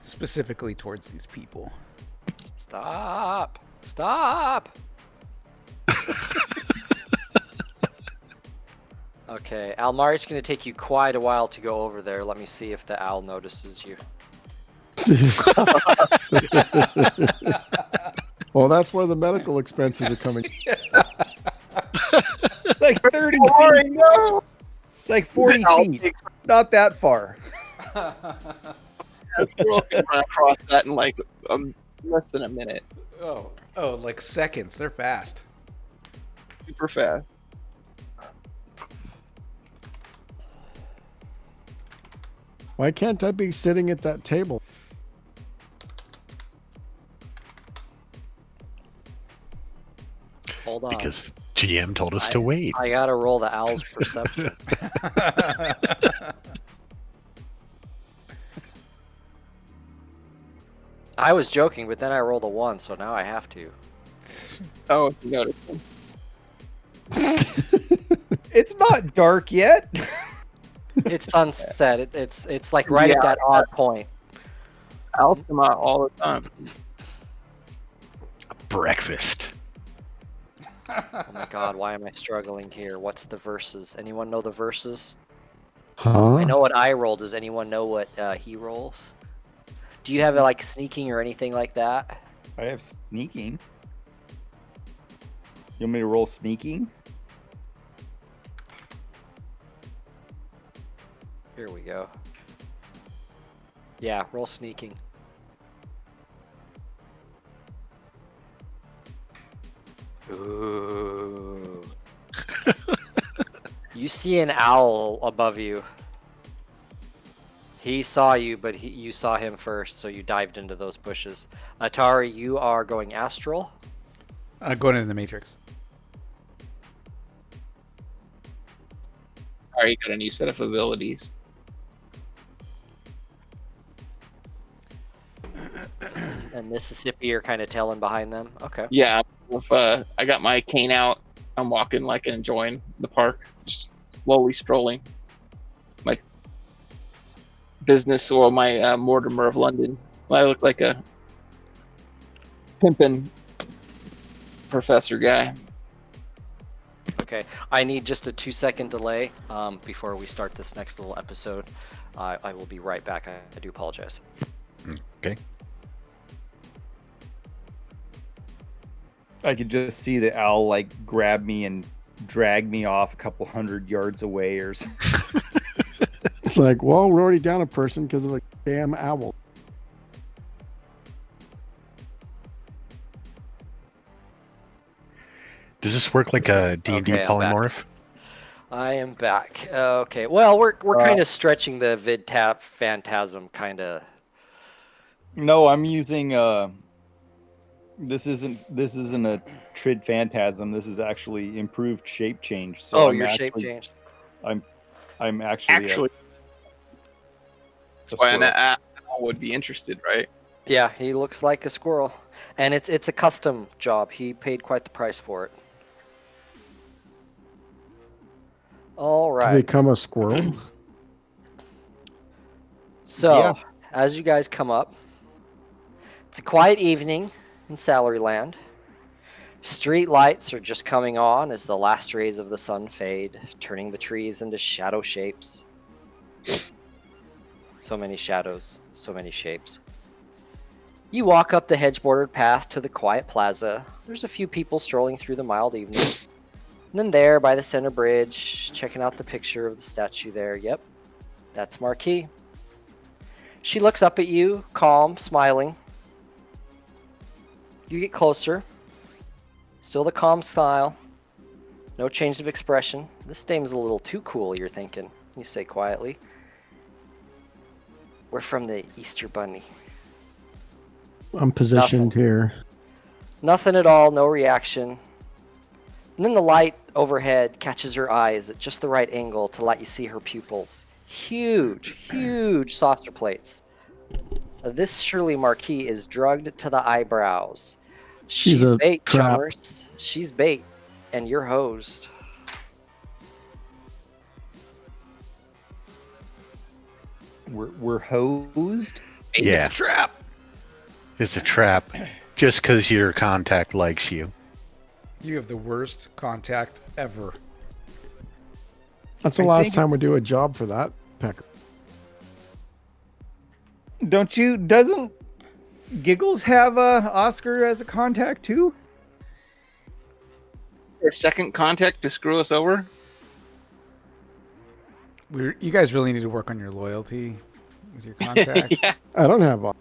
Specifically towards these people. Stop! Stop! Okay, Almari's going to take you quite a while to go over there. Let me see if the owl notices you. Well, that's where the medical expenses are coming. It's like 30 Sorry, feet. no. It's like 40 I'll feet. take- Not that far. A squirrel can run across that in like less than a minute. Oh, like seconds. They're fast. Super fast. Why can't I be sitting at that table? Hold on. Because GM told us to wait. I gotta roll the owl's perception. I was joking, but then I rolled a 1, so now I have to. Oh, you noticed. It's not dark yet. It's sunset. It's like right at Yeah. that odd point. Owls come out all the time. Breakfast. Oh my god, why am I struggling here? What's the verses? Anyone know the verses? Huh? I know what I roll. Does anyone know what he rolls? Do you have like sneaking or anything like that? I have sneaking. You want me to roll sneaking? Here we go. Yeah, roll sneaking. Ooh. You see an owl above you. He saw you, but you saw him first, so you dived into those bushes. Atari, you are going astral. Going into the Matrix. All right, you got a new set of abilities. And Mississippi are kind of tailing behind them. Okay. Yeah, if I got my cane out, I'm walking like and enjoying the park, just slowly strolling. My business or my Mortimer of London. I look like a pimpin' professor guy. Okay. I need just a 2-second delay before we start this next little episode. I will be right back. I do apologize. Okay. I could just see the owl like grab me and drag me off a couple 100 yards away or something. It's like, well, we're already down a person because of a damn owl. Does this work like a D&D Okay, I'm back. polymorph? I am back. Okay. Well, we're kind of stretching the VidTap phantasm kind of. No, I'm using this isn't a Trid Phantasm. This is actually improved shape change. So Oh, I'm your actually, shape changed. I'm actually Actually, a that's why an squirrel. owl would be interested, right? Yeah, he looks like a squirrel, and it's a custom job. He paid quite the price for it. All To right. become a squirrel. So, Yeah. as you guys come up, it's a quiet evening in Salaryland. Street lights are just coming on as the last rays of the sun fade, turning the trees into shadow shapes. So many shadows, so many shapes. You walk up the hedge-bordered path to the quiet plaza. There's a few people strolling through the mild evening. And then there, by the center bridge, checking out the picture of the statue there. Yep, that's Marquis. She looks up at you, calm, smiling. You get closer. Still the calm style. No change of expression. This dame's a little too cool, you're thinking. You say quietly. We're from the Easter Bunny. I'm positioned here. Nothing at all, no reaction. And then the light overhead catches her eyes at just the right angle to let you see her pupils. Huge, huge saucer plates. This Shirley Marquis is drugged to the eyebrows. She's She's a bait, trap. Chummers. She's bait, and you're hosed. We're hosed. Yeah, It's a trap. it's a trap. Just because your contact likes you. You have the worst contact ever. That's the I last think- time we do a job for that pecker. Doesn't Giggles have Oscar as a contact too? Our second contact to screw us over. You guys really need to work on your loyalty with your contacts. Yeah. I don't have one.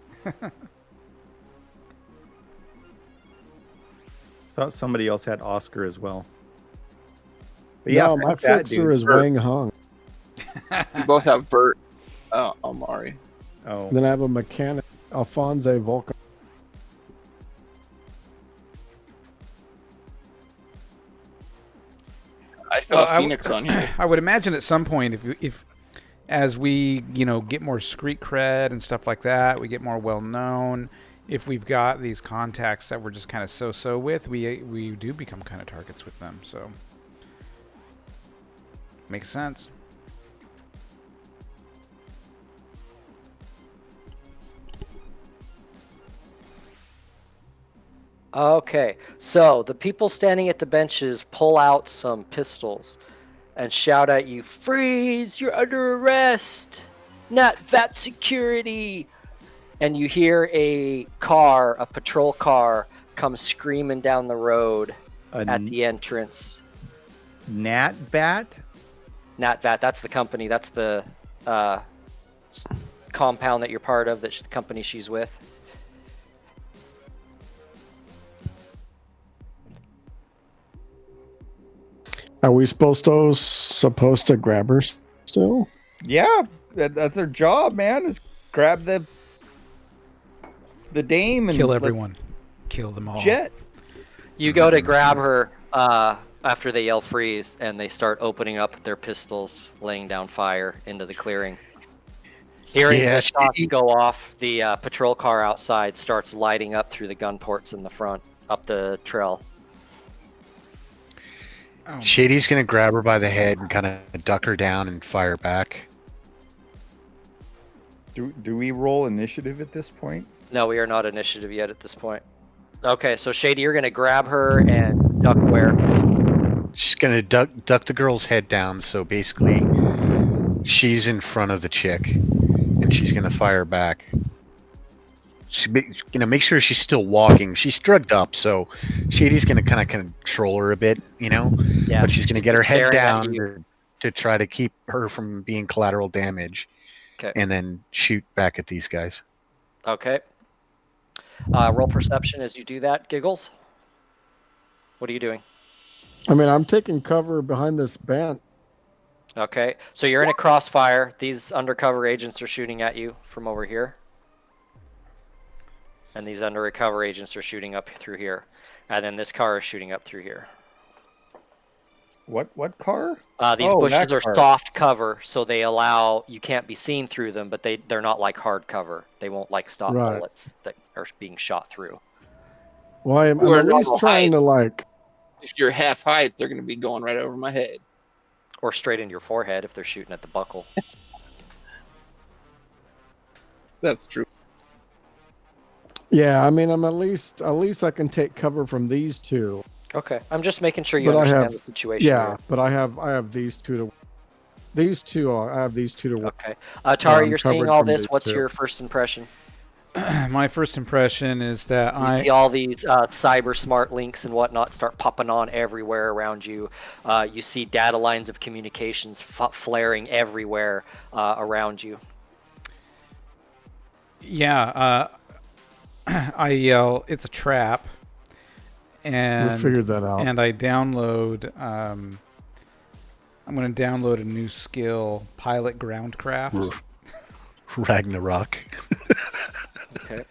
Thought somebody else had Oscar as well. But No, fuck my that fixer dude. is Wang Hung. We both have Bert. Amari. Oh, Then I have a mechanic, Alphonse Volcan. I still Well, have Phoenix on here. I would imagine at some point, if as we get more street cred and stuff like that, we get more well known. If we've got these contacts that we're just kind of so with, we do become kind of targets with them. So makes sense. Okay, so the people standing at the benches pull out some pistols and shout at you, "Freeze! You're under arrest! Not VAT security!" And you hear a patrol car, come screaming down the road a at the entrance. Nat Bat. Not VAT, that's the company, that's the compound that you're part of, the company she's with. Are we supposed to grab her still? Yeah, that's her job, man. Is grab the dame and Kill let's everyone. Kill them all. Jet. You go to grab her after they yell freeze, and they start opening up their pistols, laying down fire into the clearing. Hearing Yeah. the shots go off, the patrol car outside starts lighting up through the gun ports in the front, up the trail. Oh, Shady's gonna grab her by the head and kind of duck her down and fire back. Do we roll initiative at this point? No, we are not initiative yet at this point. Okay, so Shady, you're going to grab her and duck where? She's gonna duck the girl's head down, so basically she's in front of the chick, and she's gonna fire back. Make sure she's still walking. She's drugged up, so Shady's gonna kind of control her a bit, Yeah, but she's gonna get her head staring at down you. to try to keep her from being collateral damage, Okay. and then shoot back at these guys. Okay. Roll perception as you do that, Giggles. What are you doing? I mean, I'm taking cover behind this band. Okay, so you're in a crossfire. These undercover agents are shooting at you from over here. And these undercover agents are shooting up through here. And then this car is shooting up through here. What car? These Oh, bushes that are car. soft cover, so they allow, you can't be seen through them, but they're not like hard cover. They won't like stop Right. bullets that are being shot through. Well, I'm We're at least normal trying height. to If you're half height, they're going to be going right over my head. Or straight in your forehead if they're shooting at the buckle. That's true. Yeah, I mean, I'm at least I can take cover from these two. Okay. I'm just making sure you But I understand have the situation. yeah, but I have these two to I have these two to work. Okay. I'm Tari, you're seeing covered all from this. these What's two. your first impression? My first impression is that You see all these cyber smart links and whatnot start popping on everywhere around you. You see data lines of communications flaring everywhere around you. Yeah, I yell, "It's a trap!" And We figured that out. And I download. I'm going to download a new skill, Pilot Groundcraft. Ragnarok. Okay.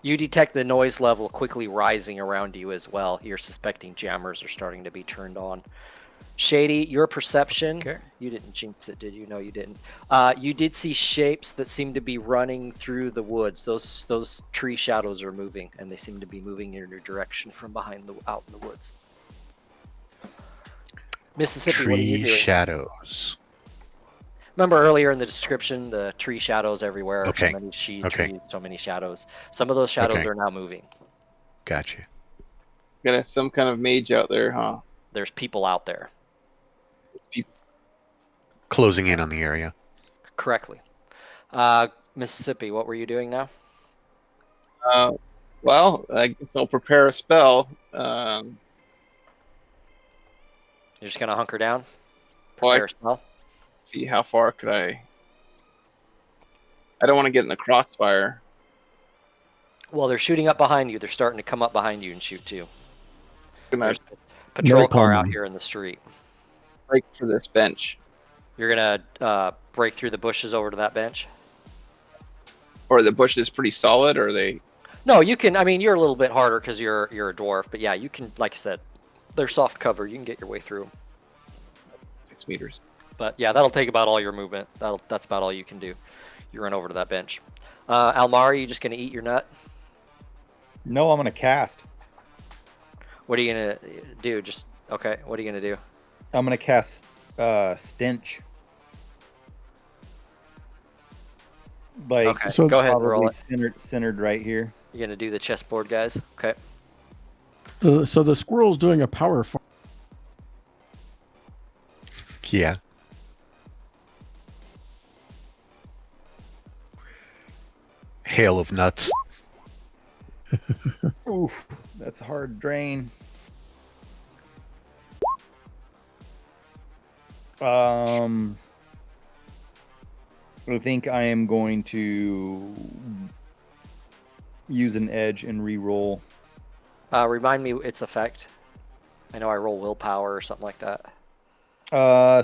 You detect the noise level quickly rising around you as well. You're suspecting jammers are starting to be turned on. Shady, your perception. Okay. You didn't jinx it, did you? No, you didn't. You did see shapes that seem to be running through the woods. Those tree shadows are moving, and they seem to be moving in your direction from behind out in the woods. Mississippi, what are you Tree doing? shadows. Remember earlier in the description, the tree shadows everywhere. Okay. So many Okay. trees, so many shadows. Some of those shadows Okay. are now moving. Gotcha. Got some kind of mage out there, huh? There's people out there. Closing in on the area. Correctly. Mississippi, what were you doing now? Well, I guess I'll prepare a spell. You're just gonna hunker down? Well, Prepare a spell? See how far could I don't want to get in the crossfire. Well, they're shooting up behind you. They're starting to come up behind you and shoot too. Gonna There's a patrol car out coming. here in the street. break for this bench. You're gonna break through the bushes over to that bench? Or the bush is pretty solid, or are they? No, you can. I mean, you're a little bit harder because you're a dwarf, but yeah, you can. Like I said, they're soft cover. You can get your way through 'em. 6 meters. But yeah, that'll take about all your movement. That's about all you can do. You run over to that bench. Almari, you just gonna eat your nut? No, I'm gonna cast. What are you gonna do? Just okay. What are you gonna do? I'm gonna cast stench. Like Okay, so go ahead and roll probably it. centered right here. You're gonna do the chessboard, guys. Okay. So the squirrel's doing a power farm. Yeah. Hail of nuts. Oof, that's a hard drain. I think I am going to use an edge and re-roll. Remind me its effect. I know I roll willpower or something like that.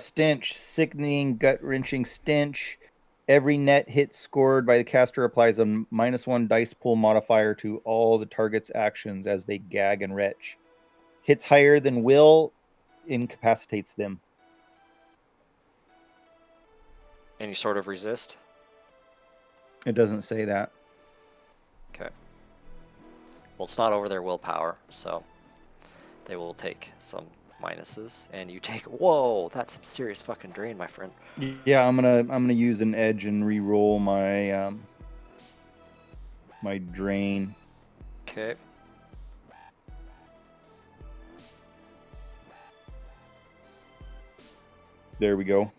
Stench, sickening, gut-wrenching stench. Every net hit scored by the caster applies a -1 dice pool modifier to all the target's actions as they gag and retch. Hits higher than will incapacitates them. Any sort of resist? It doesn't say that. Okay. Well, it's not over their willpower, so they will take some minuses, and you take. Whoa, that's some serious fucking drain, my friend. Yeah, I'm gonna use an edge and re-roll my my drain. Okay. There we go.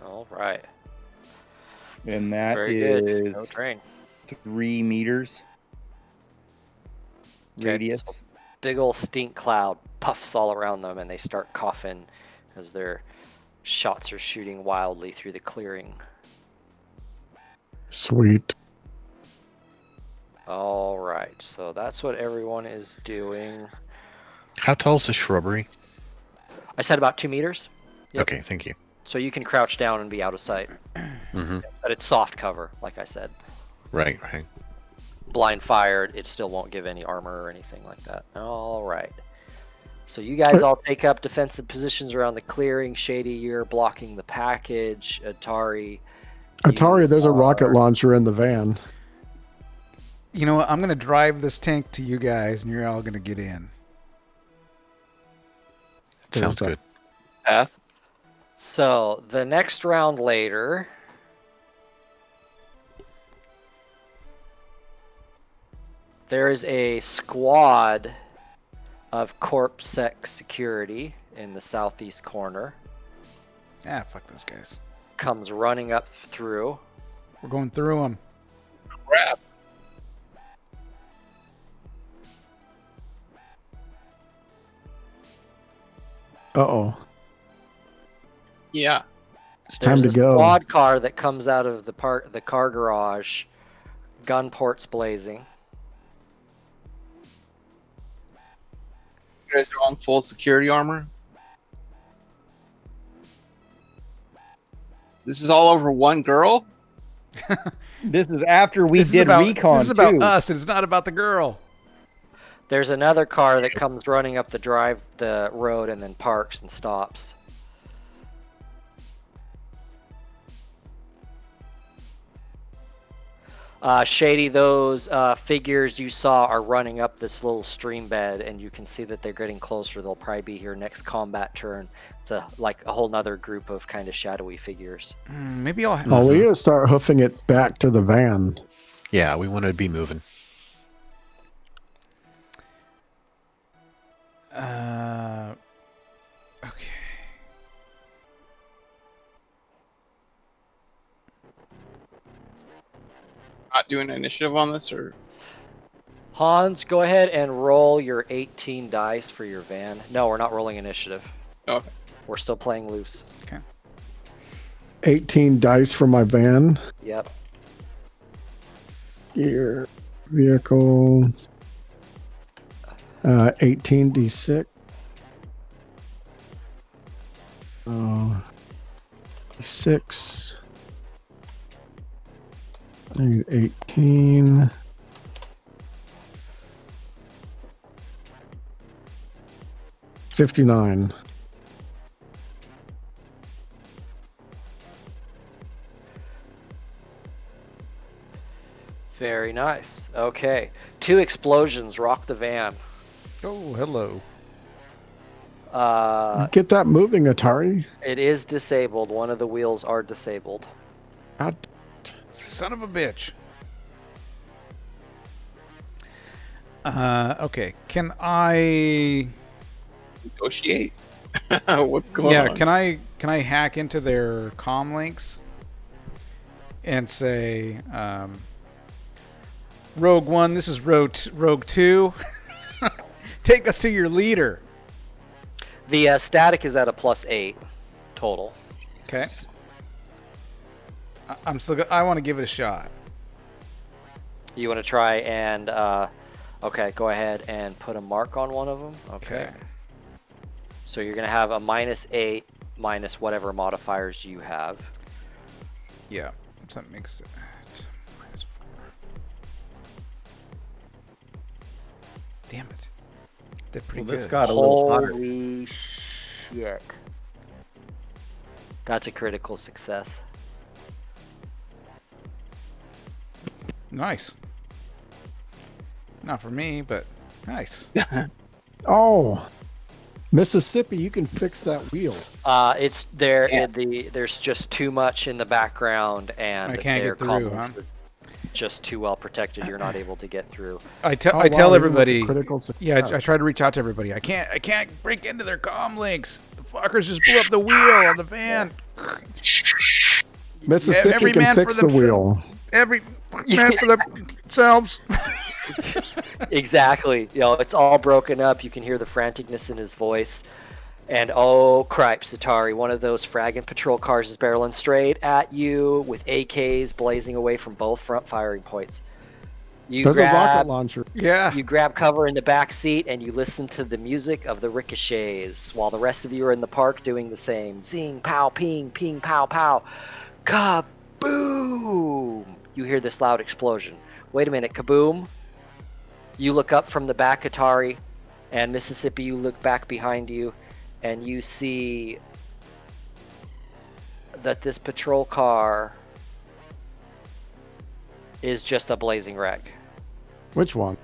All right. And that Very good. No is drain. 3 meters Okay, radius. so big old stink cloud puffs all around them, and they start coughing as their shots are shooting wildly through the clearing. Sweet. All right, so that's what everyone is doing. How tall is the shrubbery? I said about 2 meters, Yep. Okay, thank you. so you can crouch down and be out of sight. Mm-hmm. But it's soft cover, like I said. Right. Blind fired, it still won't give any armor or anything like that. All right. So you guys all take up defensive positions around the clearing. Shady, you're blocking the package. Atari. There's a rocket launcher in the van. You know what? I'm going to drive this tank to you guys, and you're all going to get in. Sounds that. good. Path. So the next round later, there is a squad of CorpSec security in the southeast corner. Ah, fuck those guys. Comes running up through. We're going through them. Crap. Uh-oh. Yeah. It's time to There's a go. squad car that comes out of the car garage, gun ports blazing. You guys are on full security armor. This is all over one girl. This is after we This is did about, recon This is about too. us. It's not about the girl. There's another car that comes running up the road and then parks and stops. Shady, those figures you saw are running up this little stream bed, and you can see that they're getting closer. They'll probably be here next combat turn. It's like a whole nother group of kind of shadowy figures. Maybe I'll... Oh, we gotta start hoofing it back to the van. Yeah, we want to be moving. Okay. Not doing initiative on this, or Hans, go ahead and roll your 18 dice for your van. No, we're not rolling initiative. okay. We're still playing loose. 18 dice for my van. Yep. Here. Vehicle. 18d6. Oh. 6. I need 18. $59. Very nice. Okay. 2 explosions rock the van. Oh, hello. Get that moving, Atari. It is disabled. One of the wheels are disabled. God. Son of a bitch. Okay. Can I... Negotiate. What's going on? Can I hack into their comm links and say, Rogue 1, this is Rogue 2. Take us to your leader. The static is at a +8 total. Okay. I'm still. I want to give it a shot. You want to try and okay, go ahead and put a mark on one of them. Okay. So you're gonna have a -8 minus whatever modifiers you have. Yeah. So that makes it -4. Damn it. They're pretty Well, this good. got a little hotter. Holy shit! That's a critical success. Nice. Not for me, but nice. Oh. Mississippi, you can fix that wheel. It's there. There's just too much in the background, and I can't their get through, comms huh? are just too well protected. You're not able to get through. I tell Oh, wow, tell even with the everybody. critical success. Yeah, I try to reach out to everybody. I can't break into their comm links. The fuckers just blew up the wheel on the van. Mississippi every can man for fix the wheel. Every man for themselves. Exactly. You know, it's all broken up. You can hear the franticness in his voice. And oh, cripes, Atari, one of those fragging patrol cars is barreling straight at you with AKs blazing away from both front firing points. You There's a rocket grab, launcher. Yeah. you grab cover in the back seat and you listen to the music of the ricochets while the rest of you are in the park doing the same. Zing, pow, ping, ping, pow, pow. Kaboom! You hear this loud explosion. Wait a minute, kaboom. You look up from the back, Atari, and Mississippi, you look back behind you, and you see that this patrol car is just a blazing wreck. Which one?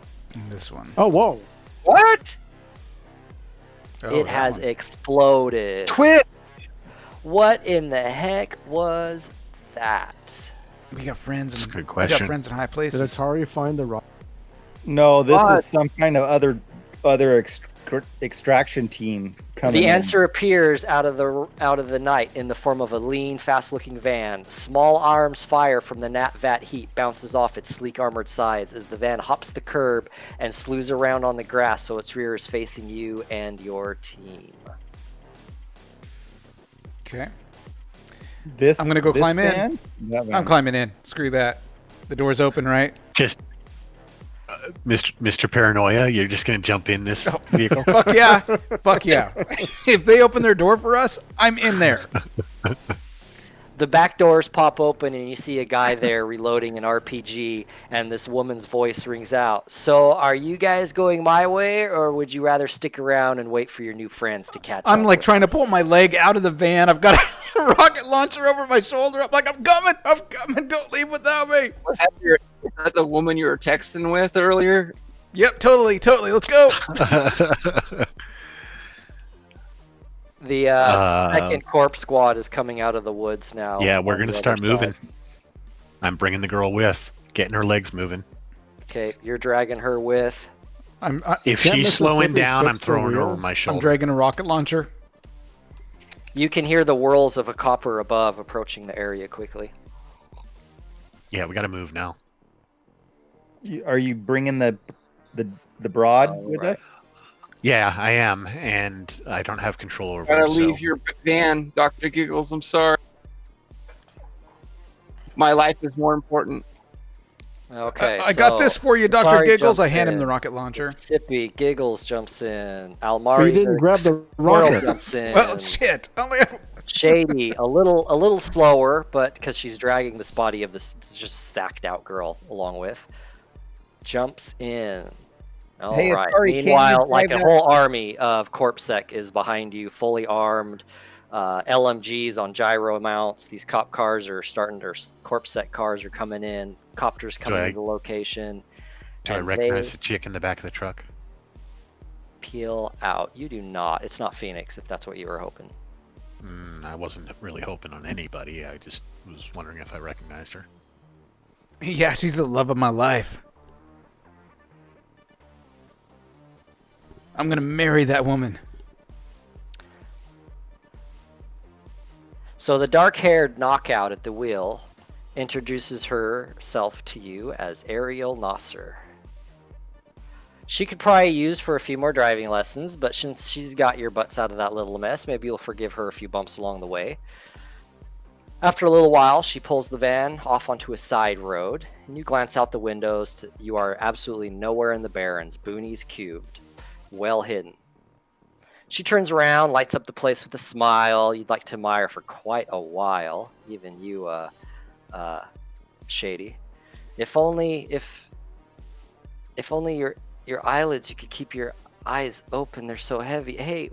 This one. Oh, whoa. What? Oh, It that has one. exploded. Twit. What in the heck was that? We got friends That's in a good We question. got friends in high Did places. Atari find the rock? No, this What? is some kind of other extraction team coming The in. answer appears out of the night in the form of a lean, fast-looking van. Small arms fire from the vat heat bounces off its sleek armored sides as the van hops the curb and slews around on the grass so its rear is facing you and your team. Okay. This I'm gonna go this climb in. van? That van. I'm climbing in. Screw that. The door's open, right? Just, Mr. Paranoia, you're just gonna jump in this vehicle? Fuck yeah. Fuck yeah. If they open their door for us, I'm in there. The back doors pop open and you see a guy there reloading an RPG, and this woman's voice rings out. So are you guys going my way, or would you rather stick around and wait for your new friends to catch up? I'm like with trying to us? pull my leg out of the van. I've got a rocket launcher over my shoulder. I'm like, I'm coming. Don't leave without me. Was that the woman you were texting with earlier? Yep, totally. Let's go. The second corpse squad is coming out of the woods now. Yeah, we're on gonna the start other moving. side. I'm bringing the girl with, getting her legs moving. Okay, you're dragging her with. If Can't she's slowing Mississippi down, I'm fix the throwing her wheel? over my I'm shoulder. dragging a rocket launcher. You can hear the whirls of a copper above approaching the area quickly. Yeah, we gotta move now. Are you bringing the broad Oh, with right. us? Yeah, I am, and I don't have control over Gotta her. leave so- your van, Dr. Giggles. I'm sorry. My life is more important. Okay, I got this for you, Dr. Atari Giggles. I jumped hand him in. the rocket launcher. Mississippi Giggles jumps in. But Almari you didn't grab the squirrel rockets. jumps in. Well, shit. Shady, a little slower, but because she's dragging this body of this just sacked out girl along with, jumps in. All Hey, right. Atari, can't you Meanwhile, like a drive whole army of CorpSec is behind you, fully armed. LMGs on gyro mounts. These cop cars are starting to. CorpSec cars are coming in. Copters coming I- to the location. Do I and recognize they the chick in the back of the truck? peel out. You do not. It's not Phoenix, if that's what you were hoping. I wasn't really hoping on anybody. I just was wondering if I recognized her. Yeah, she's the love of my life. I'm going to marry that woman. So the dark-haired knockout at the wheel introduces herself to you as Ariel Nasser. She could probably use for a few more driving lessons, but since she's got your butts out of that little mess, maybe you'll forgive her a few bumps along the way. After a little while, she pulls the van off onto a side road, and you glance out the windows. You are absolutely nowhere in the Barrens. Boonies cubed. Well hidden. She turns around, lights up the place with a smile. You'd like to admire for quite a while. Even you, Shady. If only your eyelids, you could keep your eyes open. They're so heavy. Hey,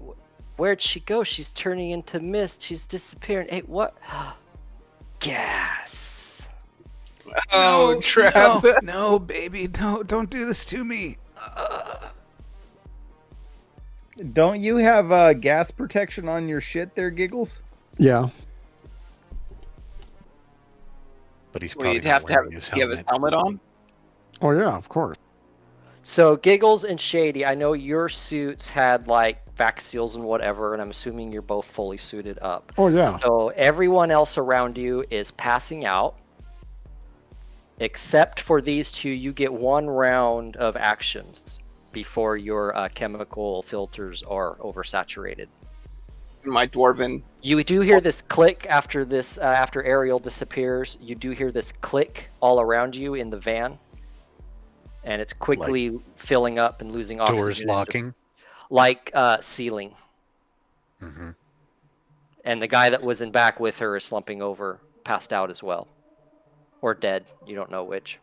where'd she go? She's turning into mist. She's disappearing. Hey, what? Gas. Oh, Trev. No, baby, don't do this to me. Don't you have gas protection on your shit there, Giggles? Yeah. But he's Well, probably you'd not have to wearing his have his helmet. helmet on. Oh yeah, of course. So Giggles and Shady, I know your suits had like vac seals and whatever, and I'm assuming you're both fully suited up. Oh yeah. So everyone else around you is passing out. Except for these two, you get one round of actions before your chemical filters are oversaturated. My dwarven. You do hear this click after this, after Ariel disappears. You do hear this click all around you in the van, and it's quickly filling up and losing oxygen. Doors and locking. like sealing. hmm And the guy that was in back with her is slumping over, passed out as well, or dead. You don't know which.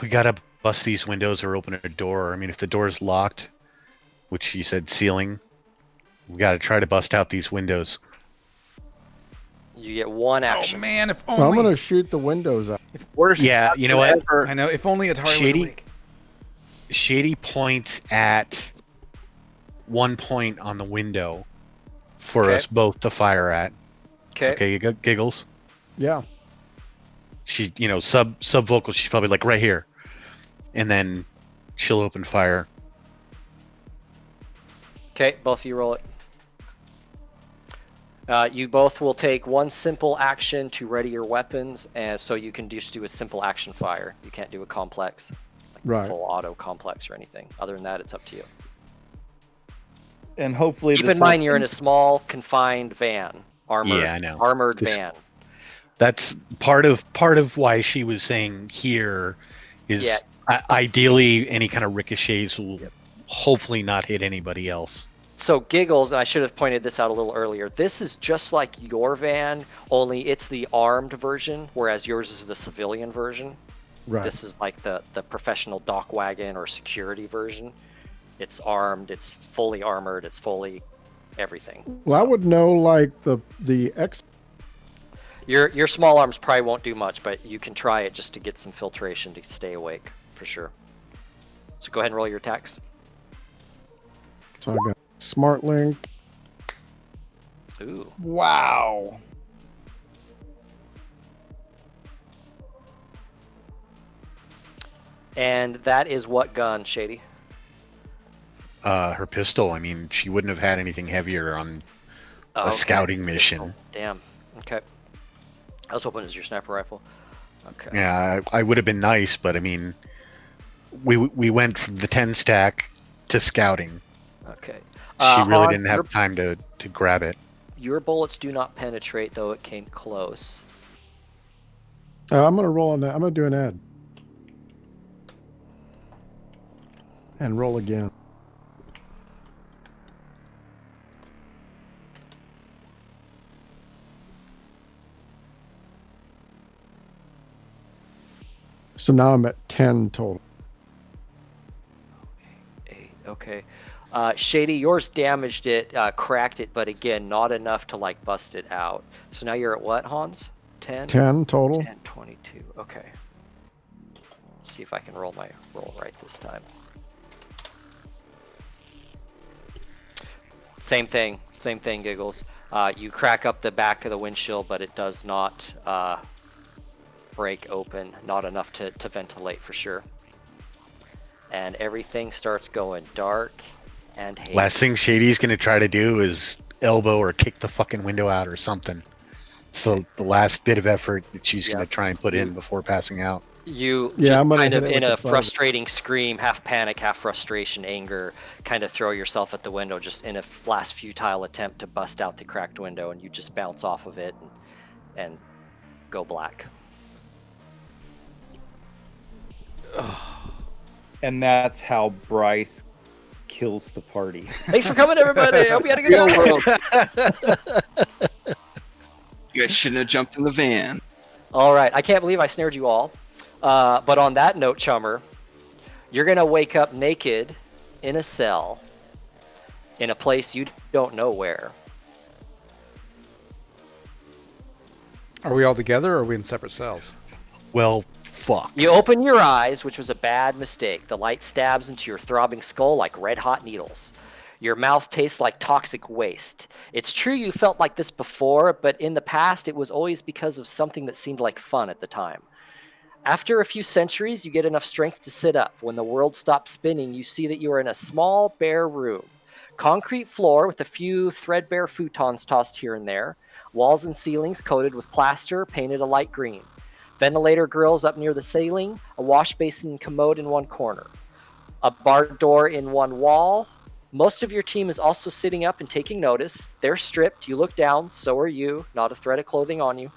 We gotta bust these windows or open a door. I mean, if the door's locked, which you said sealing, we gotta try to bust out these windows. You get one Oh action. man, if I'm only. gonna shoot the windows out. Worst Yeah, you know what? ever. I know. If only Atari was Shady? awake. Shady points at one point on the window for Okay. us both to fire at. Okay. Okay, you got Giggles. Yeah. She, sub vocal. She's probably like right here, and then she'll open fire. Okay, both of you roll it. You both will take one simple action to ready your weapons, and so you can just do a simple action fire. You can't do a complex, like Right. full auto complex or anything. Other than that, it's up to you. And hopefully, Keep this in mind whole you're in a thing- small, confined van, armored, Yeah, I know. armored Just- van. That's part of why she was saying here is Yeah. ideally any kind of ricochets will hopefully not hit anybody else. So Giggles, and I should have pointed this out a little earlier, this is just like your van, only it's the armed version, whereas yours is the civilian version. Right. This is like the professional dock wagon or security version. It's armed, it's fully armored, it's fully everything. Well, I would know like the X. Your small arms probably won't do much, but you can try it just to get some filtration to stay awake, for sure. So go ahead and roll your attacks. So I got Smart Link. Ooh. Wow. And that is what gun, Shady? Her pistol. I mean, she wouldn't have had anything heavier on Oh, a okay. scouting mission. Damn. Okay. I was hoping it was your sniper rifle. Okay. Yeah, I would have been nice, but I mean, we went from the 10 stack to scouting. Okay. She really Han, didn't have time to grab it. Your bullets do not penetrate, though it came close. I'm gonna roll on that. I'm gonna do an ad. And roll again. So now I'm at 10 total. 8. Okay. Shady, yours damaged it, cracked it, but again, not enough to like bust it out. So now you're at what, Hans? 10? 10 total. 10, 22. Okay. Let's see if I can roll my roll right this time. Same thing, Giggles. You crack up the back of the windshield, but it does not break open. Not enough to ventilate for sure. And everything starts going dark and hazy. Last thing Shady's gonna try to do is elbow or kick the fucking window out or something. So the last bit of effort that she's gonna try and put in before passing out. You Yeah, I'm just gonna kind of hit it in with a the buzzer. frustrating scream, half panic, half frustration, anger, kind of throw yourself at the window just in a last futile attempt to bust out the cracked window, and you just bounce off of it and go black. And that's how Bryce kills the party. Thanks for coming, everybody. Hope you had a good Real time. world. You guys shouldn't have jumped in the van. All right, I can't believe I snared you all. But on that note, Chummer, you're going to wake up naked in a cell in a place you don't know where. Are we all together or are we in separate cells? Well, fuck. You open your eyes, which was a bad mistake. The light stabs into your throbbing skull like red-hot needles. Your mouth tastes like toxic waste. It's true you felt like this before, but in the past it was always because of something that seemed like fun at the time. After a few centuries, you get enough strength to sit up. When the world stops spinning, you see that you are in a small, bare room. Concrete floor with a few threadbare futons tossed here and there. Walls and ceilings coated with plaster, painted a light green. Ventilator grills up near the ceiling, a wash basin and commode in one corner. A barred door in one wall. Most of your team is also sitting up and taking notice. They're stripped. You look down. So are you. Not a thread of clothing on you.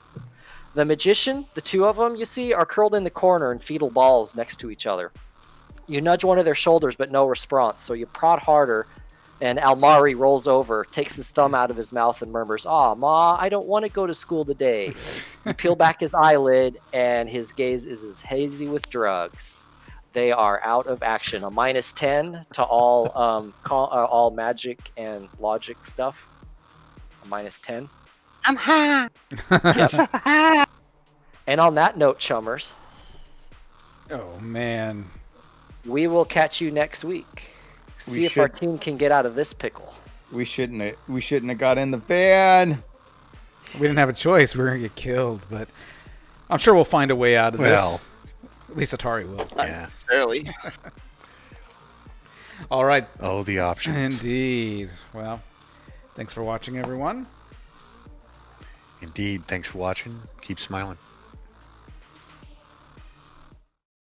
The magician, the two of them, you see, are curled in the corner in fetal balls next to each other. You nudge one of their shoulders, but no response. So you prod harder, and Almari rolls over, takes his thumb out of his mouth, and murmurs, "Aw, Ma, I don't want to go to school today." You peel back his eyelid, and his gaze is as hazy with drugs. They are out of action. A -10 to all magic and logic stuff. A -10. I'm high. Yep. And on that note, Chummers, Oh, man. we will catch you next week. See if should. our team can get out of this pickle. We shouldn't have got in the van. We didn't have a choice. We were going to get killed, but I'm sure we'll find a way out of Well, this. At least Atari will. yeah. Fairly. All right. Oh, the options. Indeed. Well, thanks for watching, everyone. Indeed. Thanks for watching. Keep smiling.